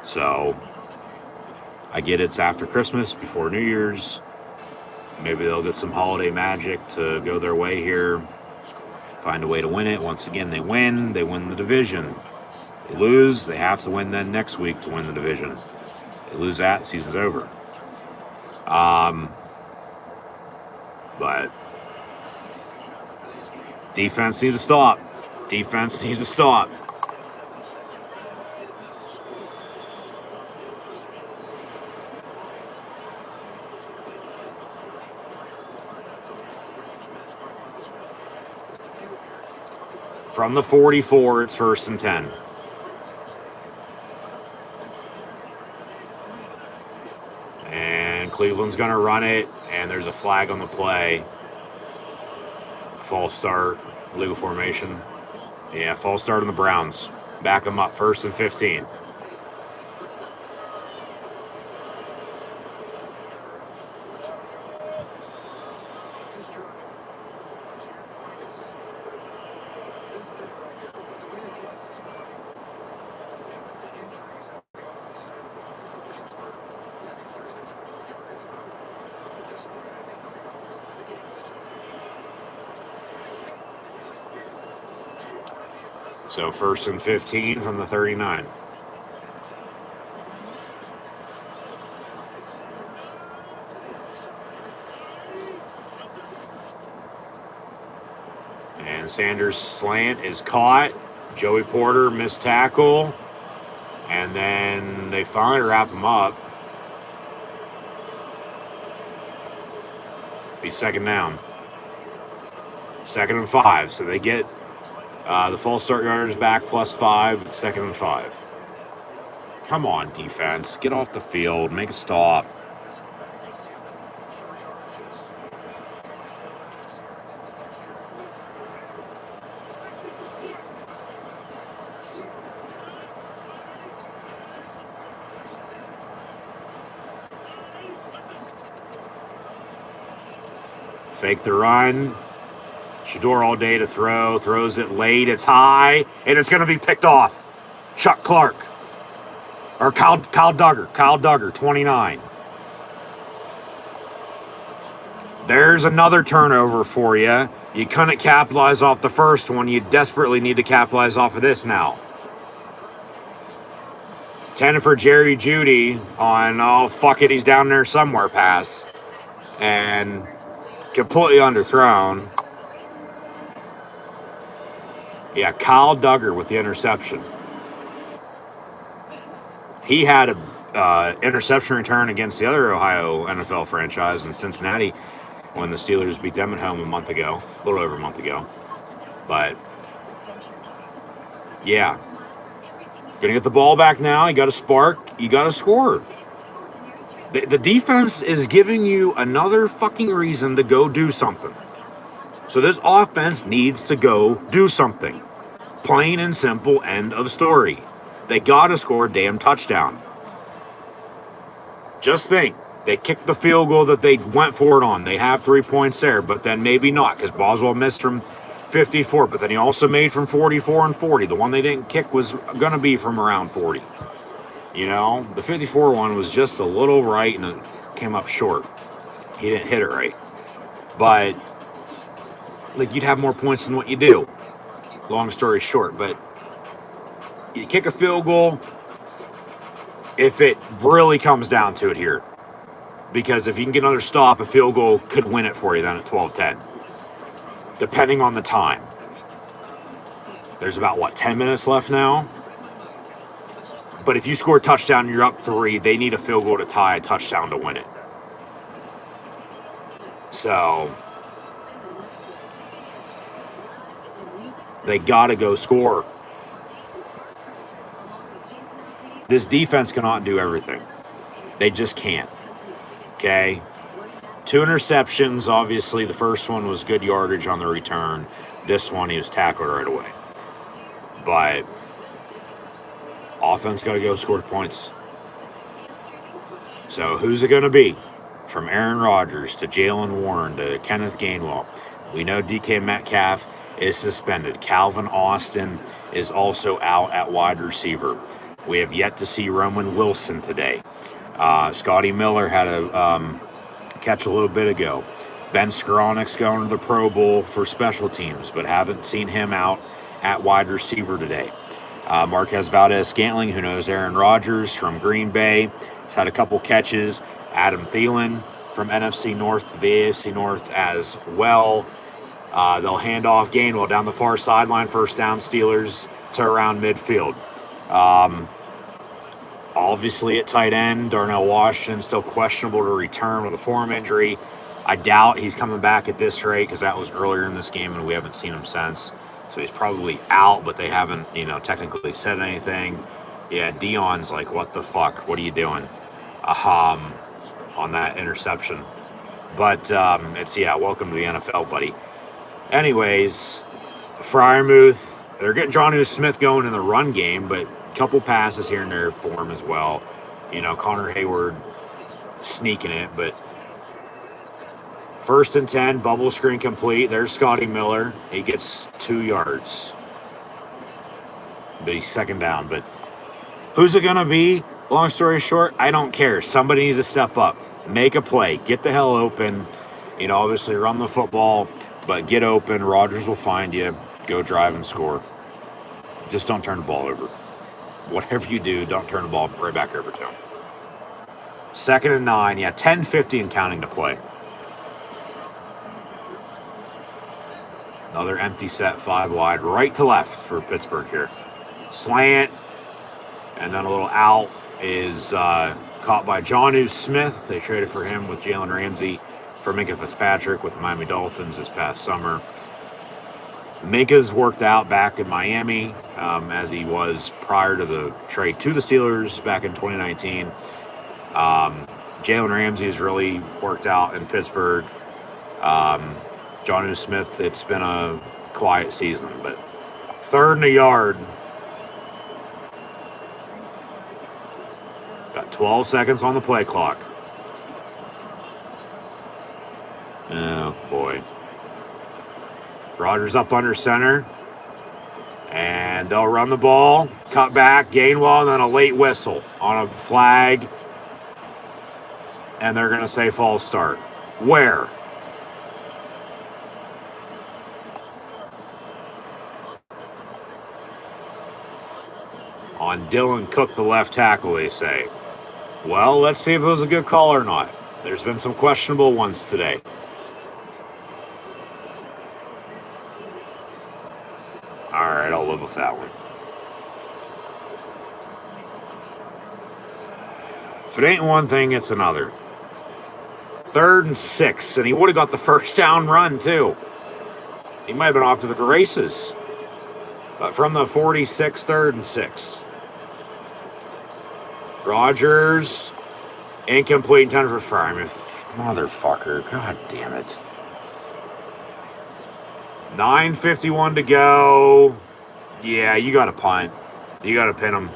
Speaker 2: So, I get it's after Christmas, before New Year's. Maybe they'll get some holiday magic to go their way here. Find a way to win it. Once again, they win the division. They lose, they have to win then next week to win the division. They lose that, season's over. But defense needs to stop. Defense needs to stop. From the 44, it's 1st and 10. And Cleveland's going to run it, and there's a flag on the play. False start, legal formation. Yeah, false start on the Browns. Back them up, 1st and 15. So 1st and 15 from the 39. And Sanders' slant is caught. Joey Porter missed tackle. And then they finally wrap him up. Be 2nd down. 2nd and 5. So they get the false start yardage back +5. It's 2nd and 5. Come on, defense. Get off the field. Make a stop. Fake the run. Shador all day to throw. Throws it late. It's high. And it's going to be picked off. Chuck Clark. Or Kyle Duggar. Kyle Duggar, 29. There's another turnover for you. You couldn't capitalize off the first one. You desperately need to capitalize off of this now. 10 for Jerry Jeudy on, oh, fuck it, he's down there somewhere pass. And completely underthrown. Yeah, Kyle Duggar with the interception. He had a interception return against the other Ohio NFL franchise in Cincinnati when the Steelers beat them at home a little over a month ago. But, yeah. Gonna get the ball back now. You got to spark. You got to score. The defense is giving you another fucking reason to go do something. So this offense needs to go do something. Plain and simple, end of story. They got to score a damn touchdown. Just think, they kicked the field goal that they went for it on. They have 3 points there, but then maybe not, because Boswell missed from 54, but then he also made from 44 and 40. The one they didn't kick was going to be from around 40. You know, the 54 one was just a little right, and it came up short. He didn't hit it right. But like, you'd have more points than what you do. Long story short, but you kick a field goal if it really comes down to it here. Because if you can get another stop, a field goal could win it for you then at 12-10. Depending on the time. There's about, 10 minutes left now? But if you score a touchdown and you're up 3, they need a field goal to tie a touchdown to win it. So they got to go score. This defense cannot do everything. They just can't. Okay? 2 interceptions. Obviously, the first one was good yardage on the return. This one, he was tackled right away. But offense got to go score points. So who's it going to be? From Aaron Rodgers to Jalen Warren to Kenneth Gainwell. We know DK Metcalf is suspended. Calvin Austin is also out at wide receiver. We have yet to see Roman Wilson today. Scotty Miller had a catch a little bit ago. Ben Skoronek's going to the Pro Bowl for special teams, but haven't seen him out at wide receiver today. Marquez Valdez-Scantling, who knows Aaron Rodgers from Green Bay, has had a couple catches. Adam Thielen from NFC North to the AFC North as well. They'll hand off Gainwell down the far sideline, first down Steelers to around midfield. Obviously at tight end, Darnell Washington still questionable to return with a forearm injury. I doubt he's coming back at this rate because that was earlier in this game and we haven't seen him since. So he's probably out, but they haven't, technically said anything. Yeah, Dion's like, what the fuck? What are you doing? On that interception. But welcome to the NFL, buddy. Anyways, Freiermuth, they're getting Jonnu Smith going in the run game, but a couple passes here and there for him as well. Connor Hayward sneaking it, but 1st and 10, bubble screen complete. There's Scotty Miller. He gets 2 yards. But he's second down. But who's it going to be? Long story short, I don't care. Somebody needs to step up. Make a play. Get the hell open. Obviously run the football, but get open. Rodgers will find you. Go drive and score. Just don't turn the ball over. Whatever you do, don't turn the ball right back over to him. 2nd and 9. Yeah, 10:50 and counting to play. Another empty set, 5 wide, right to left for Pittsburgh here. Slant, and then a little out is caught by Jonnu Smith. They traded for him with Jalen Ramsey for Minka Fitzpatrick with the Miami Dolphins this past summer. Minka's worked out back in Miami as he was prior to the trade to the Steelers back in 2019. Jalen Ramsey has really worked out in Pittsburgh. Jonnu Smith, it's been a quiet season, but 3rd and a yard. Got 12 seconds on the play clock. Oh, boy. Rodgers up under center. And they'll run the ball. Cut back, Gainwell, and then a late whistle on a flag. And they're going to say false start. Where? On Dylan Cook, the left tackle, they say. Well, let's see if it was a good call or not. There's been some questionable ones today. All right, I'll live with that one. If it ain't one thing, it's another. 3rd and 6, and he would have got the first down run, too. He might have been off to the races. But from the 46, 3rd and 6. Rodgers, incomplete, intended for Freiermuth. Motherfucker, god damn it. 9:51 to go. Yeah, you got to punt. You got to pin them.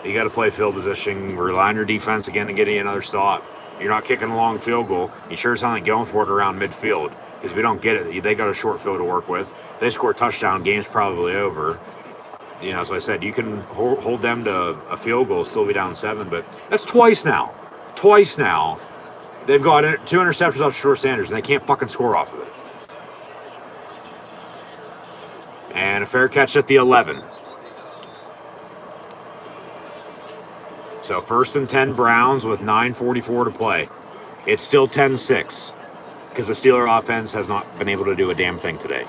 Speaker 2: You got to play field position, rely on your defense again to get you another stop. You're not kicking a long field goal. You sure as hell ain't going for it around midfield. Because if we don't get it, they got a short field to work with. They score a touchdown, game's probably over. As I said, you can hold them to a field goal, still be down 7, but that's twice now. Twice now. They've got 2 interceptions off Shore Sanders, and they can't fucking score off of it. And a fair catch at the 11. So 1st and 10 Browns with 9:44 to play. It's still 10-6 because the Steeler offense has not been able to do a damn thing today.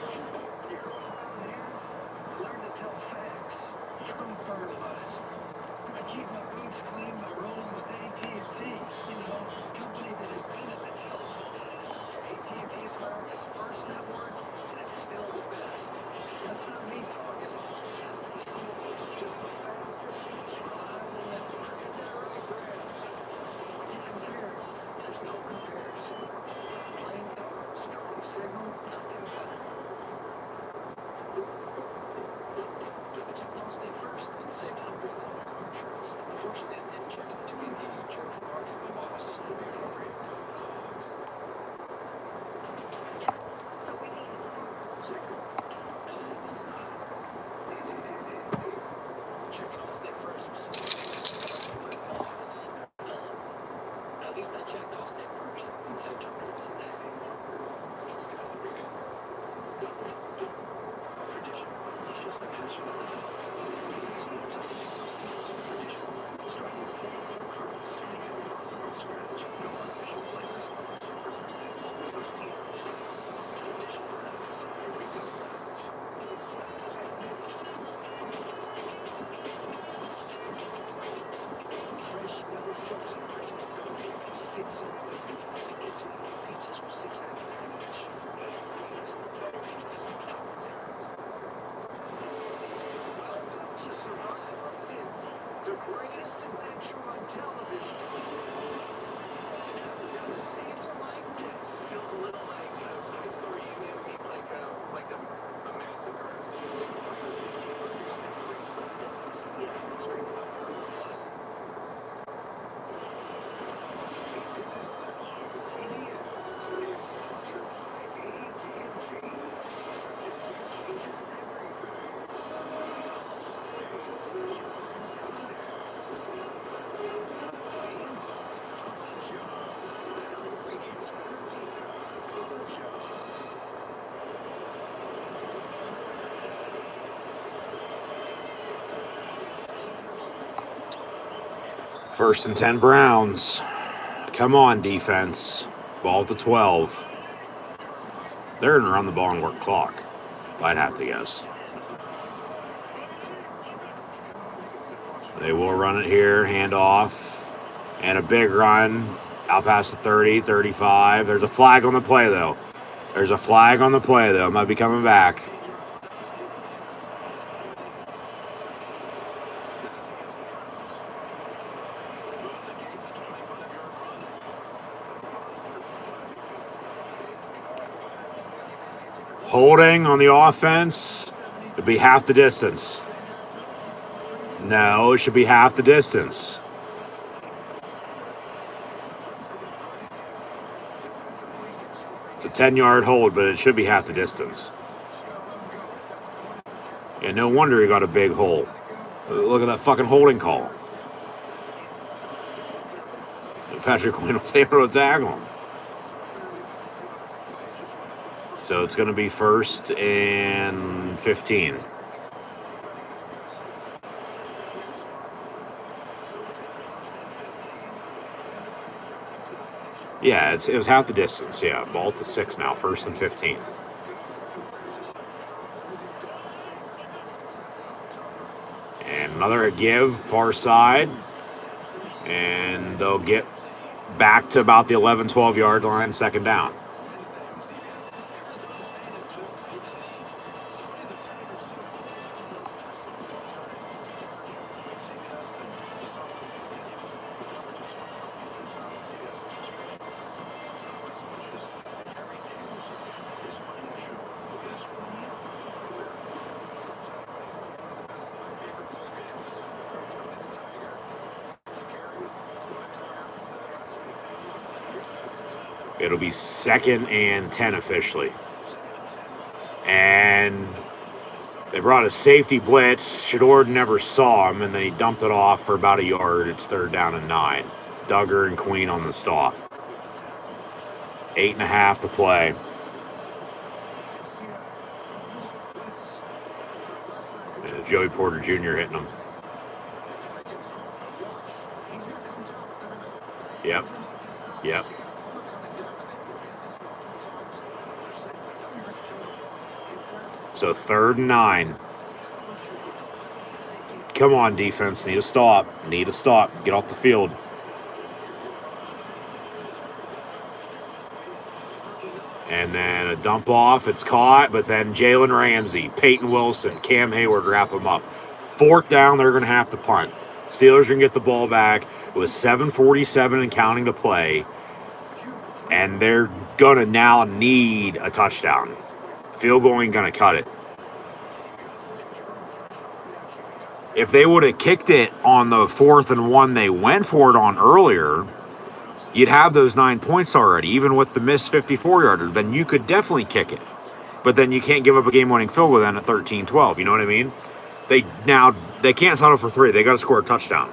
Speaker 2: First and 10 Browns. Come on, defense. Ball at the 12. They're going to run the ball and work clock, I'd have to guess. They will run it here, hand off, and a big run out past the 30, 35. There's a flag on the play, though. Might be coming back. Holding on the offense. It'd be half the distance. No, it should be half the distance. It's a 10-yard hold, but it should be half the distance. And no wonder he got a big hole. Look at that fucking holding call. Patrick Quinn was able to tackle him. So it's going to be 1st and 15. Yeah, it was half the distance. Yeah, ball at the 6 now, 1st and 15. And another give, far side. And they'll get back to about the 11, 12-yard line, 2nd down. It'll be 2nd and 10 officially. And they brought a safety blitz. Shador never saw him, and then he dumped it off for about a yard. It's 3rd down and 9. Duggar and Queen on the stop. 8.5 to play. And Joey Porter Jr. hitting them. Yep. Yep. So 3rd and 9. Come on, defense. Need a stop. Need a stop. Get off the field. And then a dump off. It's caught, but then Jalen Ramsey, Peyton Wilson, Cam Hayward wrap them up. 4th down, they're going to have to punt. Steelers are going to get the ball back with 7:47 and counting to play. And they're going to now need a touchdown. Field goal ain't going to cut it. If they would have kicked it on the 4th and 1 they went for it on earlier, you'd have those 9 points already, even with the missed 54-yarder. Then you could definitely kick it. But then you can't give up a game-winning field goal then at 13-12. You know what I mean? They can't settle for 3. They got to score a touchdown.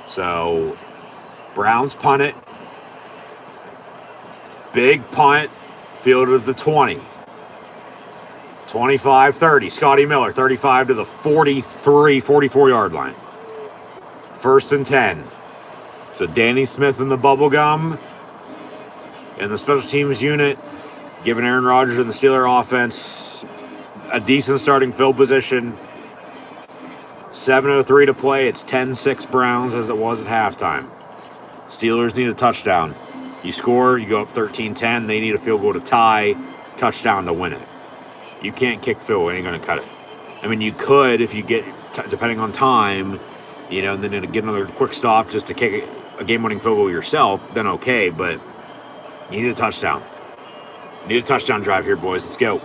Speaker 2: So, Browns punt it. Big punt, field of the 20. 25-30. Scotty Miller, 35 to the 44-yard line. 1st and 10. So Danny Smith in the bubble gum. And the special teams unit giving Aaron Rodgers and the Steeler offense a decent starting field position. 7:03 to play. It's 10-6 Browns as it was at halftime. Steelers need a touchdown. You score, you go up 13-10. They need a field goal to tie. Touchdown to win it. You can't kick field goal. It ain't going to cut it. I mean, you could if you get, depending on time, you know, and then get another quick stop just to kick a game-winning field goal yourself, then okay, but you need a touchdown. Need a touchdown drive here, boys. Let's go.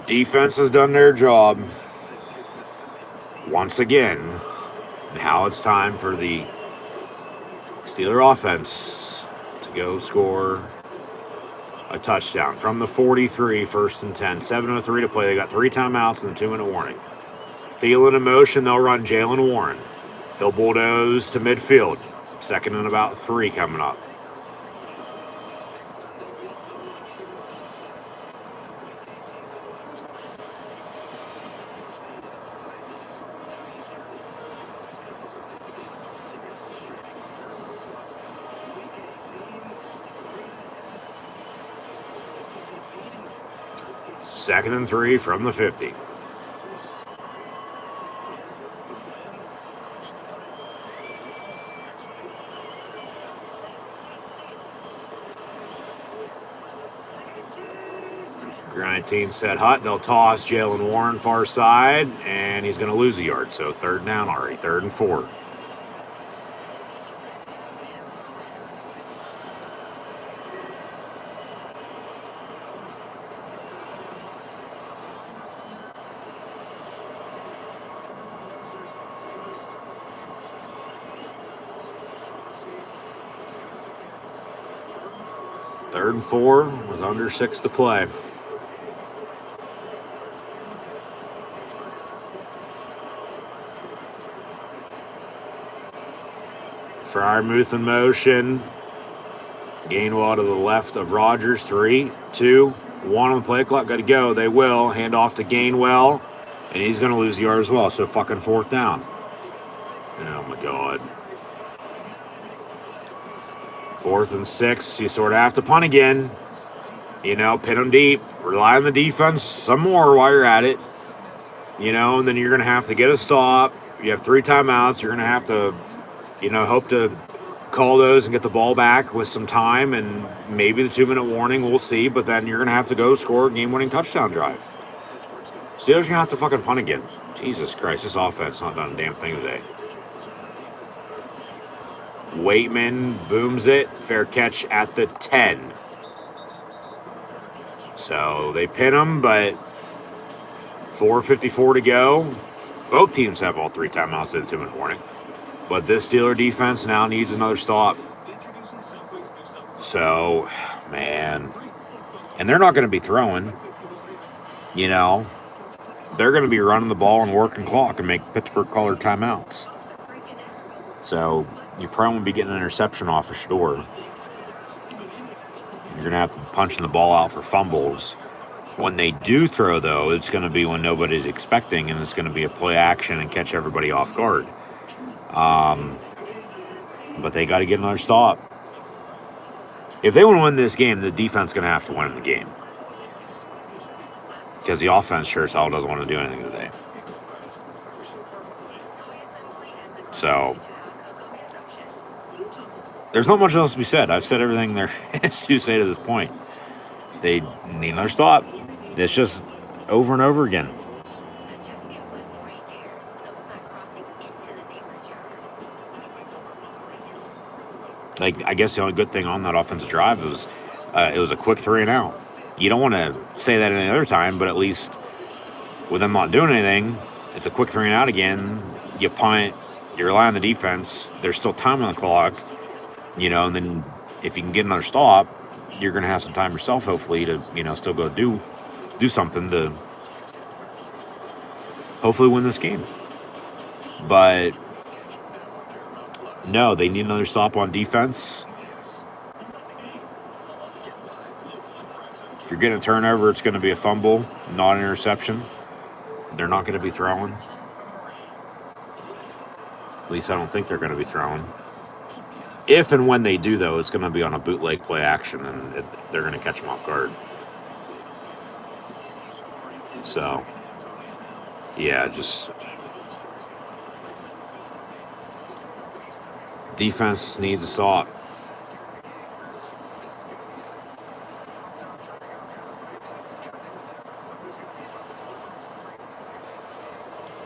Speaker 2: Defense has done their job. Once again, now it's time for the Steeler offense to go score a touchdown from the 43, 1st and 10. 7:03 to play. They got 3 timeouts and a 2-minute warning. Feeling in motion, they'll run Jalen Warren. He'll bulldoze to midfield. 2nd and about 3 coming up. Second and 3 from the 50. 19 set hut. They'll toss Jalen Warren far side, and he's going to lose a yard. So 3rd down already, 3rd and 4. Third and 4 with under 6 to play. Fryermuth in motion. Gainwell to the left of Rodgers. 3, 2, 1 on the play clock. Got to go. They will. Hand off to Gainwell. And he's going to lose the yard as well. So fucking 4th down. Oh my God. 4th and 6. You sort of have to punt again. You know, pin them deep. Rely on the defense some more while you're at it. You know, and then you're going to have to get a stop. You have 3 timeouts. You're going to have to, you know, hope to call those and get the ball back with some time and maybe the 2-minute warning. We'll see. But then you're going to have to go score a game-winning touchdown drive. Steelers are going to have to fucking punt again. Jesus Christ, this offense not done a damn thing today. Waitman booms it. Fair catch at the 10. So they pin him, but 4:54 to go. Both teams have all 3 timeouts in the 2-minute warning. But this Steeler defense now needs another stop. So, man. And they're not going to be throwing. You know. They're going to be running the ball and working clock and make Pittsburgh call their timeouts. So, you probably won't be getting an interception off of Shador. You're going to have to be punching the ball out for fumbles. When they do throw, though, it's going to be when nobody's expecting, and it's going to be a play action and catch everybody off guard. But they got to get another stop. If they want to win this game, the defense is going to have to win the game. Because the offense sure as hell doesn't want to do anything today. So, there's not much else to be said. I've said everything there is to say to this point. They need another stop. It's just over and over again. Like, I guess the only good thing on that offensive drive was it was a quick 3 and out. You don't want to say that any other time, but at least with them not doing anything, it's a quick 3 and out again. You punt, you rely on the defense. There's still time on the clock, you know, and then if you can get another stop, you're going to have some time yourself, hopefully, to, you know, still go do something to hopefully win this game. But no, they need another stop on defense. If you're getting a turnover, it's going to be a fumble, not an interception. They're not going to be throwing. At least I don't think they're going to be throwing. If and when they do, though, it's going to be on a bootleg play action, and they're going to catch them off guard. So, yeah, just defense needs a stop.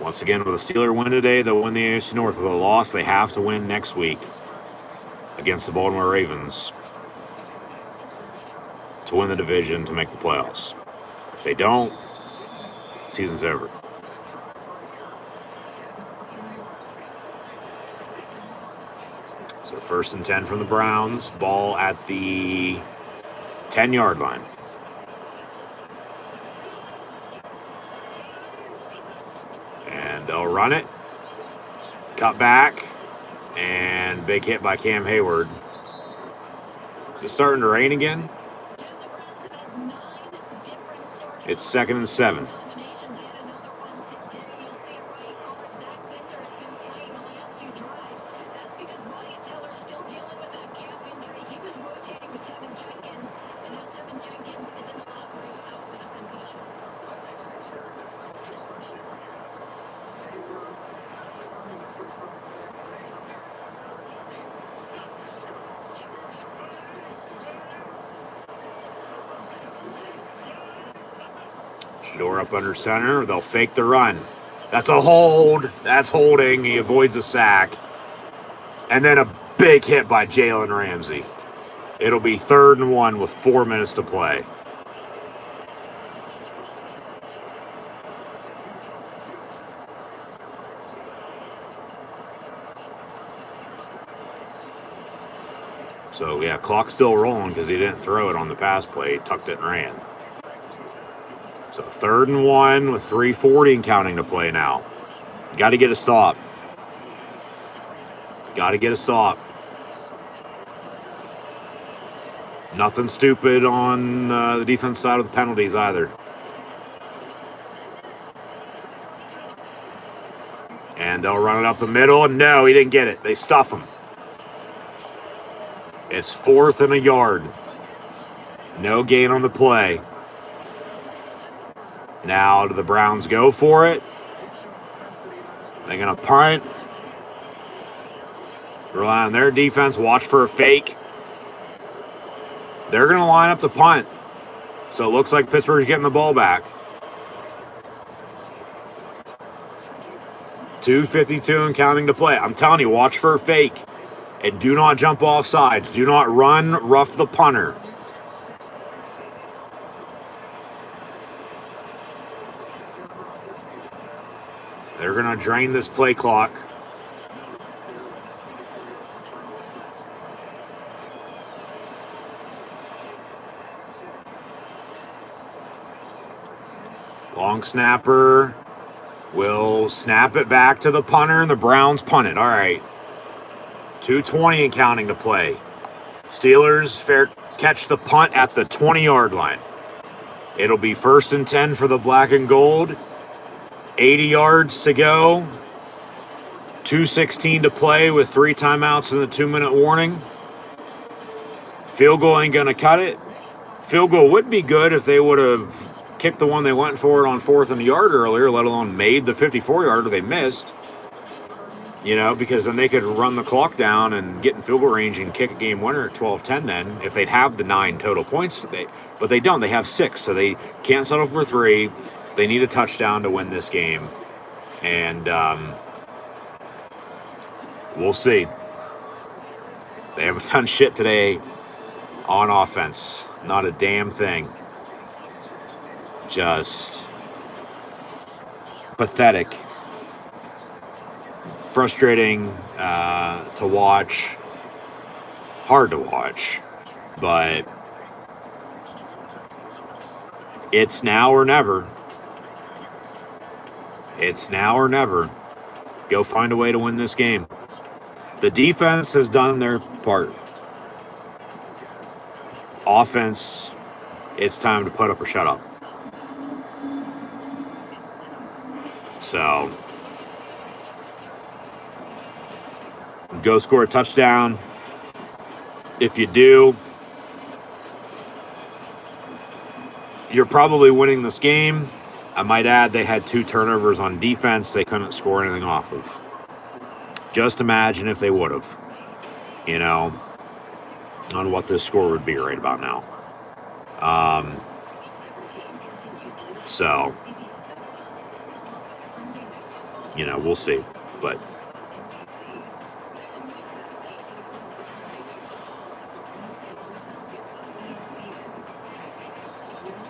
Speaker 2: Once again, with a Steeler win today, they'll win the AFC North. With a loss, they have to win next week against the Baltimore Ravens to win the division to make the playoffs. If they don't, season's over. So 1st and 10 from the Browns. Ball at the 10-yard line. And they'll run it. Cut back. And big hit by Cam Hayward. It's starting to rain again. It's 2nd and 7. Door up under center. They'll fake the run. That's a hold. That's holding. He avoids a sack. And then a big hit by Jalen Ramsey. It'll be 3rd and 1 with 4 minutes to play. So, yeah, clock's still rolling because he didn't throw it on the pass play. He tucked it and ran. So 3rd and 1 with 3:40 and counting to play now. Got to get a stop. Got to get a stop. Nothing stupid on the defense side of the penalties either. And they'll run it up the middle. And no, he didn't get it. They stuff him. It's 4th and a yard. No gain on the play. Now do the Browns go for it? They're going to punt. Rely on their defense. Watch for a fake. They're going to line up the punt. So it looks like Pittsburgh's getting the ball back. 2:52 and counting to play. I'm telling you, watch for a fake. And do not jump off sides. Do not run, rough the punter. They're going to drain this play clock. Long snapper will snap it back to the punter, and the Browns punt it. All right. 2:20 and counting to play. Steelers fair catch the punt at the 20-yard line. It'll be 1st and 10 for the black and gold. 80 yards to go. 2:16 to play with 3 timeouts and the 2-minute warning. Field goal ain't going to cut it. Field goal would be good if they would have kicked the one they went for it on 4th and a yard earlier, let alone made the 54-yarder they missed. You know, because then they could run the clock down and get in field goal range and kick a game winner at 12-10 then, if they'd have the 9 total points today. But they don't. They have 6, so they can't settle for 3. They need a touchdown to win this game. And we'll see. They haven't done shit today on offense. Not a damn thing. Just pathetic. Frustrating to watch. Hard to watch. But it's now or never. It's now or never. Go find a way to win this game. The defense has done their part. Offense, it's time to put up or shut up. So, go score a touchdown. If you do, you're probably winning this game. I might add they had 2 turnovers on defense they couldn't score anything off of. Just imagine if they would have, you know, on what this score would be right about now. So, you know, we'll see. But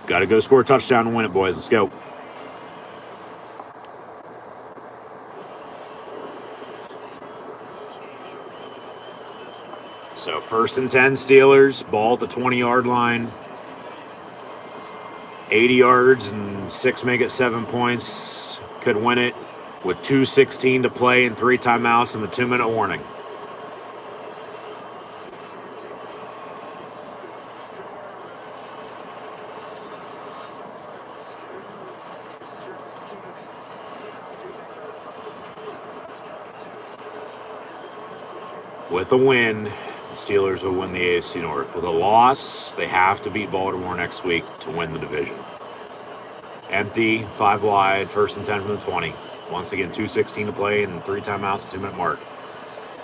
Speaker 2: got to go score a touchdown and win it, boys. Let's go. So 1st and 10 Steelers, ball at the 20-yard line. 80 yards and 6 make it 7 points. Could win it with 2:16 to play and 3 timeouts and the 2-minute warning. With a win, the Steelers will win the AFC North. With a loss, they have to beat Baltimore next week to win the division. Empty, 5 wide, 1st and 10 from the 20. Once again, 2:16 to play and 3 timeouts, 2-minute mark.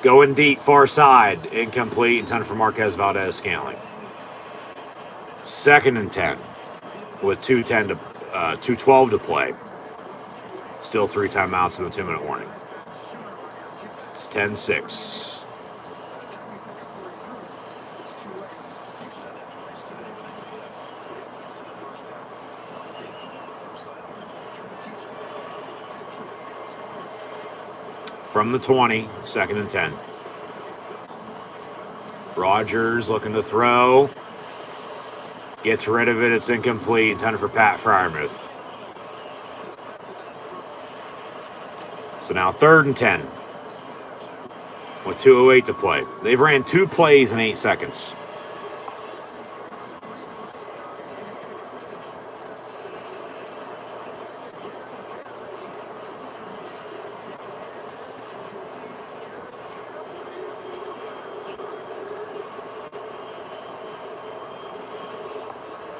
Speaker 2: Going deep, far side, incomplete, intended for Marquez Valdez-Scantling. 2nd and 10 with 2:10 to 2:12 to play. Still 3 timeouts and a 2-minute warning. It's 10-6. From the 20, 2nd and 10. Rogers looking to throw. Gets rid of it. It's incomplete. Intended for Pat Freiermuth. So now 3rd and 10 with 2:08 to play. They've ran 2 plays in 8 seconds.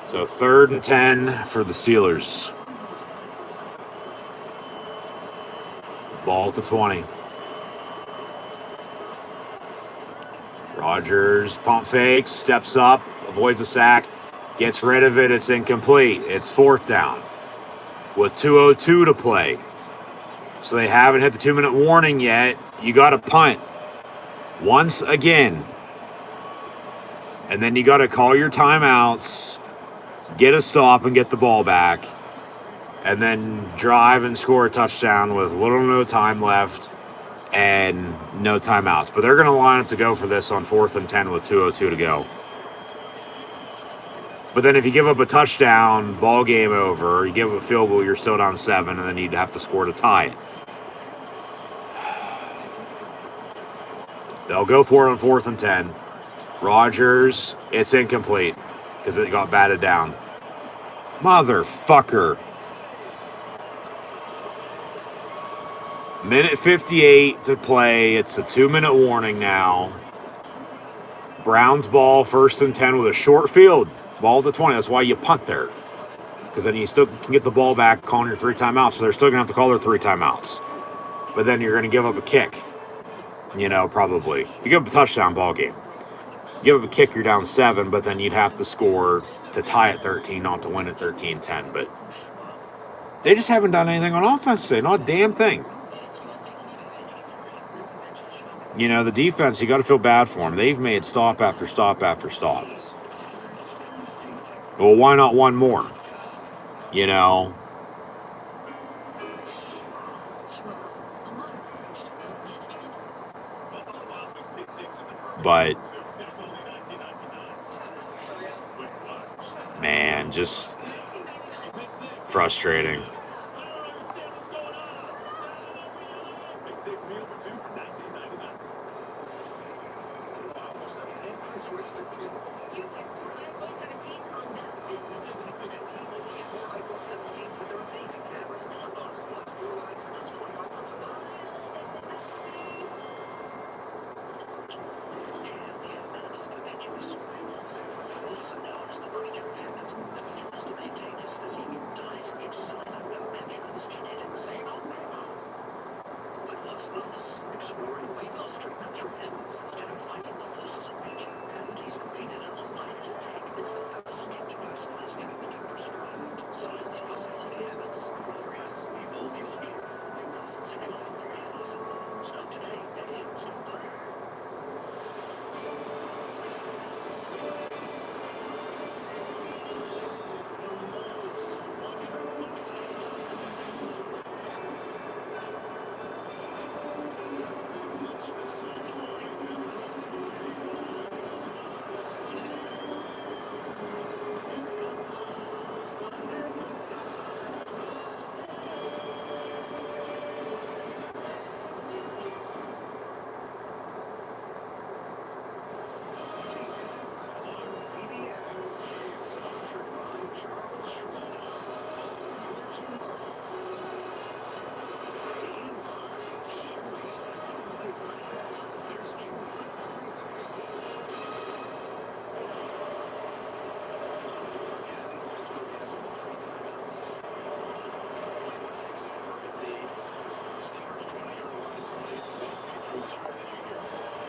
Speaker 2: So 3rd and 10 for the Steelers. Ball at the 20. Rogers pump fakes, steps up, avoids a sack, gets rid of it. It's incomplete. It's 4th down with 2:02 to play. So they haven't hit the 2-minute warning yet. You got to punt once again. And then you got to call your timeouts, get a stop, and get the ball back. And then drive and score a touchdown with little or no time left and no timeouts. But they're going to line up to go for this on 4th and 10 with 2:02 to go. But then if you give up a touchdown, ball game over. You give up a field goal, you're still down 7, and then you'd have to score to tie it. They'll go for it on 4th and 10. Rogers, it's incomplete because it got batted down. Motherfucker. Minute 58 to play. It's a 2-minute warning now. Browns ball, 1st and 10 with a short field. Ball at the 20. That's why you punt there. Because then you still can get the ball back calling your 3 timeouts. So they're still going to have to call their 3 timeouts. But then you're going to give up a kick. Probably. If you give up a touchdown, ball game. You give up a kick, you're down 7. But then you'd have to score to tie at 13, not to win at 13-10. But they just haven't done anything on offense today. Not a damn thing. The defense, you got to feel bad for them. They've made stop after stop after stop. Well, why not one more? But, man, just frustrating.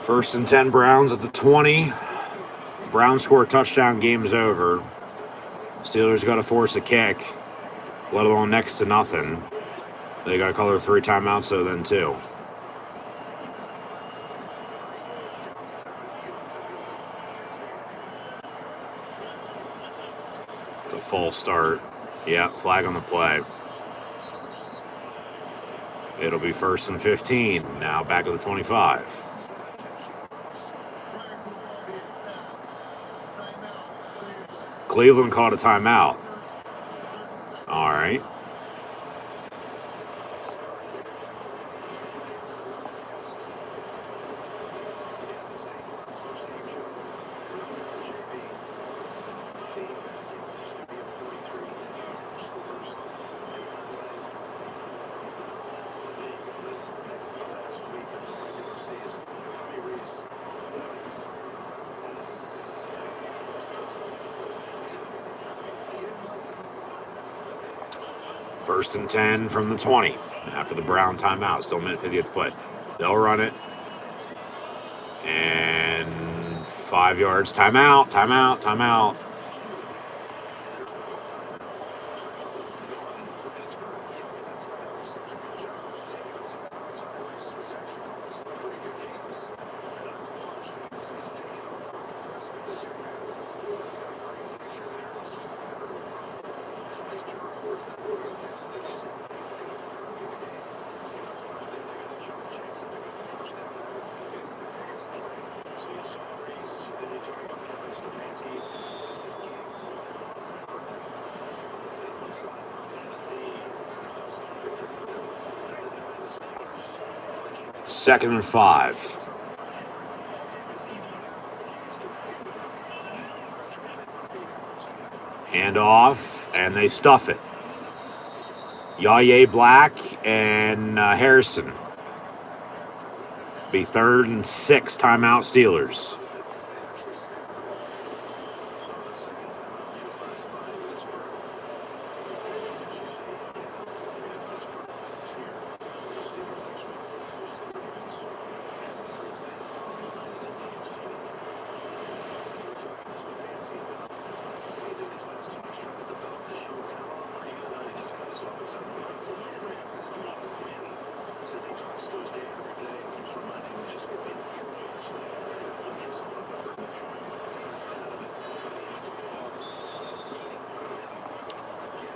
Speaker 2: First and 10 Browns at the 20. Browns score a touchdown, game's over. Steelers got to force a kick. let alone next to nothing. They got to call their 3 timeouts, so then 2. It's a false start. Yeah, flag on the play. It'll be 1st and 15. Now back at the 25. Cleveland called a timeout. All right. First and 10 from the 20 after the Brown timeout. Still a minute 50th play. They'll run it. And 5 yards. Timeout, timeout, timeout. Second and 5. Hand off, and they stuff it. Yaya Black and Harrison. Be 3rd and 6. Timeout Steelers.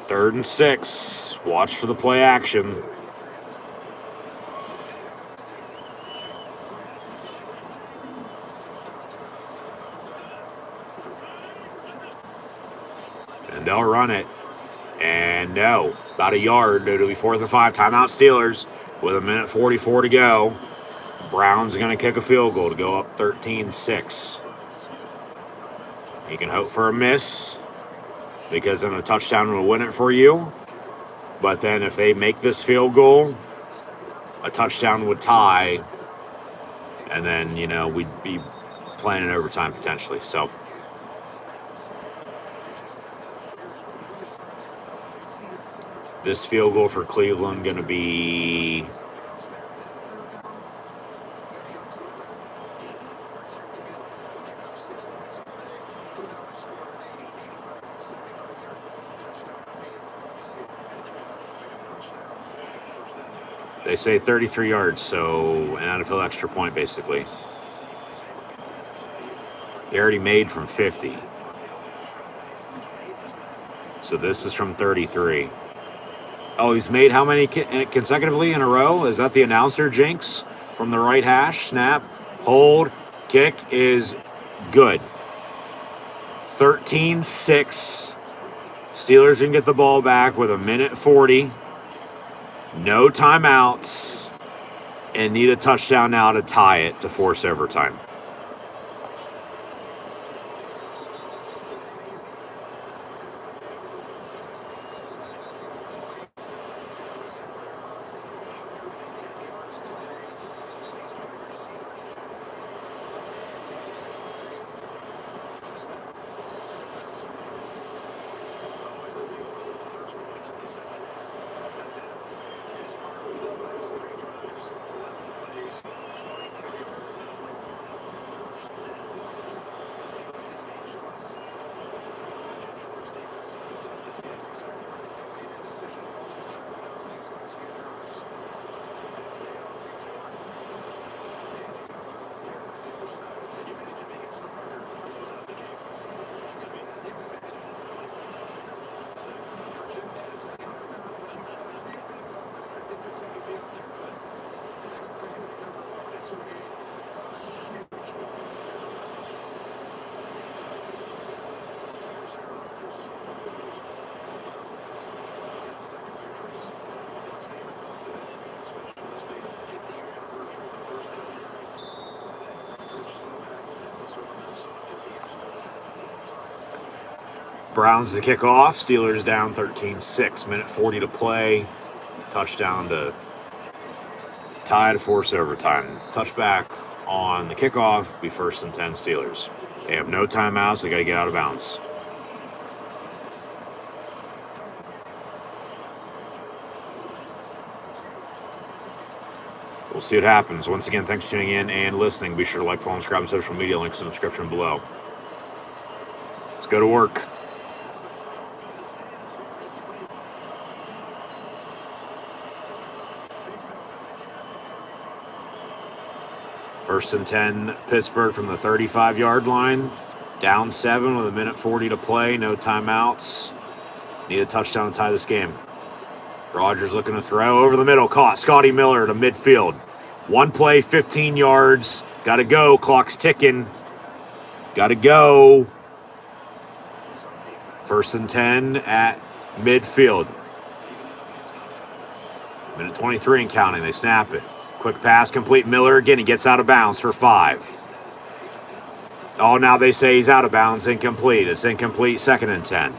Speaker 2: Third and 6. Watch for the play action. And they'll run it. And no, about a yard. It'll be 4th and 5. Timeout Steelers with 1:44 to go. Browns are going to kick a field goal to go up 13-6. You can hope for a miss, because then a touchdown will win it for you. But then if they make this field goal, a touchdown would tie. And then, we'd be playing in overtime potentially. So this field goal for Cleveland going to be they say 33 yards, so an out-of-field extra point, basically. They already made from 50. So this is from 33. Oh, he's made how many consecutively in a row? Is that the announcer jinx from the right hash? Snap, hold, kick is good. 13-6. Steelers can get the ball back with 1:40. No timeouts, and need a touchdown now to tie it to force overtime. Browns to kick off. Steelers down 13-6. Minute 40 to play. Touchdown to tie to force overtime. Touchback on the kickoff. Be 1st and 10 Steelers. They have no timeouts. They got to get out of bounds. We'll see what happens. Once again, thanks for tuning in and listening. Be sure to like, follow, and subscribe on social media. Links in the description below. Let's go to work. First and 10, Pittsburgh from the 35-yard line. Down 7 with a minute 40 to play. No timeouts. Need a touchdown to tie this game. Rodgers looking to throw over the middle. Caught. Scotty Miller to midfield. One play, 15 yards. Got to go. Clock's ticking. Got to go. First and 10 at midfield. Minute 23 and counting. They snap it. Quick pass complete. Miller again. He gets out of bounds for 5. Oh, now they say he's out of bounds. Incomplete. It's incomplete. 2nd and 10.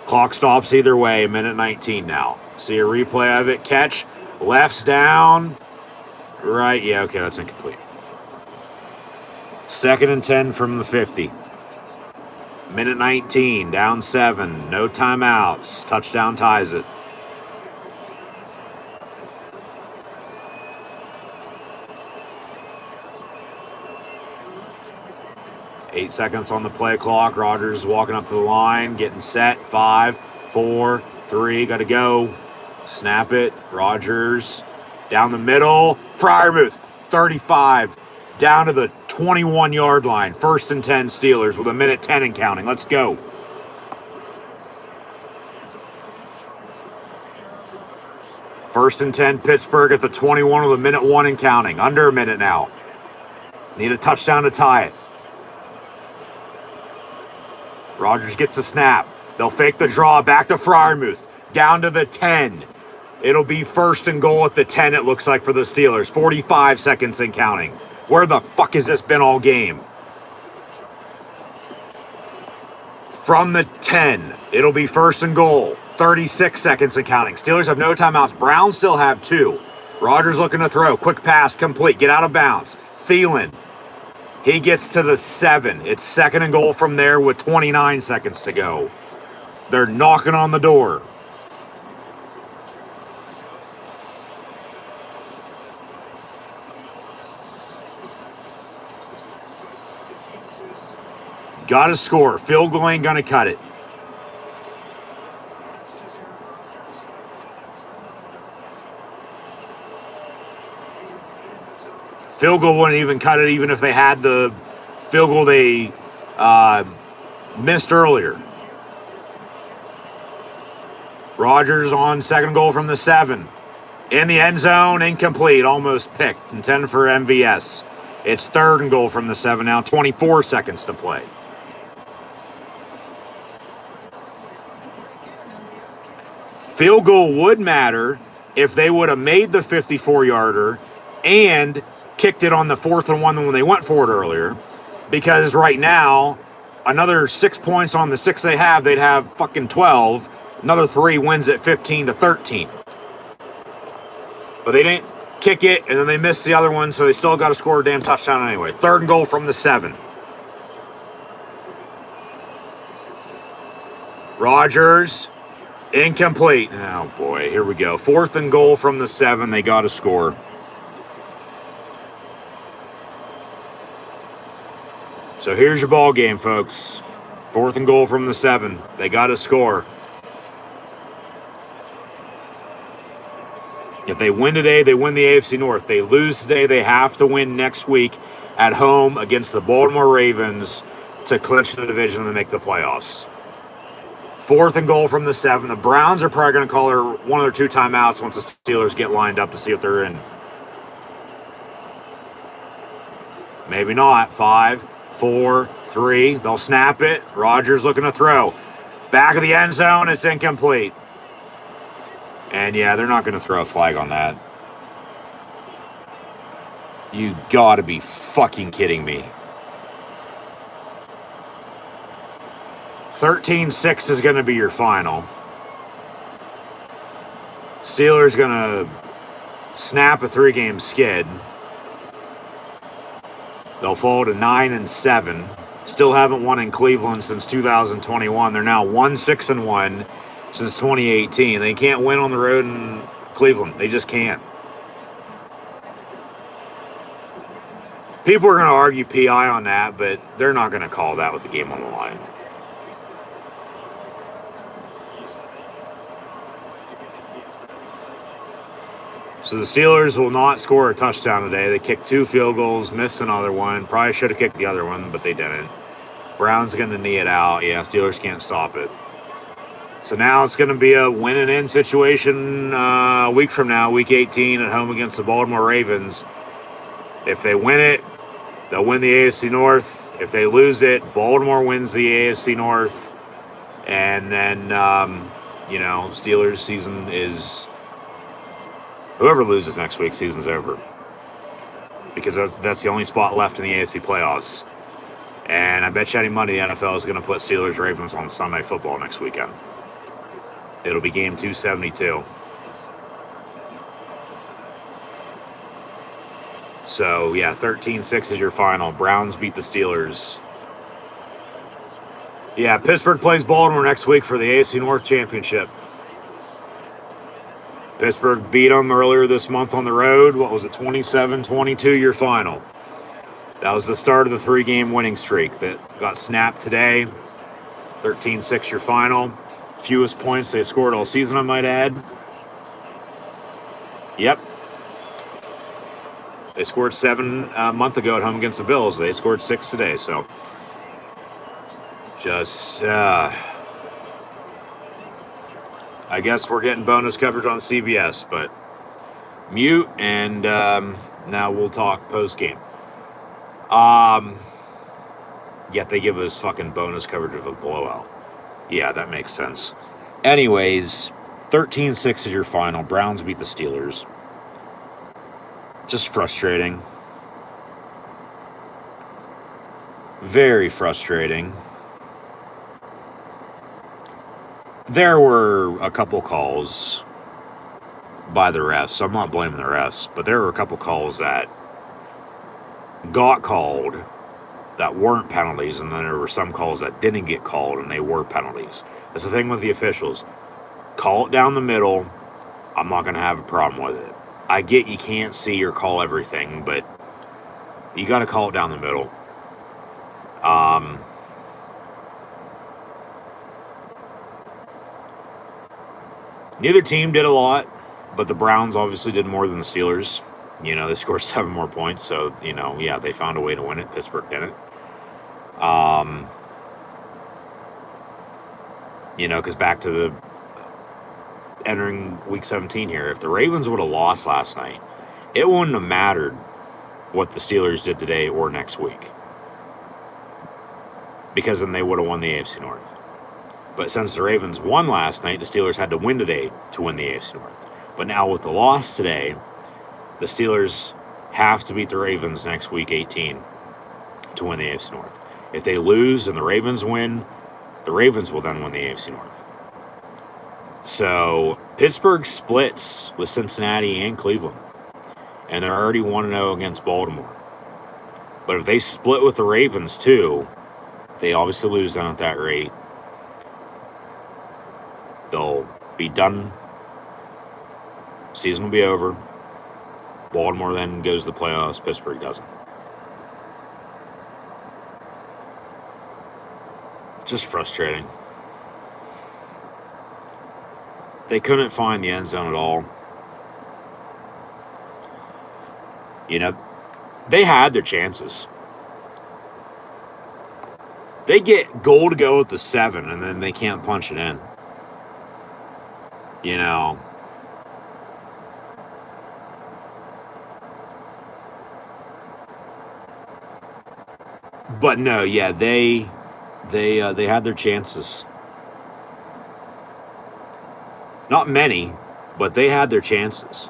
Speaker 2: Clock stops either way. Minute 19 now. See a replay of it. Catch. Left's down. Right. Yeah, okay. That's incomplete. 2nd and 10 from the 50. Minute 19. Down 7. No timeouts. Touchdown ties it. Eight seconds on the play clock. Rodgers walking up to the line, getting set. 5, 4, 3, got to go. Snap it. Rodgers down the middle. Freiermuth, 35, down to the 21-yard line. 1st and 10 Steelers with a minute 10 and counting. Let's go. First and 10 Pittsburgh at the 21 with a minute 1 and counting. Under a minute now. Need a touchdown to tie it. Rodgers gets a snap. They'll fake the draw. Back to Freiermuth. Down to the 10. It'll be 1st and goal at the 10, it looks like, for the Steelers. 45 seconds and counting. Where the fuck has this been all game? From the 10, it'll be 1st and goal. 36 seconds and counting. Steelers have no timeouts. Browns still have 2. Rodgers looking to throw. Quick pass complete. Get out of bounds. Thielen. He gets to the 7. It's 2nd and goal from there with 29 seconds to go. They're knocking on the door. Got to score. Field goal ain't going to cut it. Field goal wouldn't even cut it, even if they had the field goal they missed earlier. Rodgers on 2nd goal from the 7. In the end zone, incomplete, almost picked. Intended for MVS. It's 3rd and goal from the 7 now, 24 seconds to play. Field goal would matter if they would have made the 54-yarder and kicked it on the 4th and 1 when they went for it earlier, because right now, another 6 points on the 6 they have, they'd have fucking 12. Another 3 wins at 15-13. But they didn't kick it, and then they missed the other one, so they still got to score a damn touchdown anyway. 3rd and goal from the 7. Rodgers, incomplete. Oh boy, here we go. 4th and goal from the 7. They got to score. So here's your ball game, folks. 4th and goal from the 7. They got to score. If they win today, they win the AFC North. They lose today, they have to win next week at home against the Baltimore Ravens to clinch the division and make the playoffs. 4th and goal from the 7. The Browns are probably going to call one of their 2 timeouts once the Steelers get lined up to see if they're in. Maybe not. 5, 4, 3. They'll snap it. Rodgers looking to throw. Back of the end zone. It's incomplete. And yeah, they're not going to throw a flag on that. You gotta be fucking kidding me. 13-6 is going to be your final. Steelers going to snap a 3-game skid. They'll fall to 9-7. Still haven't won in Cleveland since 2021. They're now 1-6-1 since 2018. They can't win on the road in Cleveland. They just can't. People are going to argue PI on that, but they're not going to call that with the game on the line. So the Steelers will not score a touchdown today. They kicked 2 field goals, missed another one. Probably should have kicked the other one, but they didn't. Brown's going to knee it out. Yeah, Steelers can't stop it. So now it's going to be a win and in situation a week from now, week 18, at home against the Baltimore Ravens. If they win it, they'll win the AFC North. If they lose it, Baltimore wins the AFC North. And then, Steelers season is... Whoever loses next week, season's over. Because that's the only spot left in the AFC playoffs. And I bet you any money the NFL is going to put Steelers-Ravens on Sunday Football next weekend. It'll be game 272. So, yeah, 13-6 is your final. Browns beat the Steelers. Yeah, Pittsburgh plays Baltimore next week for the AFC North Championship. Pittsburgh beat them earlier this month on the road. What was it, 27-22, your final. That was the start of the 3-game winning streak that got snapped today. 13-6, your final. Fewest points they've scored all season, I might add. Yep. They scored 7 a month ago at home against the Bills. They scored 6 today, so just... I guess we're getting bonus coverage on CBS, but mute, and now we'll talk post-game. Yet they give us fucking bonus coverage of a blowout. Yeah, that makes sense. Anyways, 13-6 is your final. Browns beat the Steelers. Just frustrating. Very frustrating. There were a couple calls by the refs. I'm not blaming the refs, but there were a couple calls that got called that weren't penalties, and then there were some calls that didn't get called and they were penalties. That's the thing with the officials. Call it down the middle. I'm not going to have a problem with it. I get you can't see or call everything, but you got to call it down the middle. Neither team did a lot, but the Browns obviously did more than the Steelers. They scored 7 more points, so, yeah, they found a way to win it. Pittsburgh didn't. Because back to the entering week 17 here, if the Ravens would have lost last night, it wouldn't have mattered what the Steelers did today or next week. Because then they would have won the AFC North. But since the Ravens won last night, the Steelers had to win today to win the AFC North. But now with the loss today, the Steelers have to beat the Ravens next week 18 to win the AFC North. If they lose and the Ravens win, the Ravens will then win the AFC North. So Pittsburgh splits with Cincinnati and Cleveland. And they're already 1-0 against Baltimore. But if they split with the Ravens too, they obviously lose down at that rate. They'll be done. Season will be over. Baltimore then goes to the playoffs. Pittsburgh doesn't. Just frustrating. They couldn't find the end zone at all. They had their chances. They get goal to go at the 7, and then they can't punch it in. But no, yeah, they had their chances. Not many, but they had their chances.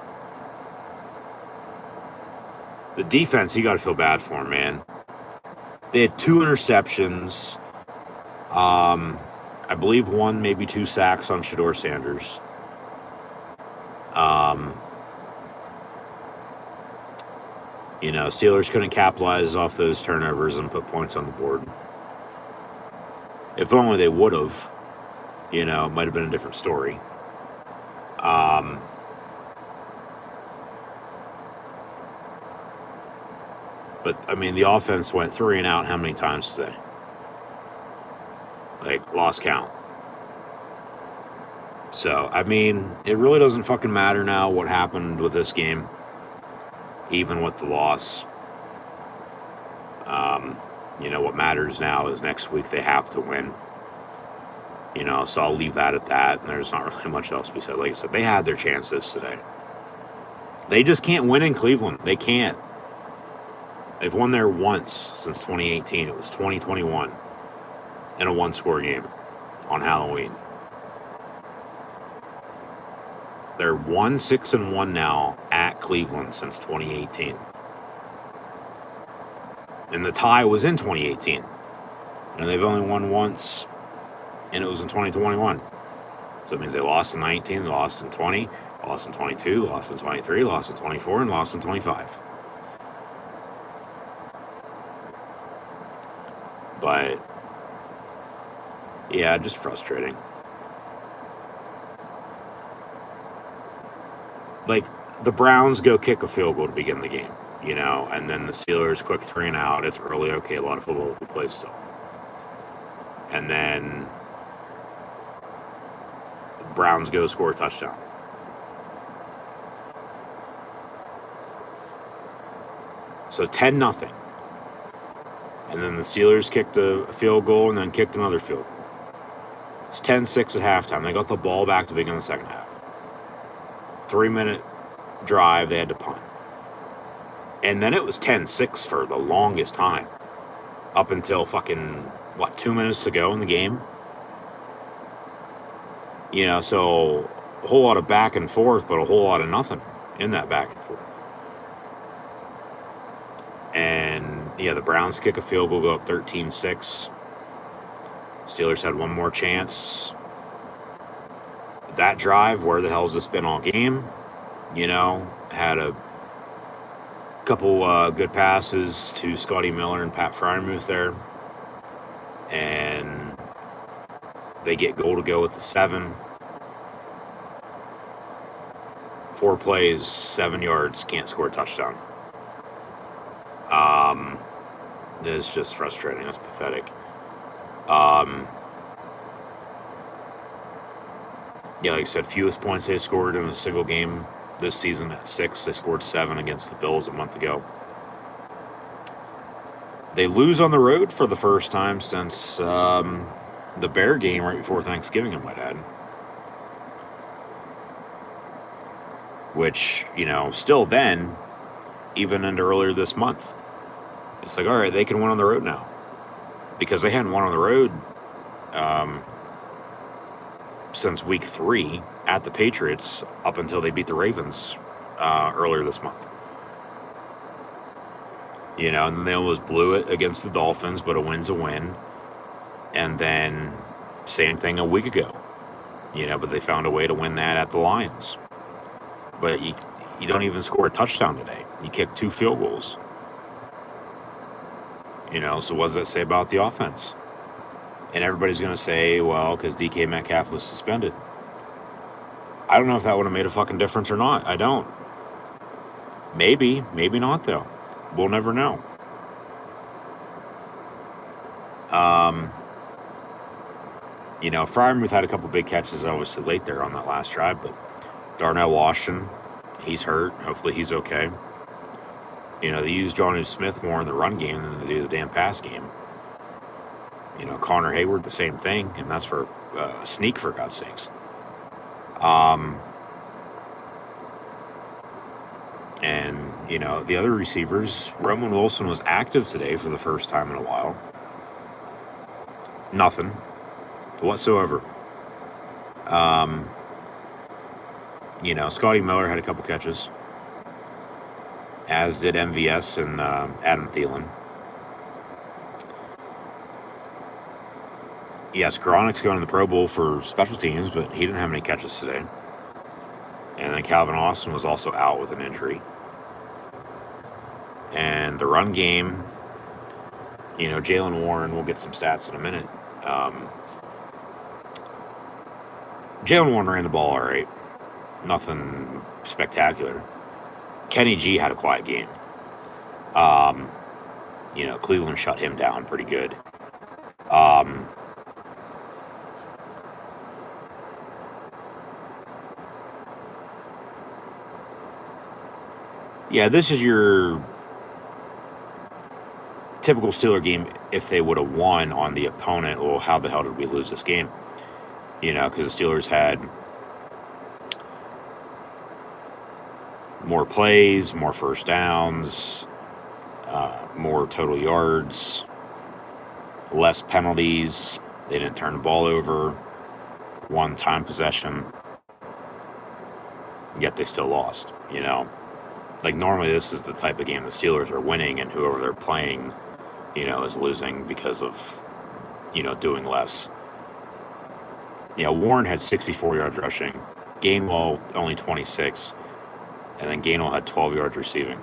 Speaker 2: The defense, you got to feel bad for them, man. They had 2 interceptions. I believe 1, maybe 2 sacks on Shedeur Sanders. Steelers couldn't capitalize off those turnovers and put points on the board. If only they would have, it might have been a different story. But, the offense went 3 and out how many times today? Lost count. So, it really doesn't fucking matter now what happened with this game, even with the loss. What matters now is next week they have to win. So I'll leave that at that, and there's not really much else to be said. Like I said, they had their chances today. They just can't win in Cleveland. They can't. They've won there once since 2018. It was 2021 in a 1-score game on Halloween. They're 1-6-1 now at Cleveland since 2018. And the tie was in 2018. And they've only won once, and it was in 2021. So it means they lost in 19, they lost in 20, lost in 22, lost in 23, lost in 24, and lost in 25. But, yeah, just frustrating. The Browns go kick a field goal to begin the game, and then the Steelers quick 3 and out. It's early, okay, a lot of football will be played still. And then the Browns go score a touchdown. So 10-0. And then the Steelers kicked a field goal and then kicked another field goal. It's 10-6 at halftime. They got the ball back to begin the second half. 3-minute drive, they had to punt. And then it was 10-6 for the longest time. Up until 2 minutes to go in the game? So a whole lot of back and forth, but a whole lot of nothing in that back and forth. And, the Browns kick a field goal, go up 13-6. Steelers had one more chance. That drive, where the hell's this been all game? Had a couple good passes to Scotty Miller and Pat Freiermuth there. And they get goal to go at the 7. 4 plays, 7 yards, can't score a touchdown. It's just frustrating. It's pathetic. Like I said, fewest points they scored in a single game this season at 6. They scored 7 against the Bills a month ago. They lose on the road for the first time since the Bear game right before Thanksgiving, I might add. Which, still then, even into earlier this month, it's all right, they can win on the road now. Because they hadn't won on the road since week 3 at the Patriots up until they beat the Ravens earlier this month. And then they almost blew it against the Dolphins, but a win's a win. And then same thing a week ago. But they found a way to win that at the Lions. But you don't even score a touchdown today. You kicked 2 field goals. So what does that say about the offense? And everybody's going to say, well, because DK Metcalf was suspended. I don't know if that would have made a fucking difference or not. I don't. Maybe not, though. We'll never know. Freiermuth had a couple big catches, obviously, late there on that last drive, but Darnell Washington, he's hurt. Hopefully he's okay. They use Jonnu Smith more in the run game than they do the damn pass game. Connor Hayward, the same thing, and that's for sneak, for God's sakes. And, the other receivers, Roman Wilson was active today for the first time in a while. Nothing whatsoever. Scotty Miller had a couple catches, as did MVS and Adam Thielen. Yes, Kronik's going to the Pro Bowl for special teams, but he didn't have any catches today. And then Calvin Austin was also out with an injury. And the run game, Jalen Warren, we'll get some stats in a minute. Jalen Warren ran the ball all right. Nothing spectacular. Kenny G had a quiet game. Cleveland shut him down pretty good. Yeah, this is your typical Steeler game if they would have won on the opponent. Well, how the hell did we lose this game? Because the Steelers had more plays, more first downs, more total yards, less penalties. They didn't turn the ball over. One time possession. Yet they still lost, Like normally this is the type of game the Steelers are winning and whoever they're playing, is losing because of, doing less. Warren had 64 yards rushing. Gainwell only 26. And then Gainwell had 12 yards receiving.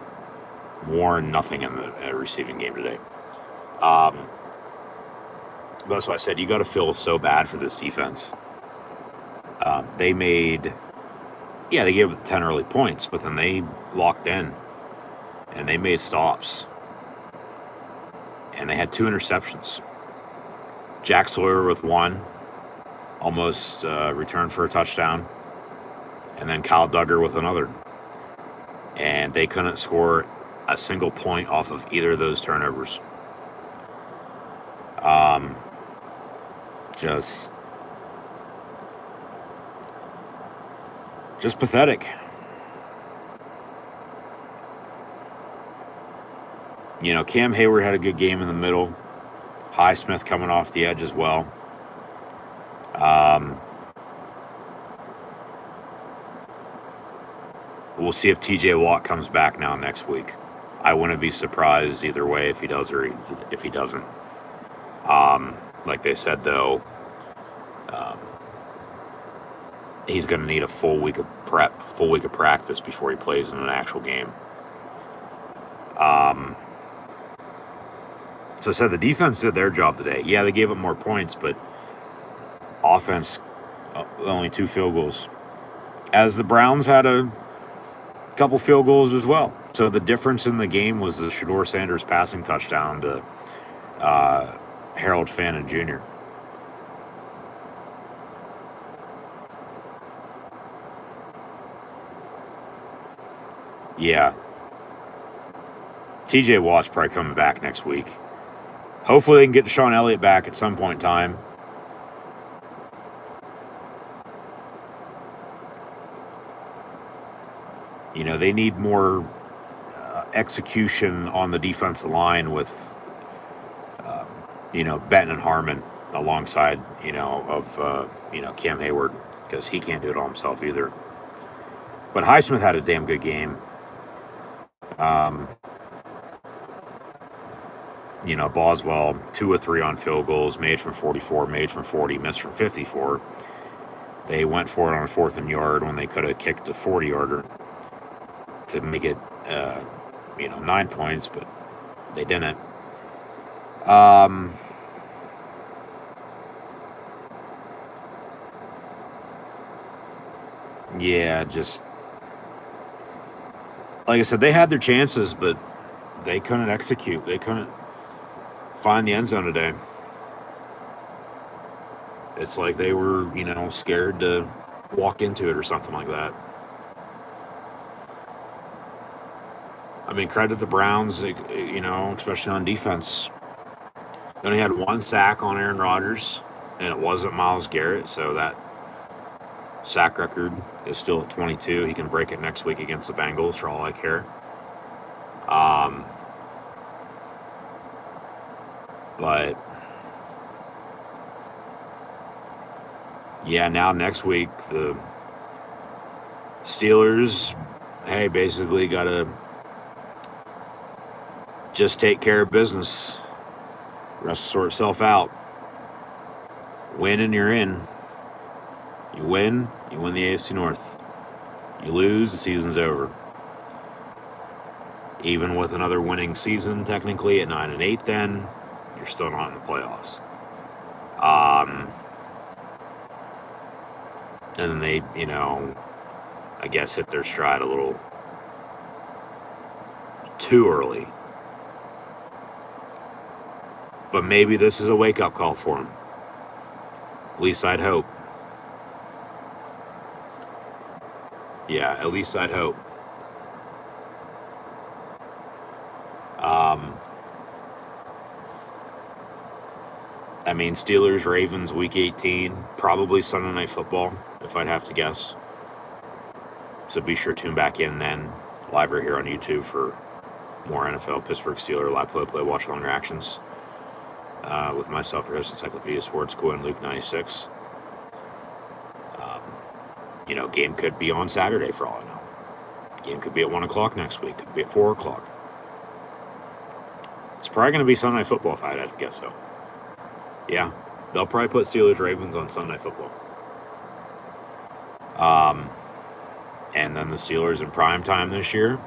Speaker 2: Warren, nothing in the receiving game today. That's why I said you got to feel so bad for this defense. They gave up 10 early points, but then they locked in and they made stops. And they had 2 interceptions. Jack Sawyer with 1, almost returned for a touchdown. And then Kyle Duggar with another. And they couldn't score a single point off of either of those turnovers. Just pathetic. Cam Hayward had a good game in the middle. Highsmith coming off the edge as well. We'll see if TJ Watt comes back now next week. I wouldn't be surprised either way if he does or if he doesn't. Like they said, though, he's going to need a full week of practice before he plays in an actual game. So I said the defense did their job today. Yeah, they gave up more points, but offense, only 2 field goals. As the Browns had a couple field goals as well. So the difference in the game was the Shedeur Sanders passing touchdown to Harold Fannin Jr. Yeah. TJ Watt's probably coming back next week. Hopefully they can get Deshaun Elliott back at some point in time. They need more execution on the defensive line with, Benton and Harmon alongside, of Cam Hayward, because he can't do it all himself either. But Highsmith had a damn good game. Boswell, 2 of 3 on field goals, made from 44, made from 40, missed from 54. They went for it on a 4th and yard when they could have kicked a 40-yarder to make it, 9 points, but they didn't. Just like I said, they had their chances, but they couldn't execute. They couldn't find the end zone today. It's like they were, scared to walk into it or something like that. I mean, credit the Browns, especially on defense. They only had 1 sack on Aaron Rodgers, and it wasn't Myles Garrett, so that sack record is still at 22. He can break it next week against the Bengals, for all I care. But yeah, now next week the Steelers, basically got to just take care of business. Rest sort itself out. Win and you're in. You win the AFC North. You lose, the season's over. Even with another winning season, technically at 9-8, then you're still not in the playoffs. And then they, I guess hit their stride a little too early. But maybe this is a wake-up call for them. At least I'd hope. Yeah, at least I'd hope. Steelers, Ravens, Week 18, probably Sunday Night Football, if I'd have to guess. So be sure to tune back in then, live right here on YouTube for more NFL, Pittsburgh Steelers, live play, watch along reactions. With myself, your host, Encyclopedia Sports, Quinn Luke 96. Game could be on Saturday for all I know. Game could be at 1 o'clock next week, could be at 4 o'clock. It's probably going to be Sunday Night Football if I'd have to guess so. Yeah, they'll probably put Steelers Ravens on Sunday Night Football. And then the Steelers in prime time this year.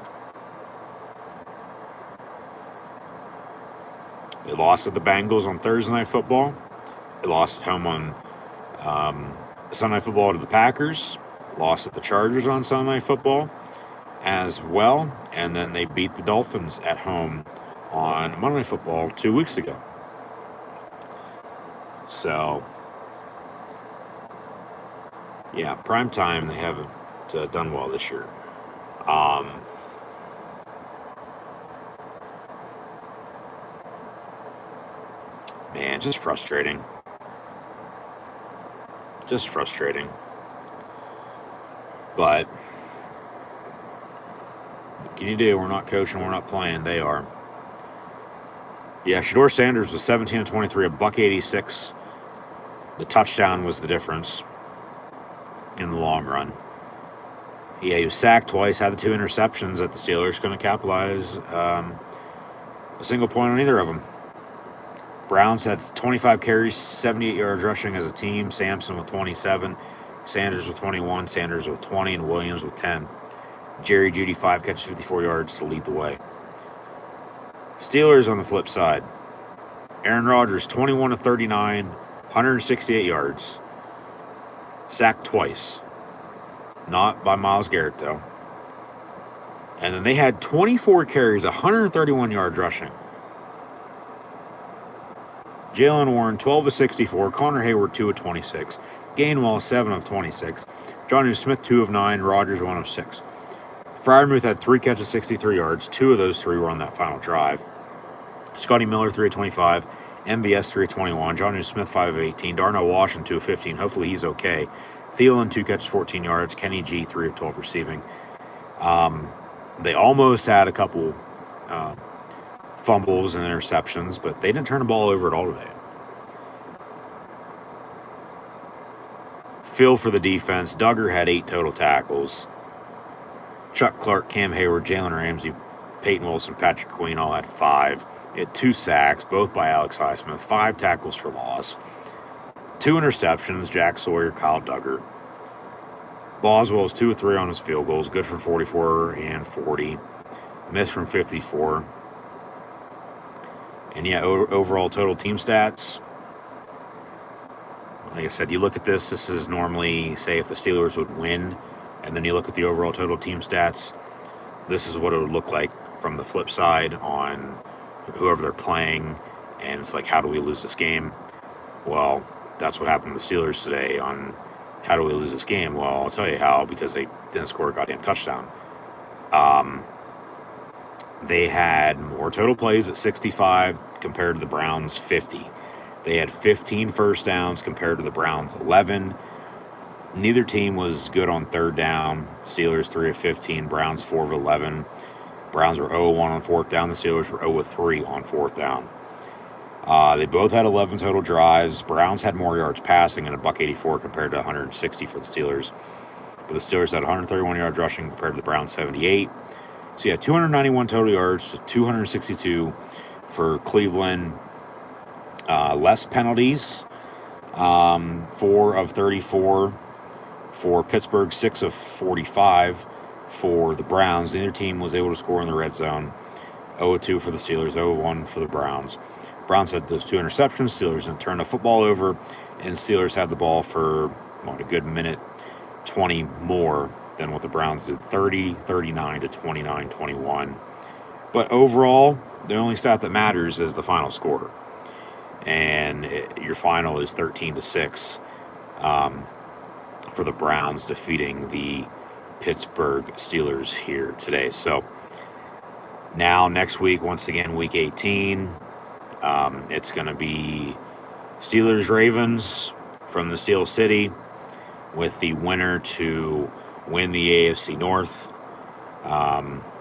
Speaker 2: They lost at the Bengals on Thursday Night Football. They lost at home on Sunday Night Football to the Packers. Lost at the Chargers on Sunday Night Football as well. And then they beat the Dolphins at home on Monday Night Football 2 weeks ago. So, yeah, prime time, they haven't done well this year. Man, just frustrating. Just frustrating. But, what can you do? We're not coaching, we're not playing. They are. Yeah, Shedeur Sanders was 17-23, $186. The touchdown was the difference in the long run. Yeah, he was sacked twice, had the 2 interceptions that the Steelers couldn't capitalize a single point on either of them. Browns had 25 carries, 78 yards rushing as a team. Sampson with 27, Sanders with 21, Sanders with 20, and Williams with 10. Jerry Jeudy, 5 catches, 54 yards to lead the way. Steelers on the flip side. Aaron Rodgers, 21-39, 168 yards. Sacked twice. Not by Myles Garrett, though. And then they had 24 carries, 131 yards rushing. Jalen Warren, 12-64. Connor Hayward, 2-26. Gainwell, 7-26. Jonnu Smith, 2-9. Rodgers, 1-6. Freiermuth had 3 catches, 63 yards. 2 of those 3 were on that final drive. Scotty Miller, 3-25. MVS, 3-21. Jonnu Smith, 5-18. Darnell Washington, 2-15. Hopefully he's okay. Thielen, 2 catches, 14 yards. Kenny G, 3-12 receiving. They almost had a couple fumbles and interceptions, but they didn't turn the ball over at all today. Feel for the defense. Duggar had 8 total tackles. Chuck Clark, Cam Hayward, Jalen Ramsey, Peyton Wilson, Patrick Queen all had 5. He had 2 sacks, both by Alex Highsmith, 5 tackles for loss. 2 interceptions, Jack Sawyer, Kyle Duggar. Boswell was 2 of 3 on his field goals, good from 44 and 40. Missed from 54. And yeah, overall total team stats. Like I said, you look at this is normally, say, if the Steelers would win, and then you look at the overall total team stats, this is what it would look like from the flip side on whoever they're playing, and it's like, how do we lose this game? Well, that's what happened to the Steelers today on how do we lose this game? Well, I'll tell you how, because they didn't score a goddamn touchdown. They had more total plays at 65 compared to the Browns' 50. They had 15 first downs compared to the Browns' 11. Neither team was good on third down. Steelers 3 of 15, Browns 4 of 11. Browns were 0-1 on fourth down. The Steelers were 0-3 on fourth down. They both had 11 total drives. Browns had more yards passing at $184 compared to 160 for the Steelers. But the Steelers had 131 yards rushing compared to the Browns' 78. So you had 291 total yards to 262 for Cleveland. Less penalties. 4 of 34 for Pittsburgh, 6 of 45 for the Browns. Neither team was able to score in the red zone. 0-2 for the Steelers, 0-1 for the Browns. Browns had those 2 interceptions. Steelers didn't turn the football over, and Steelers had the ball for a good minute 20 more than what the Browns did, 30-39 to 29-21. But overall, the only stat that matters is the final score, and your final is 13-6 for the Browns defeating the Pittsburgh Steelers here today. So now next week, once again, week 18, it's going to be Steelers-Ravens from the Steel City, with the winner to win the AFC North.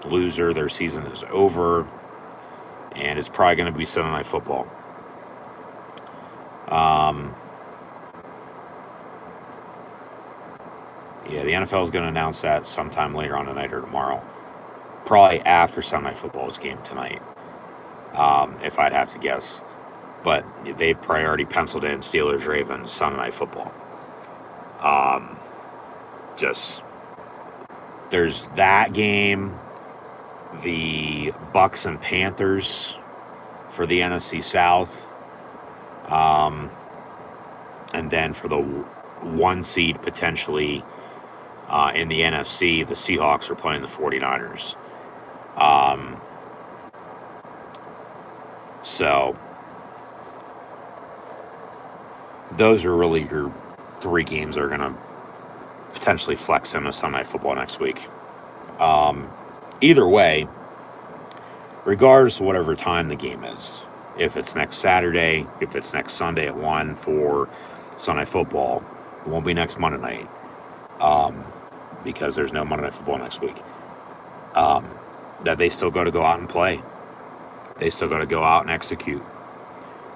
Speaker 2: Loser, their season is over, and it's probably going to be Sunday Night Football. Yeah, the NFL is going to announce that sometime later on tonight or tomorrow. Probably after Sunday Night Football's game tonight, if I'd have to guess. But they've probably already penciled in Steelers-Ravens Sunday Night Football. There's that game, the Bucks and Panthers for the NFC South, and then for the 1 seed potentially in the NFC, the Seahawks are playing the 49ers. So those are really your 3 games that are going to potentially flex into Sunday Night Football next week. Either way, regardless of whatever time the game is, if it's next Saturday, if it's next Sunday at 1 for Sunday Night Football, it won't be next Monday night, because there's no Monday Night Football next week, that they still got to go out and play. They still got to go out and execute.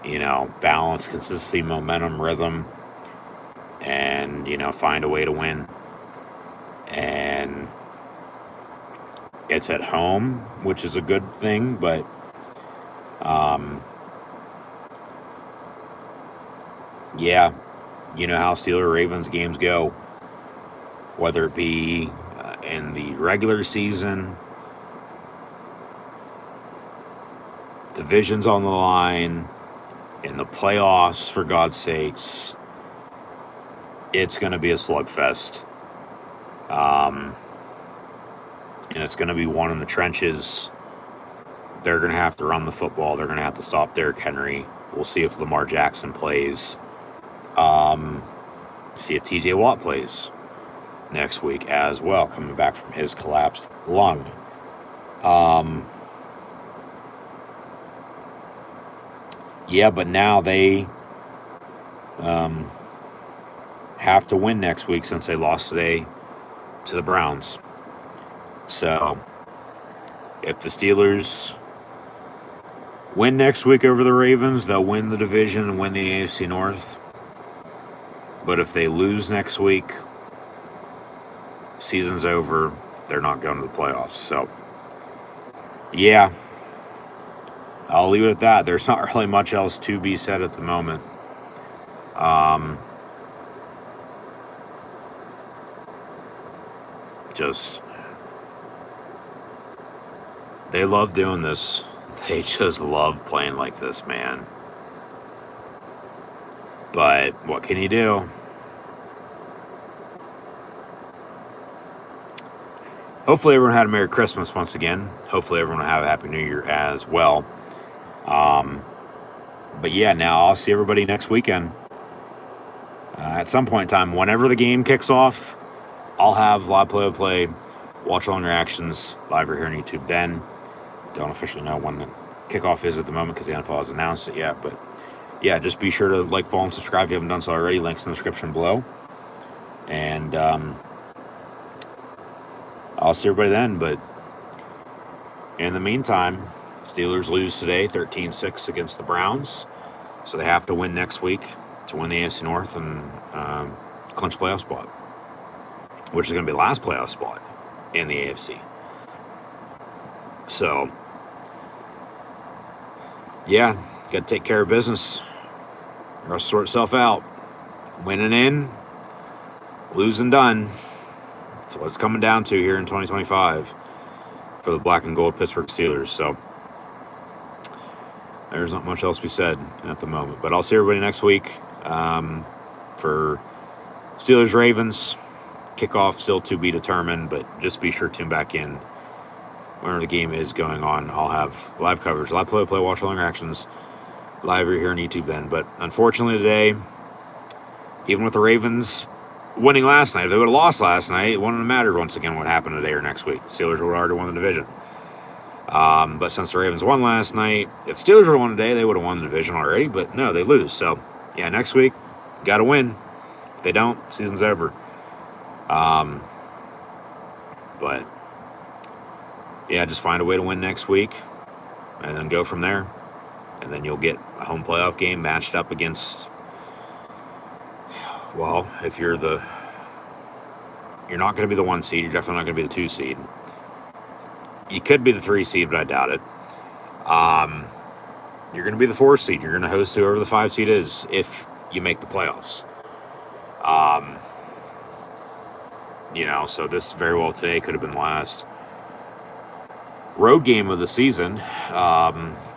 Speaker 2: Balance, consistency, momentum, rhythm, and, find a way to win. And it's at home, which is a good thing, but yeah, you know how Steelers-Ravens games go, whether it be in the regular season, divisions on the line, in the playoffs, for God's sakes. It's going to be a slugfest. And it's going to be one in the trenches. They're going to have to run the football. They're going to have to stop Derrick Henry. We'll see if Lamar Jackson plays. See if TJ Watt plays next week as well, coming back from his collapsed lung. Yeah, but now they have to win next week since they lost today to the Browns. So if the Steelers win next week over the Ravens, they'll win the division and win the AFC North. But if they lose next week, season's over. They're not going to the playoffs. So, yeah, I'll leave it at that. There's not really much else to be said at the moment. They love doing this. They just love playing like this, man. But what can you do? Hopefully everyone had a Merry Christmas once again. Hopefully everyone will have a Happy New Year as well. But yeah, now I'll see everybody next weekend. At some point in time, whenever the game kicks off, I'll have live play-by-play, watch all reactions live right here on YouTube then. Don't officially know when the kickoff is at the moment because the NFL hasn't announced it yet. But yeah, just be sure to like, follow, and subscribe if you haven't done so already. Links in the description below. And I'll see everybody then. But in the meantime, Steelers lose today, 13-6 against the Browns. So they have to win next week to win the AFC North and clinch playoff spot, which is going to be the last playoff spot in the AFC. So, yeah, got to take care of business. It'll sort itself out. winning in, losing done. That's what it's coming down to here in 2025 for the black and gold Pittsburgh Steelers. So there's not much else to be said at the moment. But I'll see everybody next week for Steelers Ravens. Kickoff still to be determined, but just be sure to tune back in whenever the game is going on. I'll have live coverage, live play, watch all interactions live here on YouTube then. But unfortunately today, even with the Ravens winning last night, if they would have lost last night, it wouldn't have mattered once again what happened today or next week. Steelers would have already won the division. But since the Ravens won last night, if Steelers would have won today, they would have won the division already. But no, they lose. So yeah, next week, got to win. If they don't, season's over. But yeah, just find a way to win next week and then go from there. And then you'll get a home playoff game matched up against, well, if you're not going to be the 1 seed, you're definitely not going to be the 2 seed. You could be the 3 seed, but I doubt it. You're going to be the 4 seed. You're going to host whoever the 5 seed is if you make the playoffs. So this very well today could have been the last road game of the season,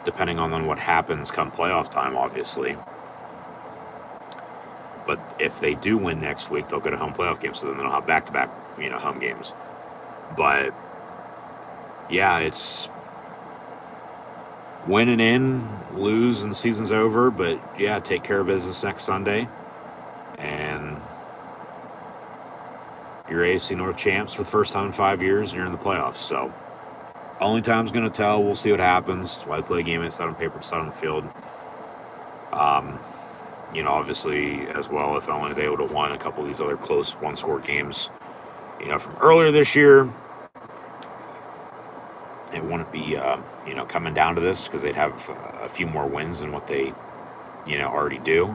Speaker 2: depending on what happens come playoff time, obviously. But if they do win next week, they'll get a home playoff game, so then they'll have back-to-back, home games. But yeah, it's winning in, lose, and the season's over. But yeah, take care of business next Sunday, and you're AFC North champs for the first time in 5 years, and you're in the playoffs. So only time's going to tell. We'll see what happens. Why they play a game inside on paper, inside on the field. Obviously, as well, if only they would have won a couple of these other close one-score games, from earlier this year, it wouldn't be, coming down to this because they'd have a few more wins than what they, already do.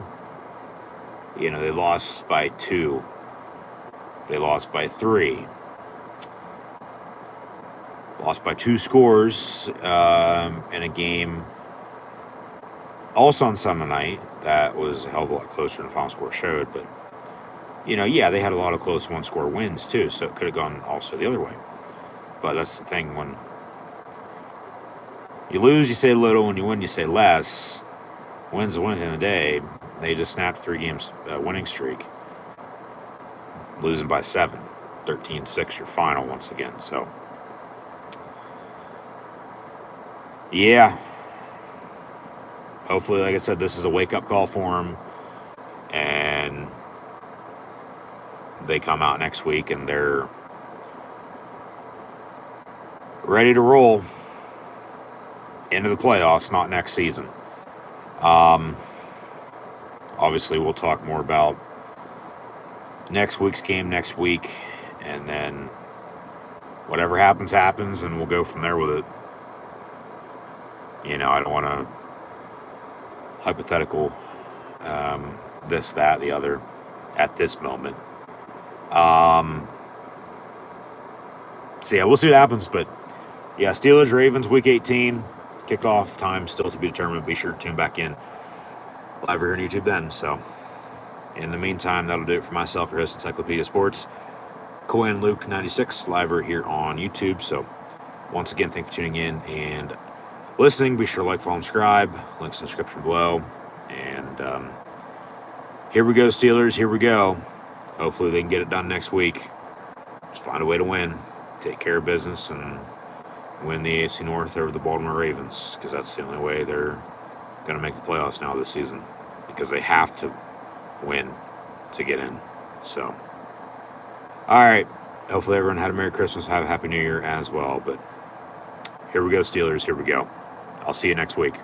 Speaker 2: They lost by 2. They lost by 3. Lost by 2 scores in a game also on Sunday night. That was a hell of a lot closer than the final score showed. But, they had a lot of close one-score wins too, so it could have gone also the other way. But that's the thing. When you lose, you say little. When you win, you say less. Win's a win at the end of the day. They just snapped 3 games winning streak. Losing by 7. 13-6 your final once again. So, yeah. Hopefully, like I said, this is a wake-up call for them. And they come out next week and they're ready to roll into the playoffs, not next season. Obviously, we'll talk more about next week's game next week, and then whatever happens, and we'll go from there with it. I don't want to hypothetical this, that, the other at this moment. So yeah, we'll see what happens, but yeah, Steelers, Ravens, Week 18, kickoff time still to be determined. Be sure to tune back in live here on YouTube then. So in the meantime, that'll do it for myself, your host, Encyclopedia Sports, Cohen Luke 96, live here on YouTube. So once again, thanks for tuning in and listening. Be sure to like, follow, and subscribe. Links in the description below. And here we go, Steelers. Here we go. Hopefully they can get it done next week. Just find a way to win. Take care of business and win the AFC North over the Baltimore Ravens, because that's the only way they're going to make the playoffs now this season, because they have to win to get in. So, all right. Hopefully everyone had a Merry Christmas. Have a Happy New Year as well. But here we go, Steelers. Here we go. I'll see you next week.